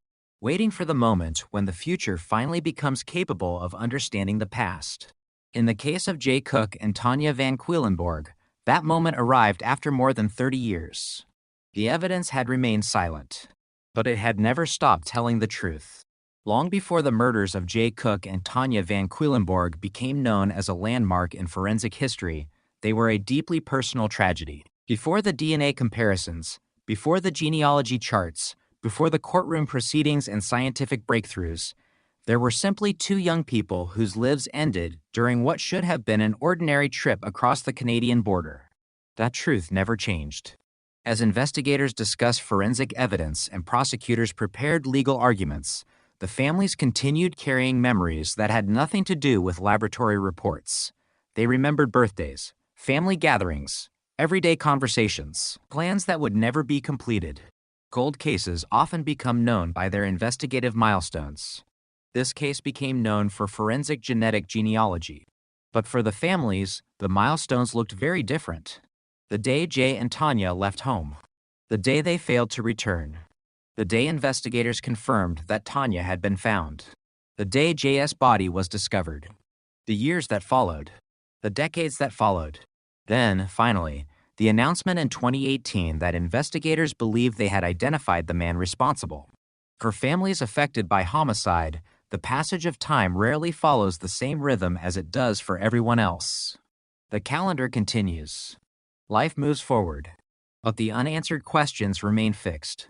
for the moment when the future finally becomes capable of understanding the past. In the case of Jay Cook and Tanya Van Quedlinburg, that moment arrived after more than 30 years. The evidence had remained silent, but it had never stopped telling the truth. Long before the murders of Jay Cook and Tanya Van Quedlinburg became known as a landmark in forensic history, they were a deeply personal tragedy. Before the DNA comparisons, before the genealogy charts, before the courtroom proceedings and scientific breakthroughs, there were simply two young people whose lives ended during what should have been an ordinary trip across the Canadian border. That truth never changed. As investigators discussed forensic evidence and prosecutors prepared legal arguments, the families continued carrying memories that had nothing to do with laboratory reports. They remembered birthdays, family gatherings, everyday conversations, plans that would never be completed. Cold cases often become known by their investigative milestones. This case became known for forensic genetic genealogy. But for the families, the milestones looked very different. The day Jay and Tanya left home. The day they failed to return. The day investigators confirmed that Tanya had been found. The day Jay's body was discovered. The years that followed. The decades that followed. Then, finally, the announcement in 2018 that investigators believed they had identified the man responsible. For families affected by homicide, the passage of time rarely follows the same rhythm as it does for everyone else. The calendar continues. Life moves forward, but the unanswered questions remain fixed.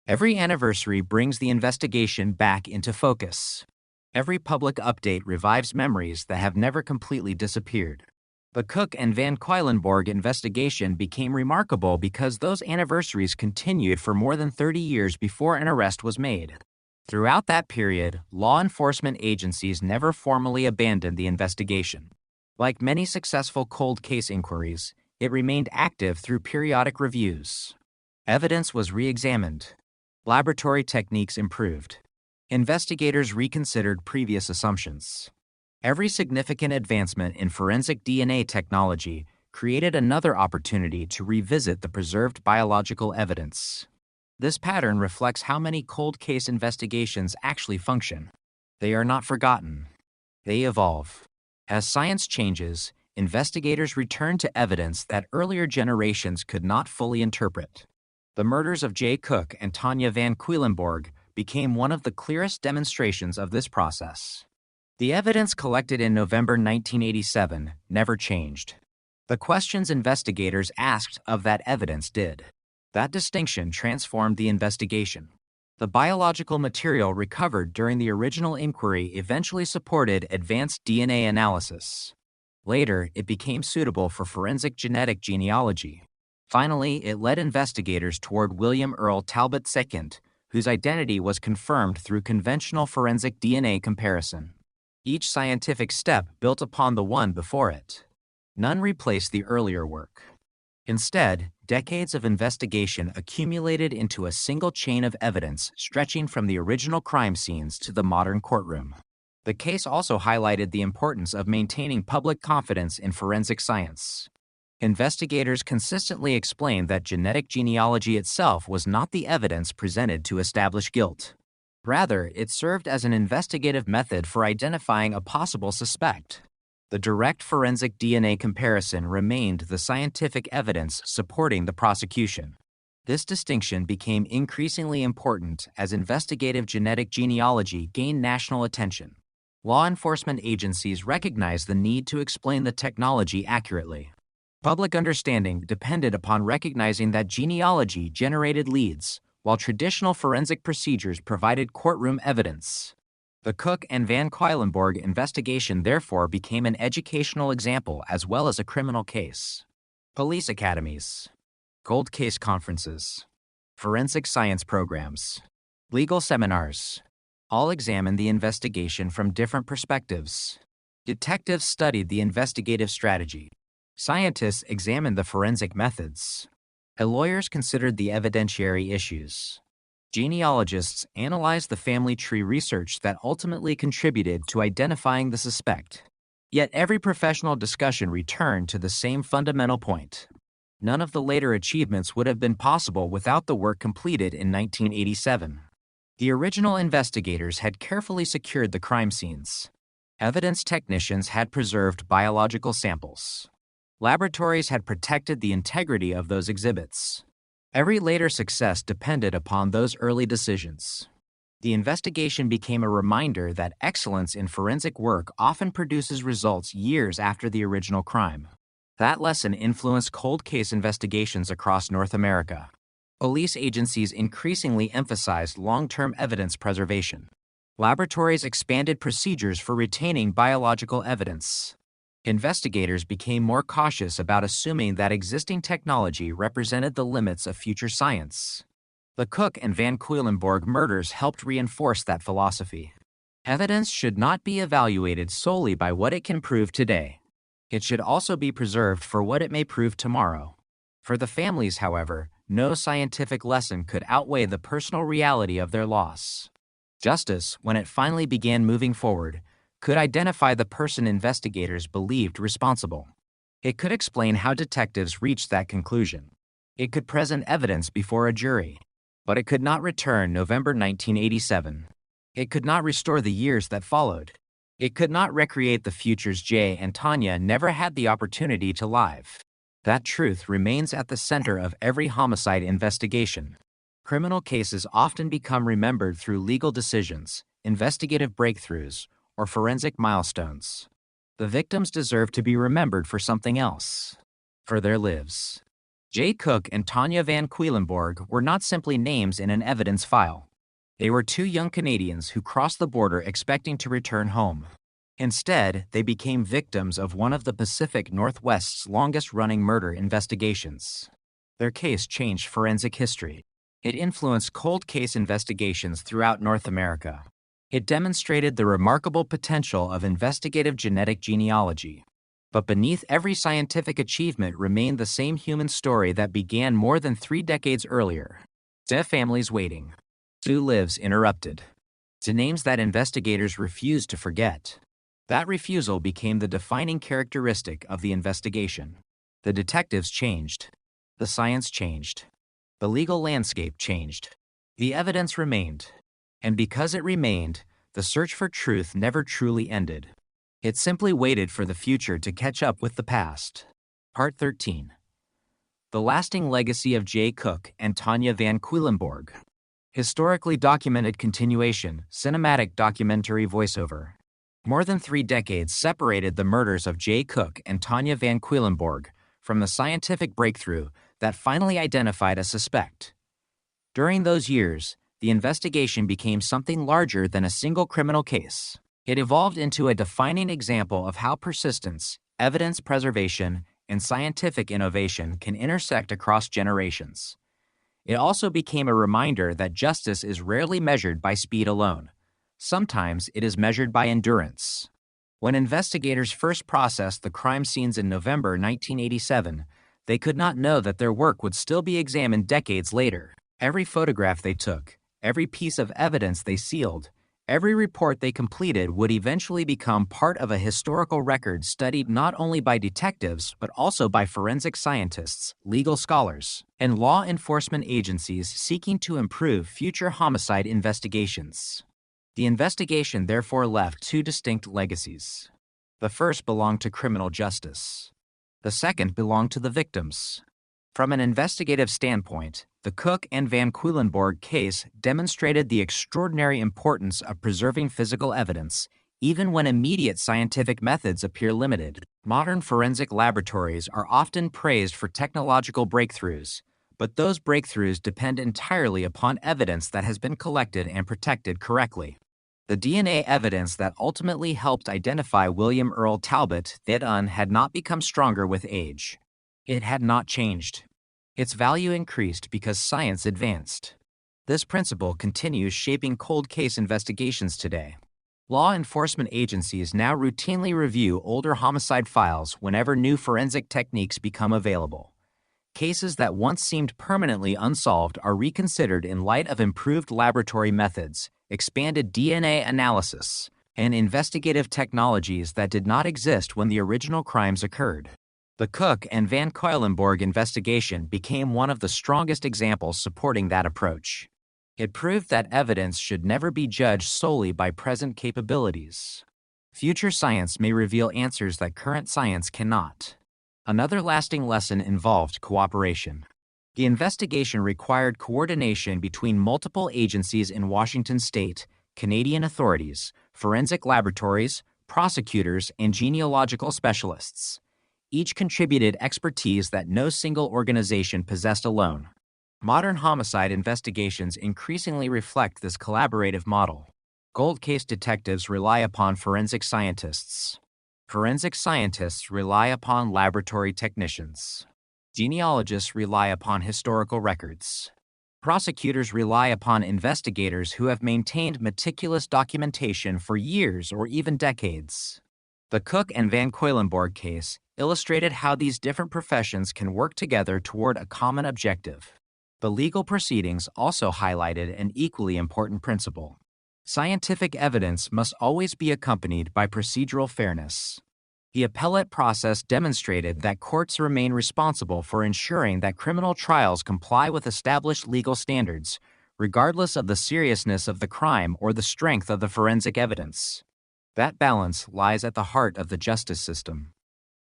Every anniversary brings the investigation back into focus. Every public update revives memories that have never completely disappeared. The Cook and Van Quedlinburg investigation became remarkable because those anniversaries continued for more than 30 years before an arrest was made. Throughout that period, law enforcement agencies never formally abandoned the investigation. Like many successful cold case inquiries, it remained active through periodic reviews. Evidence was re-examined. Laboratory techniques improved. Investigators reconsidered previous assumptions. Every significant advancement in forensic DNA technology created another opportunity to revisit the preserved biological evidence. This pattern reflects how many cold case investigations actually function. They are not forgotten. They evolve. As science changes, investigators return to evidence that earlier generations could not fully interpret. The murders of Jay Cook and Tanya Van Quedlinburg became one of the clearest demonstrations of this process. The evidence collected in November 1987 never changed. The questions investigators asked of that evidence did. That distinction transformed the investigation. The biological material recovered during the original inquiry eventually supported advanced DNA analysis. Later, it became suitable for forensic genetic genealogy. Finally, it led investigators toward William Earl Talbot II, whose identity was confirmed through conventional forensic DNA comparison. Each scientific step built upon the one before it. None replaced the earlier work. Instead, decades of investigation accumulated into a single chain of evidence stretching from the original crime scenes to the modern courtroom. The case also highlighted the importance of maintaining public confidence in forensic science. Investigators consistently explained that genetic genealogy itself was not the evidence presented to establish guilt. Rather, it served as an investigative method for identifying a possible suspect. The direct forensic DNA comparison remained the scientific evidence supporting the prosecution. This distinction became increasingly important as investigative genetic genealogy gained national attention. Law enforcement agencies recognized the need to explain the technology accurately. Public understanding depended upon recognizing that genealogy generated leads, while traditional forensic procedures provided courtroom evidence. The Cook and Van Cuylenborg investigation therefore became an educational example as well as a criminal case. Police academies, cold case conferences, forensic science programs, legal seminars, all examined the investigation from different perspectives. Detectives studied the investigative strategy. Scientists examined the forensic methods. Lawyers considered the evidentiary issues. Genealogists analyzed the family tree research that ultimately contributed to identifying the suspect. Yet every professional discussion returned to the same fundamental point. None of the later achievements would have been possible without the work completed in 1987. The original investigators had carefully secured the crime scenes. Evidence technicians had preserved biological samples. Laboratories had protected the integrity of those exhibits. Every later success depended upon those early decisions. The investigation became a reminder that excellence in forensic work often produces results years after the original crime. That lesson influenced cold case investigations across North America. Police agencies increasingly emphasized long-term evidence preservation. Laboratories expanded procedures for retaining biological evidence. Investigators became more cautious about assuming that existing technology represented the limits of future science. The Cook and Van Cuylenborg murders helped reinforce that philosophy. Evidence should not be evaluated solely by what it can prove today. It should also be preserved for what it may prove tomorrow. For the families, however, no scientific lesson could outweigh the personal reality of their loss. Justice, when it finally began moving forward, could identify the person investigators believed responsible. It could explain how detectives reached that conclusion. It could present evidence before a jury. But it could not return November 1987. It could not restore the years that followed. It could not recreate the futures Jay and Tanya never had the opportunity to live. That truth remains at the center of every homicide investigation. Criminal cases often become remembered through legal decisions, investigative breakthroughs, or forensic milestones. The victims deserve to be remembered for something else. For their lives. Jay Cook and Tanya Van Cuylenborg were not simply names in an evidence file. They were two young Canadians who crossed the border expecting to return home. Instead, they became victims of one of the Pacific Northwest's longest-running murder investigations. Their case changed forensic history. It influenced cold case investigations throughout North America. It demonstrated the remarkable potential of investigative genetic genealogy. But beneath every scientific achievement remained the same human story that began more than 3 decades earlier. The families waiting. 2 lives interrupted. The names that investigators refused to forget. That refusal became the defining characteristic of the investigation. The detectives changed. The science changed. The legal landscape changed. The evidence remained. And because it remained, the search for truth never truly ended. It simply waited for the future to catch up with the past. Part 13. The Lasting Legacy of Jay Cook and Tanya Van Cuylenborg. Historically documented continuation, cinematic documentary voiceover. More than 3 decades separated the murders of Jay Cook and Tanya Van Cuylenborg from the scientific breakthrough that finally identified a suspect. During those years, the investigation became something larger than a single criminal case. It evolved into a defining example of how persistence, evidence preservation, and scientific innovation can intersect across generations. It also became a reminder that justice is rarely measured by speed alone. Sometimes it is measured by endurance. When investigators first processed the crime scenes in November 1987, they could not know that their work would still be examined decades later. Every photograph they took, every piece of evidence they sealed, Every report they completed would eventually become part of a historical record studied not only by detectives but also by forensic scientists, legal scholars, and law enforcement agencies seeking to improve future homicide investigations. The investigation therefore left two distinct legacies. The first belonged to criminal justice. The second belonged to the victims. From an investigative standpoint, the Cook and Van Cuylenborg case demonstrated the extraordinary importance of preserving physical evidence, even when immediate scientific methods appear limited. Modern forensic laboratories are often praised for technological breakthroughs, but those breakthroughs depend entirely upon evidence that has been collected and protected correctly. The DNA evidence that ultimately helped identify William Earl Talbot, Thedun, had not become stronger with age. It had not changed. Its value increased because science advanced. This principle continues shaping cold case investigations today. Law enforcement agencies now routinely review older homicide files whenever new forensic techniques become available. Cases that once seemed permanently unsolved are reconsidered in light of improved laboratory methods, expanded DNA analysis, and investigative technologies that did not exist when the original crimes occurred. The Cook and Van Cuylenborg investigation became one of the strongest examples supporting that approach. It proved that evidence should never be judged solely by present capabilities. Future science may reveal answers that current science cannot. Another lasting lesson involved cooperation. The investigation required coordination between multiple agencies in Washington state, Canadian authorities, forensic laboratories, prosecutors, and genealogical specialists. Each contributed expertise that no single organization possessed alone. Modern homicide investigations increasingly reflect this collaborative model. Cold case detectives rely upon forensic scientists. Forensic scientists rely upon laboratory technicians. Genealogists rely upon historical records. Prosecutors rely upon investigators who have maintained meticulous documentation for years or even decades. The Cook and Van Cuylenborg case illustrated how these different professions can work together toward a common objective. The legal proceedings also highlighted an equally important principle. Scientific evidence must always be accompanied by procedural fairness. The appellate process demonstrated that courts remain responsible for ensuring that criminal trials comply with established legal standards, regardless of the seriousness of the crime or the strength of the forensic evidence. That balance lies at the heart of the justice system.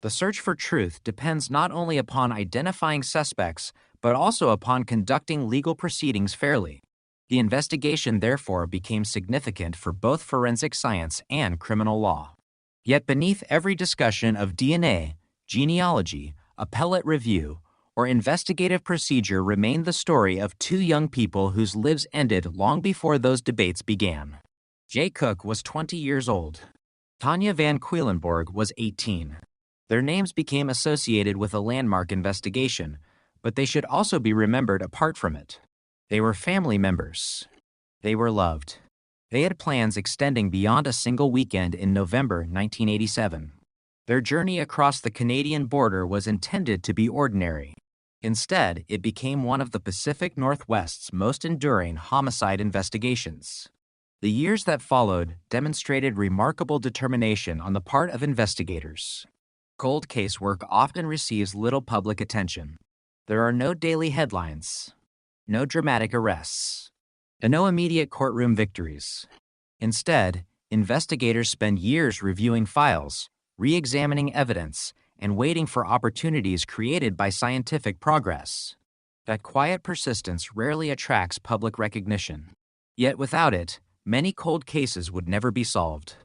The search for truth depends not only upon identifying suspects, but also upon conducting legal proceedings fairly. The investigation, therefore, became significant for both forensic science and criminal law. Yet beneath every discussion of DNA, genealogy, appellate review, or investigative procedure remained the story of two young people whose lives ended long before those debates began. Jay Cook was 20 years old. Tanya Van Cuylenborg was 18. Their names became associated with a landmark investigation, but they should also be remembered apart from it. They were family members. They were loved. They had plans extending beyond a single weekend in November 1987. Their journey across the Canadian border was intended to be ordinary. Instead, it became one of the Pacific Northwest's most enduring homicide investigations. The years that followed demonstrated remarkable determination on the part of investigators. Cold case work often receives little public attention. There are no daily headlines, no dramatic arrests, and no immediate courtroom victories. Instead, investigators spend years reviewing files, re-examining evidence, and waiting for opportunities created by scientific progress. That quiet persistence rarely attracts public recognition. Yet without it, many cold cases would never be solved.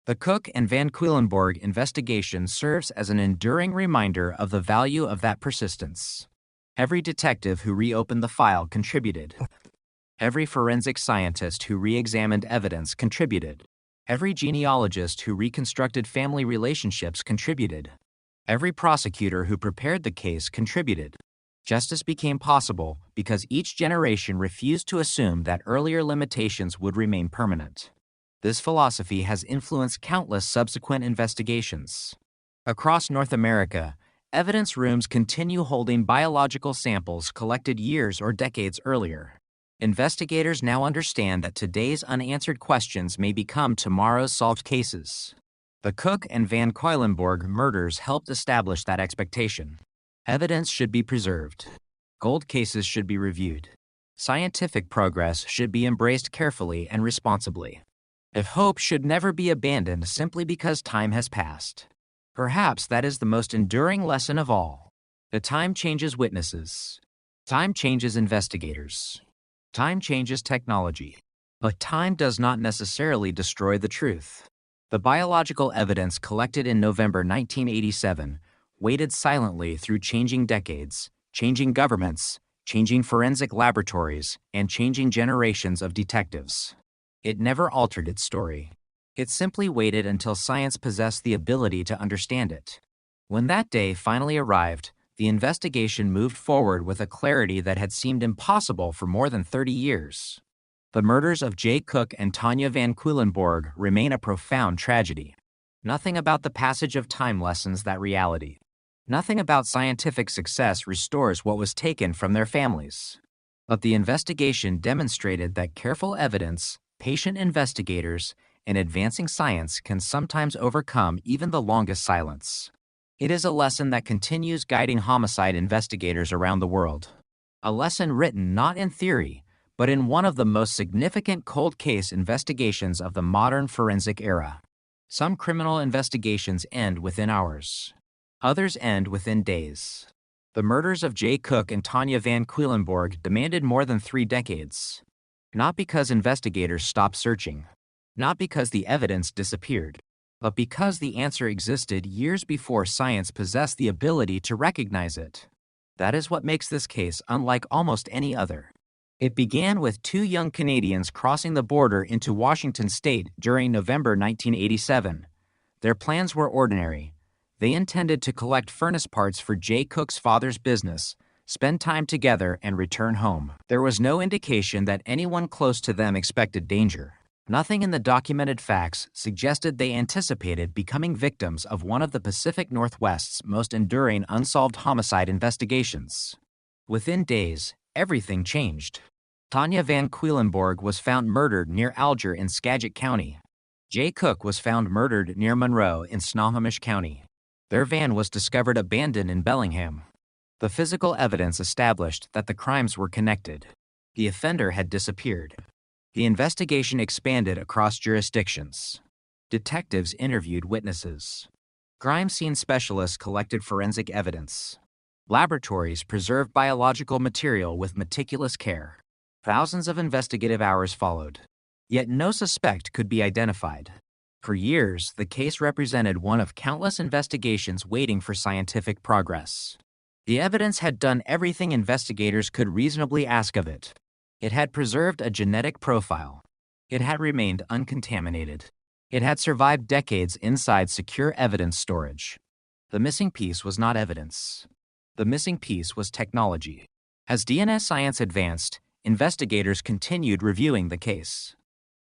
The Cook and Van Cuylenborg investigation serves as an enduring reminder of the value of that persistence. Every detective who reopened the file contributed. Every forensic scientist who re-examined evidence contributed. Every genealogist who reconstructed family relationships contributed. Every prosecutor who prepared the case contributed. Justice became possible because each generation refused to assume that earlier limitations would remain permanent. This philosophy has influenced countless subsequent investigations. Across North America, evidence rooms continue holding biological samples collected years or decades earlier. Investigators now understand that today's unanswered questions may become tomorrow's solved cases. The Cook and Van Cuylenborg murders helped establish that expectation. Evidence should be preserved. Cold cases should be reviewed. Scientific progress should be embraced carefully and responsibly. If hope should never be abandoned simply because time has passed. Perhaps that is the most enduring lesson of all. The time changes witnesses. Time changes investigators. Time changes technology. But time does not necessarily destroy the truth. The biological evidence collected in November 1987 waited silently through changing decades, changing governments, changing forensic laboratories, and changing generations of detectives. It never altered its story. It simply waited until science possessed the ability to understand it. When that day finally arrived, the investigation moved forward with a clarity that had seemed impossible for more than 30 years. The murders of Jay Cook and Tanya Van Cuylenborg remain a profound tragedy. Nothing about the passage of time lessens that reality. Nothing about scientific success restores what was taken from their families. But the investigation demonstrated that careful evidence, patient investigators, and advancing science can sometimes overcome even the longest silence. It is a lesson that continues guiding homicide investigators around the world. A lesson written not in theory, but in one of the most significant cold case investigations of the modern forensic era. Some criminal investigations end within hours. Others end within days. The murders of Jay Cook and Tanya Van Cuylenborg demanded more than 3 decades. Not because investigators stopped searching, not because the evidence disappeared, but because the answer existed years before science possessed the ability to recognize it. That is what makes this case unlike almost any other. It began with 2 young Canadians crossing the border into Washington state during November 1987. Their plans were ordinary. They intended to collect furnace parts for Jay Cook's father's business, spend time together, and return home. There was no indication that anyone close to them expected danger. Nothing in the documented facts suggested they anticipated becoming victims of one of the Pacific Northwest's most enduring unsolved homicide investigations. Within days, everything changed. Tanya Van Cuylenborg was found murdered near Alger in Skagit County. Jay Cook was found murdered near Monroe in Snohomish County. Their van was discovered abandoned in Bellingham. The physical evidence established that the crimes were connected. The offender had disappeared. The investigation expanded across jurisdictions. Detectives interviewed witnesses. Crime scene specialists collected forensic evidence. Laboratories preserved biological material with meticulous care. Thousands of investigative hours followed. Yet no suspect could be identified. For years, the case represented one of countless investigations waiting for scientific progress. The evidence had done everything investigators could reasonably ask of it. It had preserved a genetic profile. It had remained uncontaminated. It had survived decades inside secure evidence storage. The missing piece was not evidence. The missing piece was technology. As DNA science advanced, investigators continued reviewing the case.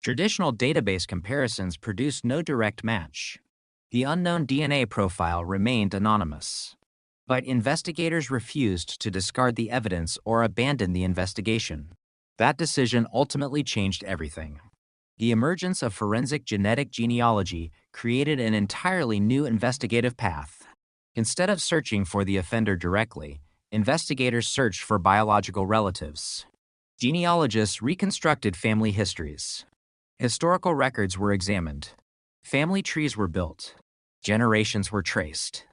Traditional database comparisons produced no direct match. The unknown DNA profile remained anonymous. But investigators refused to discard the evidence or abandon the investigation. That decision ultimately changed everything. The emergence of forensic genetic genealogy created an entirely new investigative path. Instead of searching for the offender directly, investigators searched for biological relatives. Genealogists reconstructed family histories. Historical records were examined. Family trees were built. Generations were traced.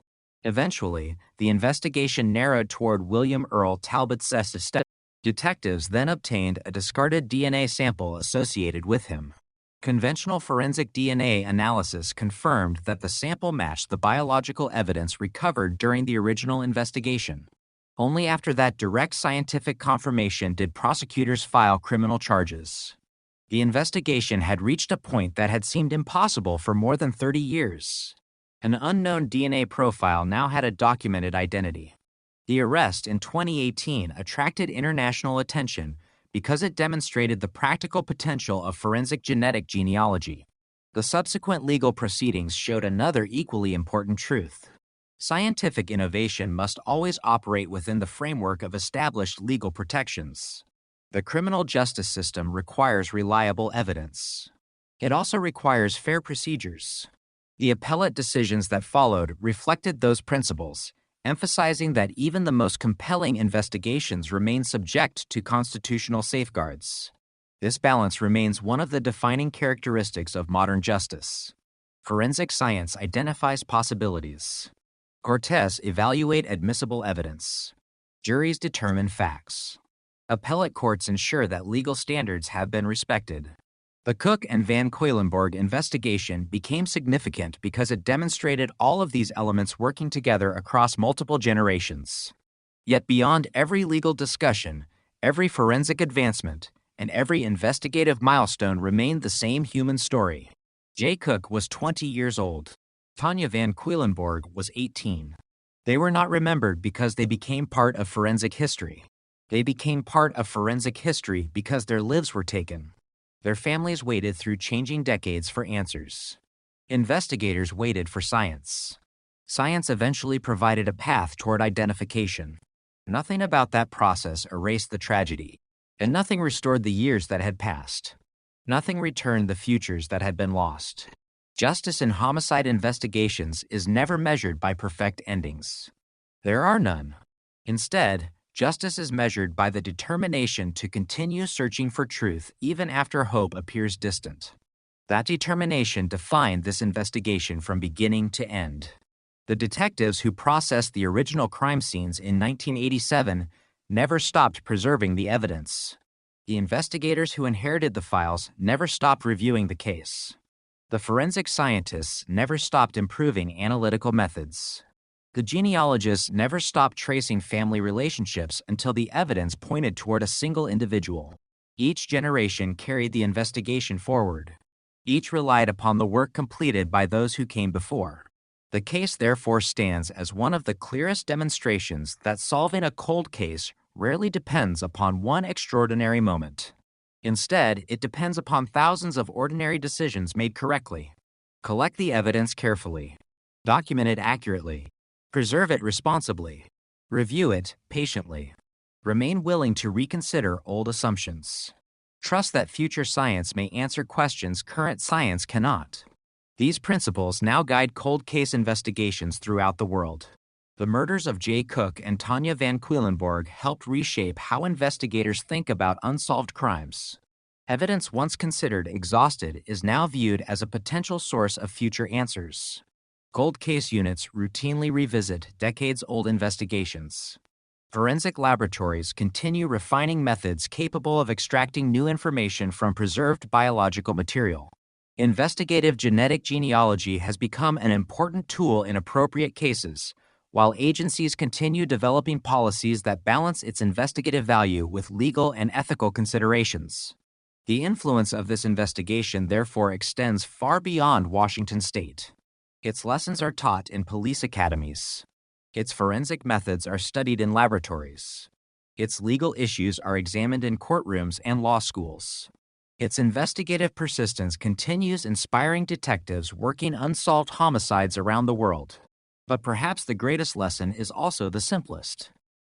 Eventually, the investigation narrowed toward William Earl Talbot's estate. Detectives then obtained a discarded DNA sample associated with him. Conventional forensic DNA analysis confirmed that the sample matched the biological evidence recovered during the original investigation. Only after that direct scientific confirmation did prosecutors file criminal charges. The investigation had reached a point that had seemed impossible for more than 30 years. An unknown DNA profile now had a documented identity. The arrest in 2018 attracted international attention because it demonstrated the practical potential of forensic genetic genealogy. The subsequent legal proceedings showed another equally important truth. Scientific innovation must always operate within the framework of established legal protections. The criminal justice system requires reliable evidence. It also requires fair procedures. The appellate decisions that followed reflected those principles, emphasizing that even the most compelling investigations remain subject to constitutional safeguards. This balance remains one of the defining characteristics of modern justice. Forensic science identifies possibilities. Courts evaluate admissible evidence. Juries determine facts. Appellate courts ensure that legal standards have been respected. The Cook and Van Cuylenborg investigation became significant because it demonstrated all of these elements working together across multiple generations. Yet beyond every legal discussion, every forensic advancement, and every investigative milestone remained the same human story. Jay Cook was 20 years old. Tanya Van Cuylenborg was 18. They were not remembered because they became part of forensic history. They became part of forensic history because their lives were taken. Their families waited through changing decades for answers. Investigators waited for science. Science eventually provided a path toward identification. Nothing about that process erased the tragedy, and nothing restored the years that had passed. Nothing returned the futures that had been lost. Justice in homicide investigations is never measured by perfect endings. There are none. Instead, justice is measured by the determination to continue searching for truth even after hope appears distant. That determination defined this investigation from beginning to end. The detectives who processed the original crime scenes in 1987 never stopped preserving the evidence. The investigators who inherited the files never stopped reviewing the case. The forensic scientists never stopped improving analytical methods. The genealogists never stopped tracing family relationships until the evidence pointed toward a single individual. Each generation carried the investigation forward. Each relied upon the work completed by those who came before. The case therefore stands as one of the clearest demonstrations that solving a cold case rarely depends upon one extraordinary moment. Instead, it depends upon thousands of ordinary decisions made correctly. Collect the evidence carefully. Document it accurately. Preserve it responsibly. Review it patiently. Remain willing to reconsider old assumptions. Trust that future science may answer questions current science cannot. These principles now guide cold case investigations throughout the world. The murders of Jay Cook and Tanya Van Cuylenborg helped reshape how investigators think about unsolved crimes. Evidence once considered exhausted is now viewed as a potential source of future answers. Cold case units routinely revisit decades-old investigations. Forensic laboratories continue refining methods capable of extracting new information from preserved biological material. Investigative genetic genealogy has become an important tool in appropriate cases, while agencies continue developing policies that balance its investigative value with legal and ethical considerations. The influence of this investigation therefore extends far beyond Washington state. Its lessons are taught in police academies. Its forensic methods are studied in laboratories. Its legal issues are examined in courtrooms and law schools. Its investigative persistence continues inspiring detectives working unsolved homicides around the world. But perhaps the greatest lesson is also the simplest.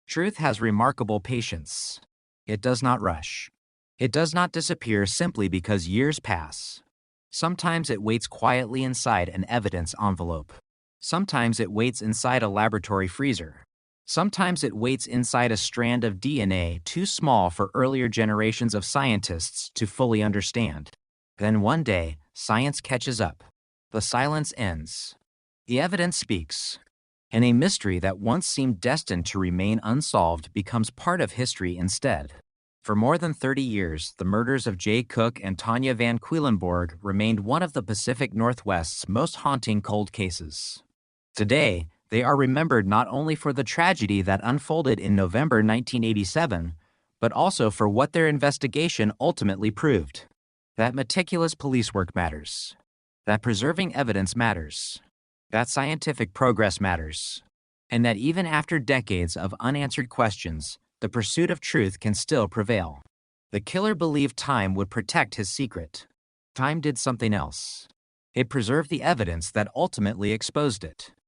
Truth has remarkable patience. It does not rush. It does not disappear simply because years pass. Sometimes it waits quietly inside an evidence envelope. Sometimes it waits inside a laboratory freezer. Sometimes it waits inside a strand of DNA too small for earlier generations of scientists to fully understand. Then one day, science catches up. The silence ends. The evidence speaks. And a mystery that once seemed destined to remain unsolved becomes part of history instead. For more than 30 years, the murders of Jay Cook and Tanya Van Cuylenborg remained one of the Pacific Northwest's most haunting cold cases. Today, they are remembered not only for the tragedy that unfolded in November 1987, but also for what their investigation ultimately proved. That meticulous police work matters. That preserving evidence matters. That scientific progress matters. And that even after decades of unanswered questions, the pursuit of truth can still prevail. The killer believed time would protect his secret. Time did something else. It preserved the evidence that ultimately exposed it.